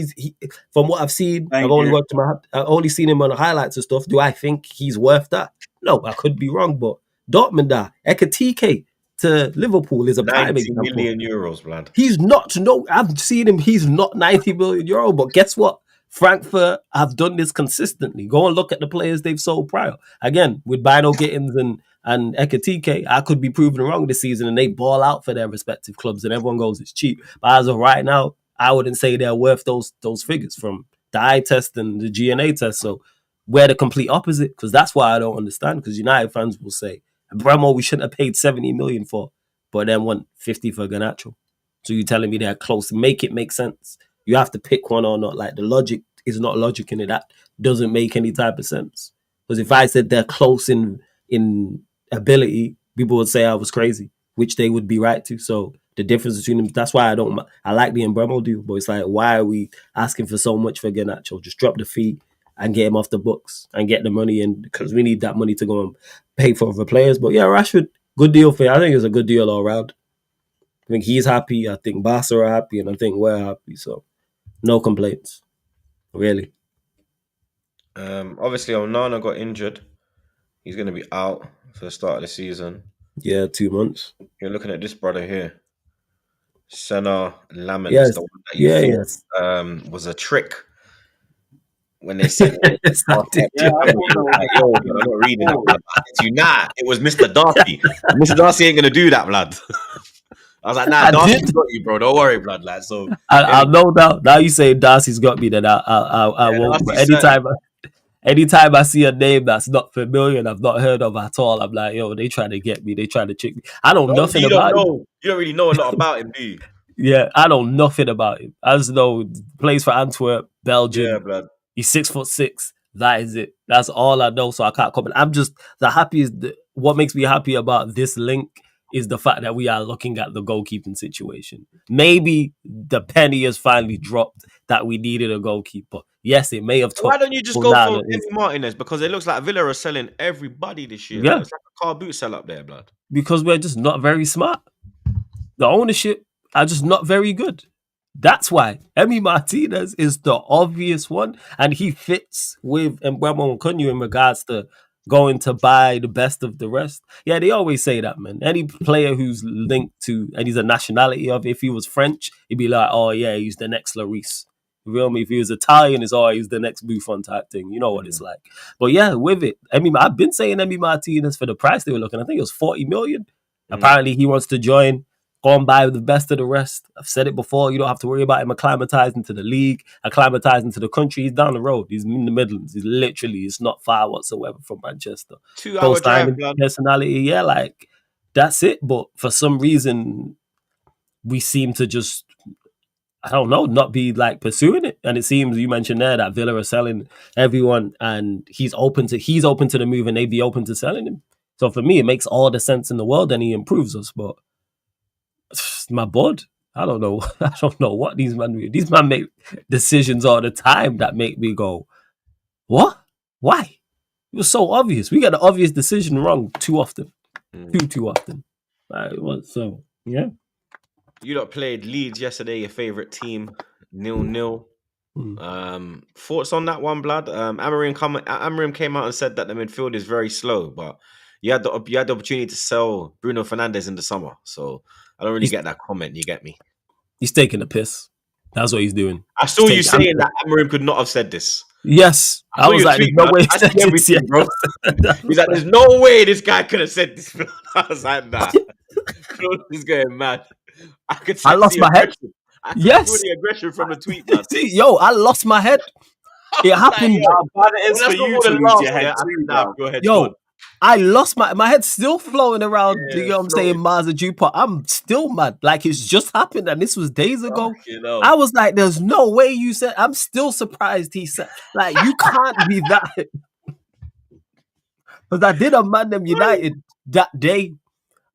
Speaker 4: from what I've seen, I've only seen him on the highlights and stuff. Do I think he's worth that? No, I could be wrong. But Dortmund, Ekitike to Liverpool is a prime
Speaker 1: 90
Speaker 4: example.
Speaker 1: million euros, blood.
Speaker 4: He's not. No, I've seen him. He's not 90 million euro. But guess what? Frankfurt have done this consistently. Go and look at the players they've sold prior. Again, with Bino Gittins and Ekitike, I could be proven wrong this season, and they ball out for their respective clubs, and everyone goes, it's cheap. But as of right now, I wouldn't say they're worth those figures from the eye test and the GNA test. So we're the complete opposite, because that's why I don't understand. Because United fans will say, Bremo, we shouldn't have paid 70 million for, but then want 50 for Garnacho. So you're telling me they're close? Make it make sense. You have to pick one or not. Like, the logic is not logic in it. That doesn't make any type of sense. Because if I said they're close in ability, people would say I was crazy, which they would be right to. So the difference between them, that's why I like the Embremo deal, but it's like, why are we asking for so much for Garnacho? Just drop the fee and get him off the books and get the money in, because we need that money to go and pay for other players. But yeah, Rashford, good deal for you. I think it's a good deal all around. I think he's happy. I think Barca are happy, and I think we're happy. So no complaints, really.
Speaker 1: Obviously, Onana got injured. He's going to be out for the start of the season.
Speaker 4: Yeah, 2 months.
Speaker 1: You're looking at this brother here, Senna Lamens,
Speaker 4: Yes.
Speaker 1: the one that you thought was a trick when they sent him. I'm not reading that. Nah, it was Mr. Darcy. Mr. Darcy ain't going to do that, blood. I was like, nah, Darcy's got you, bro. Don't worry, blood. Like, so
Speaker 4: I'll no doubt. Now you say Darcy's got me, then I won't. But anytime I see a name that's not familiar and I've not heard of at all, I'm like, yo, they trying to get me. They trying to trick me. I know nothing about him.
Speaker 1: You don't really know a lot about him, do you?
Speaker 4: Yeah, I know nothing about him. I just know plays for Antwerp, Belgium.
Speaker 1: Yeah, blood.
Speaker 4: He's 6'6", That is it. That's all I know. So I can't comment. I'm just the happiest. What makes me happy about this link is the fact that we are looking at the goalkeeping situation. Maybe the penny has finally dropped that we needed a goalkeeper. Yes, it may have took.
Speaker 1: Why don't you just go for Emi Martinez? Because it looks like Villa are selling everybody this year.
Speaker 4: Yeah.
Speaker 1: It's like a car boot sell up there, blood.
Speaker 4: Because we're just not very smart. The ownership are just not very good. That's why Emi Martinez is the obvious one, and he fits with Mbeumo Nkunyu in regards to going to buy the best of the rest. Yeah, they always say that, man. Any player who's linked to, and he's a nationality of, if he was French, he'd be like, oh yeah, he's the next Lloris. You feel me? If he was Italian, it's he's the next Buffon type thing. You know what it's like. But yeah, with it, I've been saying Emi Martinez for the price they were looking. I think it was 40 million. Apparently, he wants to join. Go and buy the best of the rest. I've said it before. You don't have to worry about him acclimatizing to the league, acclimatizing to the country. He's down the road. He's in the Midlands. It's not far whatsoever from Manchester.
Speaker 1: 2-hour drive, blood.
Speaker 4: Personality, yeah, like that's it. But for some reason, we seem to just, I don't know, not be like pursuing it. And it seems you mentioned there that Villa are selling everyone, and he's open to the move, and they'd be open to selling him. So for me, it makes all the sense in the world, and he improves us, but. My board. I don't know. I don't know what these men do. These men make decisions all the time that make me go, what? Why? It was so obvious. We got the obvious decision wrong too often. Too often. So, yeah.
Speaker 1: You lot played Leeds yesterday, your favourite team, 0-0. Thoughts on that one, blood? Amorim came out and said that the midfield is very slow, but you had the opportunity to sell Bruno Fernandes in the summer, so I don't really get that comment. You get me?
Speaker 4: He's taking a piss. That's what he's doing.
Speaker 1: I saw you saying that Amorim could not have said this.
Speaker 4: Yes, I was like, "There's no way." I said everything,
Speaker 1: bro. He's like, "There's no way this guy could have said this." I was like, "Nah." He's going mad.
Speaker 4: I lost my head. Yes,
Speaker 1: the aggression from the tweet.
Speaker 4: See, I lost my head. It happened.
Speaker 3: But it is for you to lose your head too.
Speaker 1: Go ahead,
Speaker 4: yo. I lost my head still flowing around, you know what I'm saying, Mars and Jupiter. I'm still mad. Like it's just happened and this was days ago. I was like, there's no way you said, I'm still surprised he said, like, you can't be that. Because I did a Man Them United that day.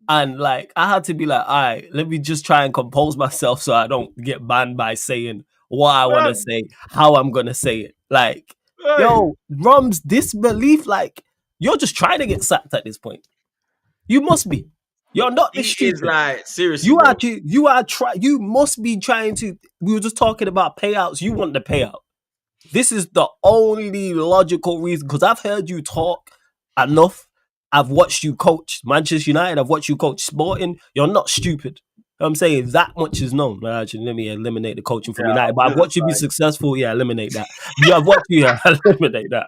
Speaker 4: And like, I had to be like, all right, let me just try and compose myself so I don't get banned by saying what I want to say, how I'm going to say it. Like, yo, Rum's disbelief, like, you're just trying to get sacked at this point. You must be. You're not this stupid.
Speaker 1: Like, seriously,
Speaker 4: you must be trying to. We were just talking about payouts. You want the payout. This is the only logical reason, because I've heard you talk enough. I've watched you coach Manchester United. I've watched you coach Sporting. You're not stupid. I'm saying that much is known. Actually, let me eliminate the coaching from United. But I've watched you be successful. Yeah, eliminate that. I've watched you eliminate that.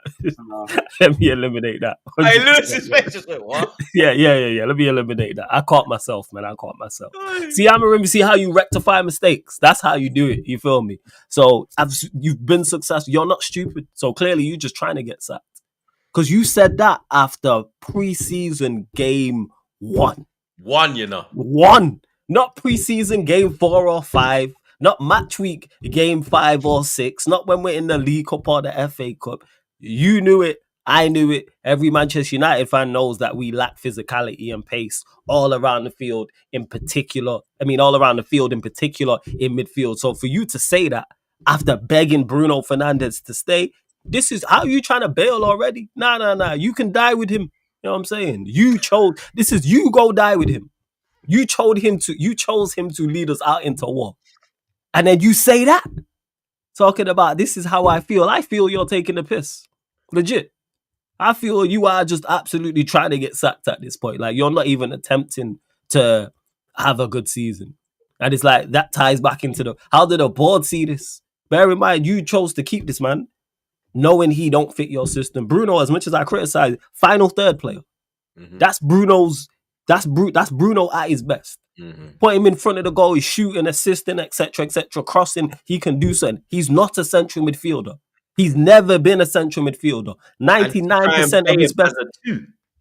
Speaker 4: Let me eliminate that.
Speaker 1: Hey, Lewis's face just went, what?
Speaker 4: Yeah. Let me eliminate that. I caught myself, man. See, Amorim, see how you rectify mistakes. That's how you do it. You feel me? So you've been successful. You're not stupid. So clearly, you're just trying to get sacked. Because you said that after preseason game 1.
Speaker 1: 1, you know.
Speaker 4: 1. Not preseason game 4 or 5. Not match week game 5 or 6. Not when we're in the League Cup or the FA Cup. You knew it. I knew it. Every Manchester United fan knows that we lack physicality and pace all around the field in particular. All around the field in particular in midfield. So for you to say that after begging Bruno Fernandes to stay, this is how you trying to bail already? Nah. You can die with him. You know what I'm saying? You go die with him. You chose him to lead us out into war. And then you say that. Talking about this is how I feel. I feel you're taking the piss. Legit. I feel you are just absolutely trying to get sacked at this point. Like, you're not even attempting to have a good season. And it's like, that ties back into how did the board see this? Bear in mind, you chose to keep this man, knowing he don't fit your system. Bruno, as much as I criticize, final third player. Mm-hmm. That's Bruno at his best. Mm-hmm. Put him in front of the goal, he's shooting, assisting, etc., crossing, he can do something. He's not a central midfielder. He's never been a central midfielder. 99% of his best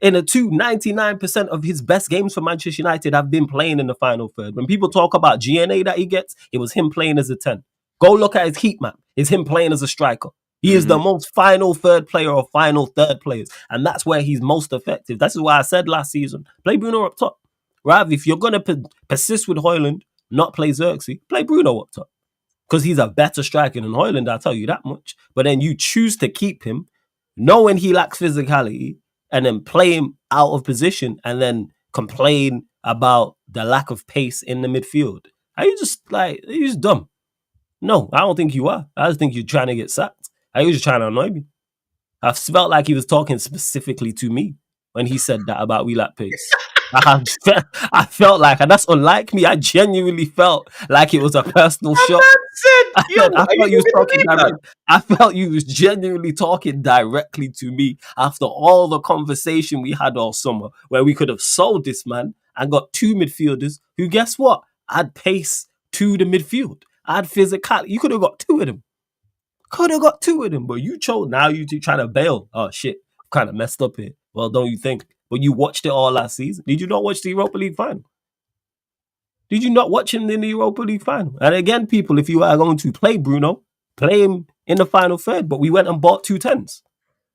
Speaker 4: in a 99% of his best games for Manchester United have been playing in the final third. When people talk about GNA that he gets, it was him playing as a 10. Go look at his heat map. It's him playing as a striker. He is the most final third player or final third players. And that's where he's most effective. That's why I said last season, play Bruno up top. Right? If you're going to persist with Højlund, not play Xerxes, play Bruno up top. Because he's a better striker than Højlund, I'll tell you that much. But then you choose to keep him, knowing he lacks physicality, and then play him out of position and then complain about the lack of pace in the midfield. Are you just dumb? No, I don't think you are. I just think you're trying to get sacked. Are you just trying to annoy me? I felt like he was talking specifically to me when he said that about we lack pace. I felt like, and that's unlike me, I genuinely felt like it was a personal shot. I felt you was genuinely talking directly to me after all the conversation we had all summer, where we could have sold this man and got two midfielders who, guess what? I'd pace to the midfield. I'd physicality. You could have got two of them. But you chose. Now you two trying to bail. Oh shit, kind of messed up here. Well, don't you think? But you watched it all last season. Did you not watch the Europa League final? Did you not watch him in the Europa League final? And again, people, if you are going to play Bruno, play him in the final third. But we went and bought 2 10s,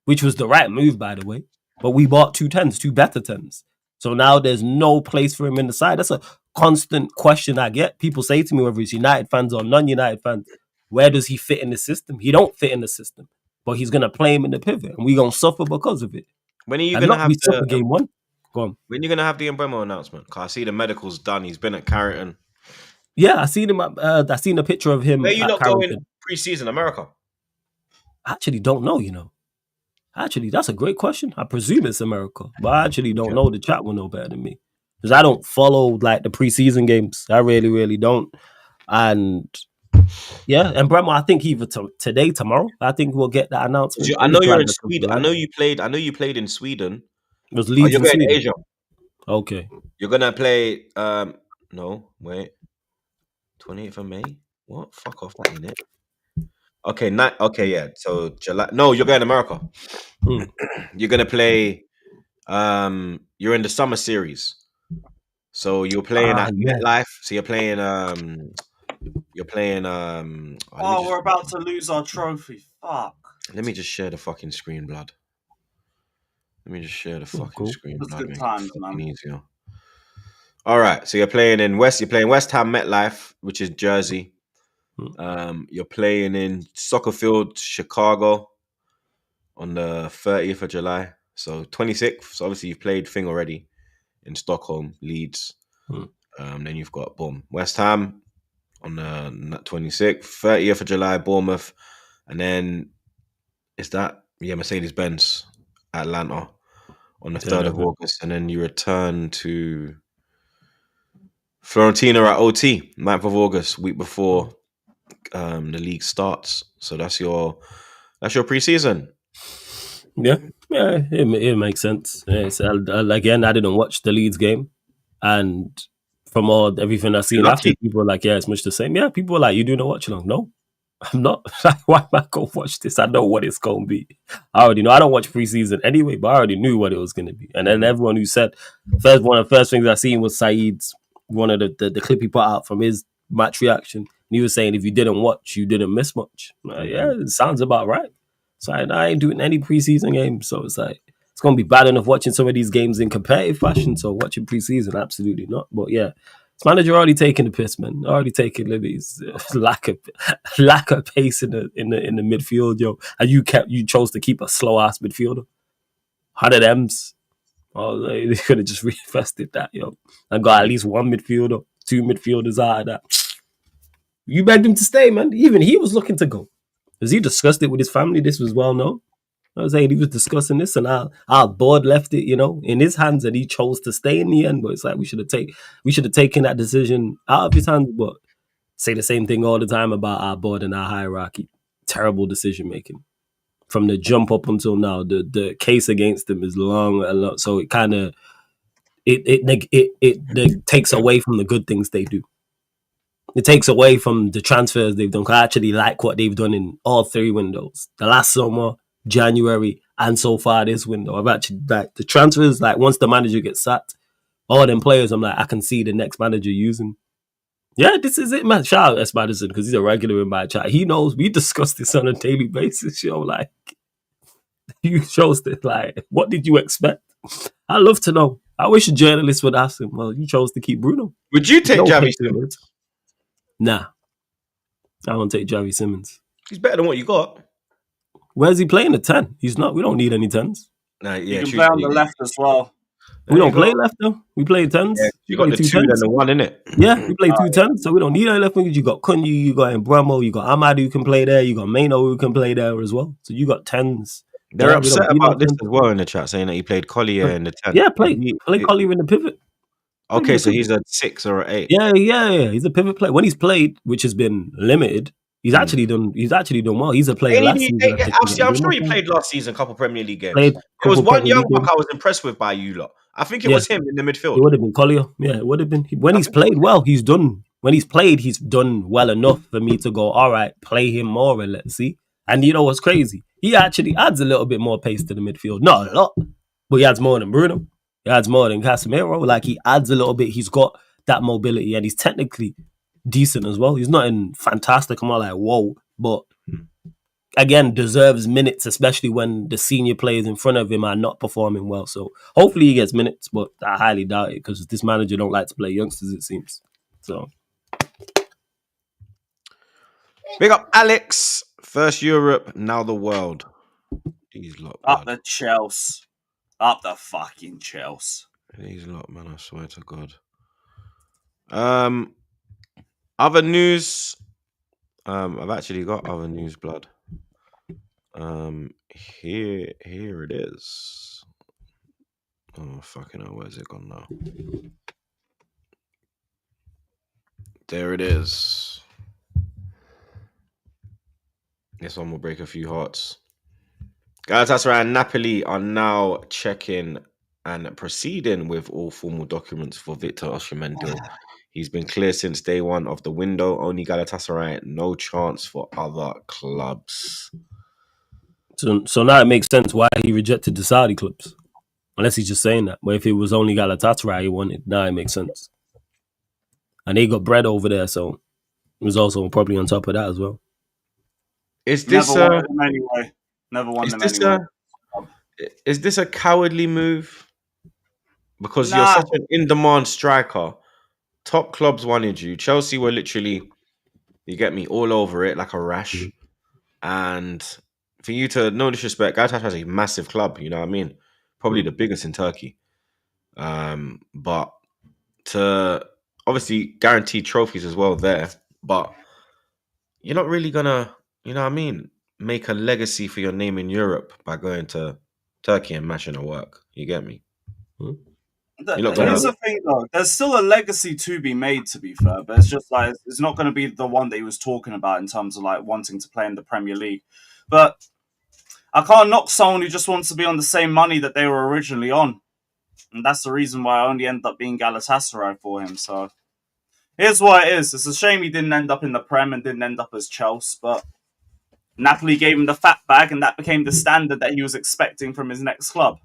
Speaker 4: which was the right move, by the way. But we bought 2 10s, 2 better 10s. So now there's no place for him in the side. That's a constant question I get. People say to me, whether it's United fans or non-United fans, where does he fit in the system? He don't fit in the system. But he's going to play him in the pivot. And we're going to suffer because of it.
Speaker 1: When are you going to have the
Speaker 4: game one? Go on.
Speaker 1: When are you going to have the Mbemo announcement? Because I see the medical's done. He's been at Carrington.
Speaker 4: Yeah, I seen him. I seen a picture of him.
Speaker 1: Where are you not
Speaker 4: Carrington.
Speaker 1: going pre-season America?
Speaker 4: I actually don't know, Actually, that's a great question. I presume it's America, but I actually don't know. The chat will know better than me. Because I don't follow like the preseason games. I really, really don't. And yeah, and Bremo, I think either today, tomorrow, I think we'll get that announcement.
Speaker 1: I know you're in Sweden. I know you played in Sweden.
Speaker 4: It was Leeds
Speaker 1: you're going to Asia.
Speaker 4: Okay.
Speaker 1: You're gonna play no, wait. 28th of May? What? Fuck off, that ain't it. Okay, yeah. So July. No, you're going to America. You're gonna play. You're in the summer series. So you're playing at MetLife. So you're playing.
Speaker 3: We're about to lose our trophy. Fuck.
Speaker 1: Let me just share the fucking screen, blood. Let me just share the fucking screen,
Speaker 3: That's
Speaker 1: blood.
Speaker 3: good times, man.
Speaker 1: Easier. All right. So you're playing West Ham MetLife, which is Jersey. You're playing in Soccer Field, Chicago, on the 30th of July. So 26th. So obviously you've played thing already in Stockholm, Leeds. Then you've got West Ham on the 26th, 30th of July, Bournemouth, and then is that Mercedes-Benz, Atlanta on the 3rd of August, and then you return to Fiorentina at OT, 9th of August, week before the league starts. So that's your preseason.
Speaker 4: Yeah, it makes sense. Again, I didn't watch the Leeds game, and from everything I've seen after, people are like, yeah, it's much the same. Yeah, people are like, you do not watch along. No, I'm not. Why am I going to watch this? I know what it's going to be. I already know. I don't watch preseason anyway, but I already knew what it was going to be. And then everyone who said, one of the first things I seen was Saeed's, one of the clip he put out from his match reaction. And he was saying, if you didn't watch, you didn't miss much. Yeah, it sounds about right. So I ain't doing any preseason games. So it's like, it's going to be bad enough watching some of these games in competitive fashion. So watching preseason, absolutely not. But yeah, this manager already taking the piss, man. Already taking liberties. Lack of pace in the midfield, yo. And you chose to keep a slow ass midfielder. 100 M's. Oh, they could have just reinvested that, yo. And got at least one midfielder, 2 midfielders out of that. You begged him to stay, man. Even he was looking to go. Because he discussed it with his family. This was well known. I was saying he was discussing this, and our board left it, in his hands, and he chose to stay in the end. But it's like we should have taken that decision out of his hands. But say the same thing all the time about our board and our hierarchy. Terrible decision making from the jump up until now. The case against them is long, so it kind of it takes away from the good things they do. It takes away from the transfers they've done. I actually like what they've done in all 3 windows. The last summer, January, and so far this window. I've actually like the transfers, like once the manager gets sacked, all them players, I'm like, I can see the next manager using. Yeah, this is it, man. Shout out S. Madison because he's a regular in my chat. He knows we discuss this on a daily basis. Yo, like you chose this. Like, what did you expect? I love to know. I wish a journalist would ask him. Well, you chose to keep Bruno.
Speaker 1: Would you take
Speaker 4: No
Speaker 1: Javi
Speaker 4: pace in
Speaker 1: Simmons?
Speaker 4: it. Nah, I won't take Javi Simmons.
Speaker 1: He's better than what you got.
Speaker 4: Where's he playing? A 10? He's not. We don't need any 10s.
Speaker 1: Nah,
Speaker 3: You
Speaker 1: yeah,
Speaker 3: can
Speaker 1: true.
Speaker 3: play on the left as well.
Speaker 4: We
Speaker 1: There you
Speaker 4: don't play
Speaker 1: go.
Speaker 4: left though. We play 10s.
Speaker 1: Yeah,
Speaker 4: we
Speaker 1: you got
Speaker 4: play
Speaker 1: the
Speaker 4: two
Speaker 1: two and
Speaker 4: 10s.
Speaker 1: the one, innit?
Speaker 4: Yeah, we play two 10s, so we don't need any left wingers. You got Kunyu, you got Embramo, you got Ahmad who can play there, you got Maino who can play there as well. So you got 10s.
Speaker 1: They're
Speaker 4: there. We don't
Speaker 1: upset
Speaker 4: need no
Speaker 1: about this
Speaker 4: 10s.
Speaker 1: as well in the chat, saying that he played Collier in the 10.
Speaker 4: Yeah, play Collier in the pivot.
Speaker 1: Okay, so he's a 6 or an 8.
Speaker 4: Yeah. He's a pivot player. When he's played, which has been limited, he's actually done well. He's a player last season.
Speaker 1: I'm sure he played last season a couple Premier League games.
Speaker 4: Played
Speaker 1: There was
Speaker 4: couple
Speaker 1: one
Speaker 4: Premier
Speaker 1: young
Speaker 4: League
Speaker 1: buck
Speaker 4: games.
Speaker 1: I was impressed with by you lot. I think it was him in the midfield.
Speaker 4: It would have been Collier. Yeah, it would have been. When he's played well, he's done. When he's played, he's done well enough for me to go, all right, play him more and let's see. And you know what's crazy? He actually adds a little bit more pace to the midfield. Not a lot, but he adds more than Bruno. He adds more than Casemiro. Like, he adds a little bit. He's got that mobility and he's technically decent as well. He's not in fantastic. I'm not like, whoa. But again, deserves minutes, especially when the senior players in front of him are not performing well. So hopefully he gets minutes, but I highly doubt it because this manager don't like to play youngsters, it seems. So
Speaker 1: big up Alex. First Europe, now the world. These lot,
Speaker 3: Up
Speaker 1: blood.
Speaker 3: the Chelsea. Up the fucking Chelsea.
Speaker 1: These lot, man, I swear to God. Other news. I've actually got other news, blood. Here it is. Oh, fucking hell, where's it gone now? There it is. This one will break a few hearts. Galatasaray and Napoli are now checking and proceeding with all formal documents for Victor Osimhen deal. He's been clear since day one of the window. Only Galatasaray, no chance for other clubs.
Speaker 4: So now it makes sense why he rejected the Saudi clubs. Unless he's just saying that. But if it was only Galatasaray he wanted, now it makes sense. And they got bread over there, so it was also probably on top of that as well.
Speaker 1: Is this
Speaker 3: Never won them anyway. Never won them anyway.
Speaker 1: Is this a cowardly move? Because you're such an in-demand striker. Top clubs wanted you. Chelsea were literally, you get me, all over it like a rash. Mm-hmm. And for you to, no disrespect, Galatasaray has a massive club, you know what I mean? Probably the biggest in Turkey. But to obviously guarantee trophies as well there. But you're not really gonna, you know what I mean, make a legacy for your name in Europe by going to Turkey and mashing a work. You get me?
Speaker 3: Here's the thing, though. There's still a legacy to be made, to be fair, but it's just like it's not going to be the one that he was talking about in terms of like wanting to play in the Premier League. But I can't knock someone who just wants to be on the same money that they were originally on, and that's the reason why I only end up being Galatasaray for him. So here's what it is. It's a shame he didn't end up in the Prem and didn't end up as Chelsea, but Napoli gave him the fat bag, and that became the standard that he was expecting from his next club.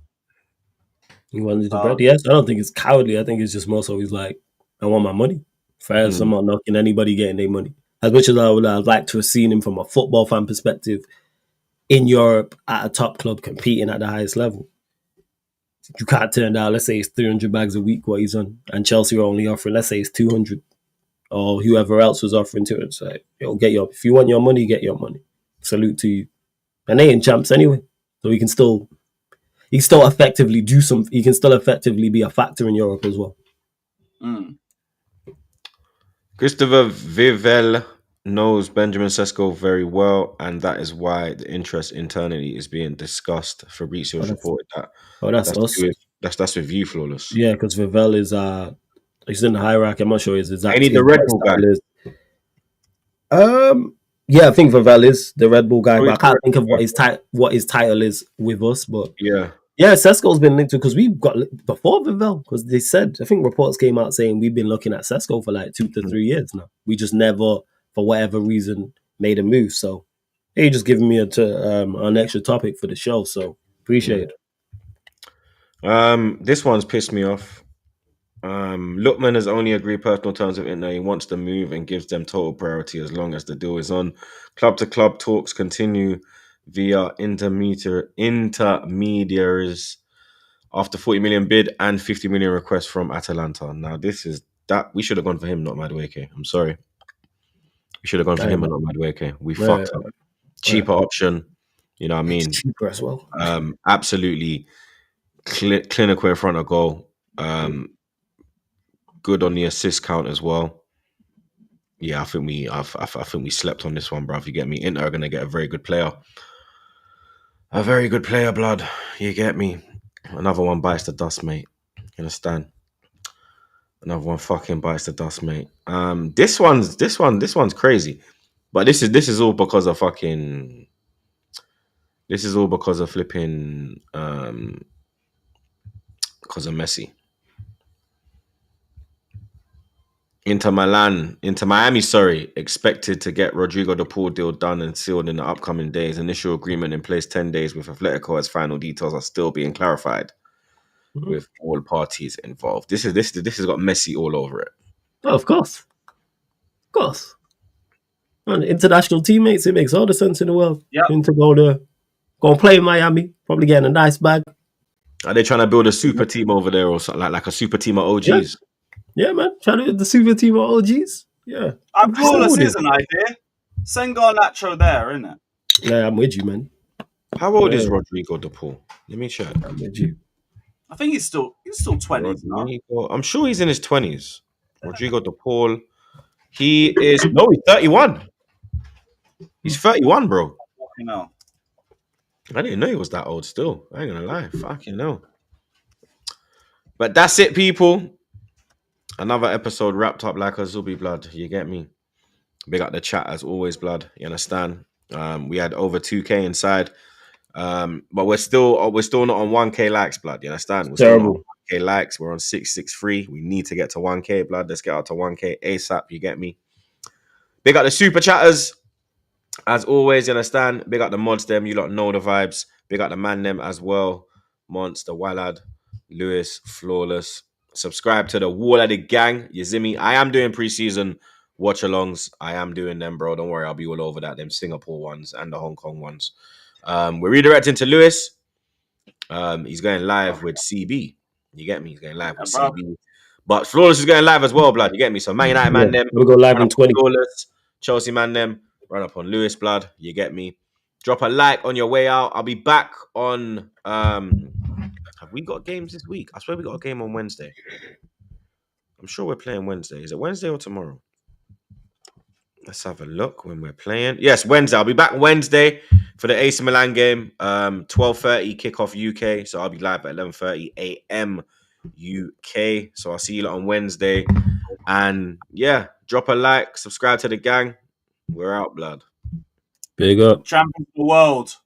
Speaker 4: He wanted the bread. Yes, I don't think it's cowardly. I think it's just more so he's like, I want my money. First, I'm not knocking anybody getting their money. As much as I would have liked to have seen him from a football fan perspective in Europe at a top club competing at the highest level. You can't turn down, let's say it's 300 bags a week what he's on, and Chelsea are only offering, let's say it's 200, or whoever else was offering to it. It's like, if you want your money, get your money. Salute to you. And they ain't champs anyway, so he can still effectively do some. He can still effectively be a factor in Europe as well.
Speaker 1: Christopher Vivel knows Benjamin Sesko very well, and that is why the interest internally is being discussed. Fabrizio reported that.
Speaker 4: That's us.
Speaker 1: That's with you, Flawless.
Speaker 4: Yeah, because Vivel is he's in the hierarchy. I'm not sure his exact.
Speaker 1: I need the Red Bull guy.
Speaker 4: Yeah, I think Vivel is the Red Bull guy, but I can't think of what his title is with us. But
Speaker 1: yeah,
Speaker 4: Sesko's been linked to, because we've got before Vivel, because they said, I think reports came out saying we've been looking at Sesko for like 2 to 3 years now. We just never, for whatever reason, made a move. So he just giving me an extra topic for the show. So appreciate it.
Speaker 1: This one's pissed me off. Lookman has only agreed personal terms with Inter. He wants to move and gives them total priority as long as the deal is on. Club to club talks continue via intermediaries after 40 million bid and 50 million request from Atalanta. Now, this is that we should have gone for him, not Madueke. I'm sorry. We should have gone for him and not Madueke. We fucked up. Cheaper option. You know what I mean?
Speaker 4: It's cheaper as well.
Speaker 1: Absolutely clinical in front of goal. Good on the assist count as well. Yeah, I think we slept on this one, bro. If you get me, Inter are gonna get a very good player. A very good player, blood. You get me? Another one bites the dust, mate. You understand? Another one fucking bites the dust, mate. This one's crazy. But this is all because of fucking. This is all because of flipping. Because of Messi. Inter Miami, expected to get Rodrigo de Paul deal done and sealed in the upcoming days. Initial agreement in place 10 days with Atletico as final details are still being clarified with all parties involved. This has got Messi all over it.
Speaker 4: Oh, of course. Of course. And international teammates, it makes all the sense in the world.
Speaker 3: Yep.
Speaker 4: To go there. Go and play in Miami, probably getting a nice bag.
Speaker 1: Are they trying to build a super team over there or something like a super team of OGs?
Speaker 4: Yeah, man. Trying to the super team of OGs. Yeah.
Speaker 3: I'm flawless is an idea. Send Garnacho there, isn't it?
Speaker 4: Yeah, I'm with you, man.
Speaker 1: How old is Rodrigo de Paul? Let me check.
Speaker 4: I'm with you.
Speaker 3: I think he's still 20s now.
Speaker 1: I'm sure he's in his 20s. Rodrigo de Paul. He's 31. He's 31, bro.
Speaker 3: You know.
Speaker 1: I didn't know he was that old still. I ain't gonna lie. Fucking hell. But that's it, people. Another episode wrapped up like a Zubi, blood. You get me? Big up the chat as always, blood. You understand? We had over 2K inside. But we're still not on 1K likes, blood. You understand? We're still on 1K likes. We're on 663. We need to get to 1K, blood. Let's get out to 1K ASAP. You get me? Big up the super chatters. As always, you understand? Big up the mods them. You lot know the vibes. Big up the man them as well. Monster, Wallad, Lewis, Flawless. Subscribe to the Wall of the Gang. You see me? I am doing preseason watch-alongs. I am doing them, bro. Don't worry. I'll be all over that. Them Singapore ones and the Hong Kong ones. We're redirecting to Lewis. He's going live with CB. You get me? He's going live with CB. But Flawless is going live as well, blood. You get me? So Man United man them.
Speaker 4: We'll go live in 20.
Speaker 1: Flawless. Chelsea man them. Run up on Lewis, blood. You get me? Drop a like on your way out. I'll be back on... have we got games this week? I swear we got a game on Wednesday. I'm sure we're playing Wednesday. Is it Wednesday or tomorrow? Let's have a look when we're playing. Yes, Wednesday. I'll be back Wednesday for the AC Milan game. 12:30 kickoff UK. So I'll be live at 11:30 a.m. UK. So I'll see you lot on Wednesday. And yeah, drop a like, subscribe to the gang. We're out, blood.
Speaker 4: Big up.
Speaker 3: Champions of the world.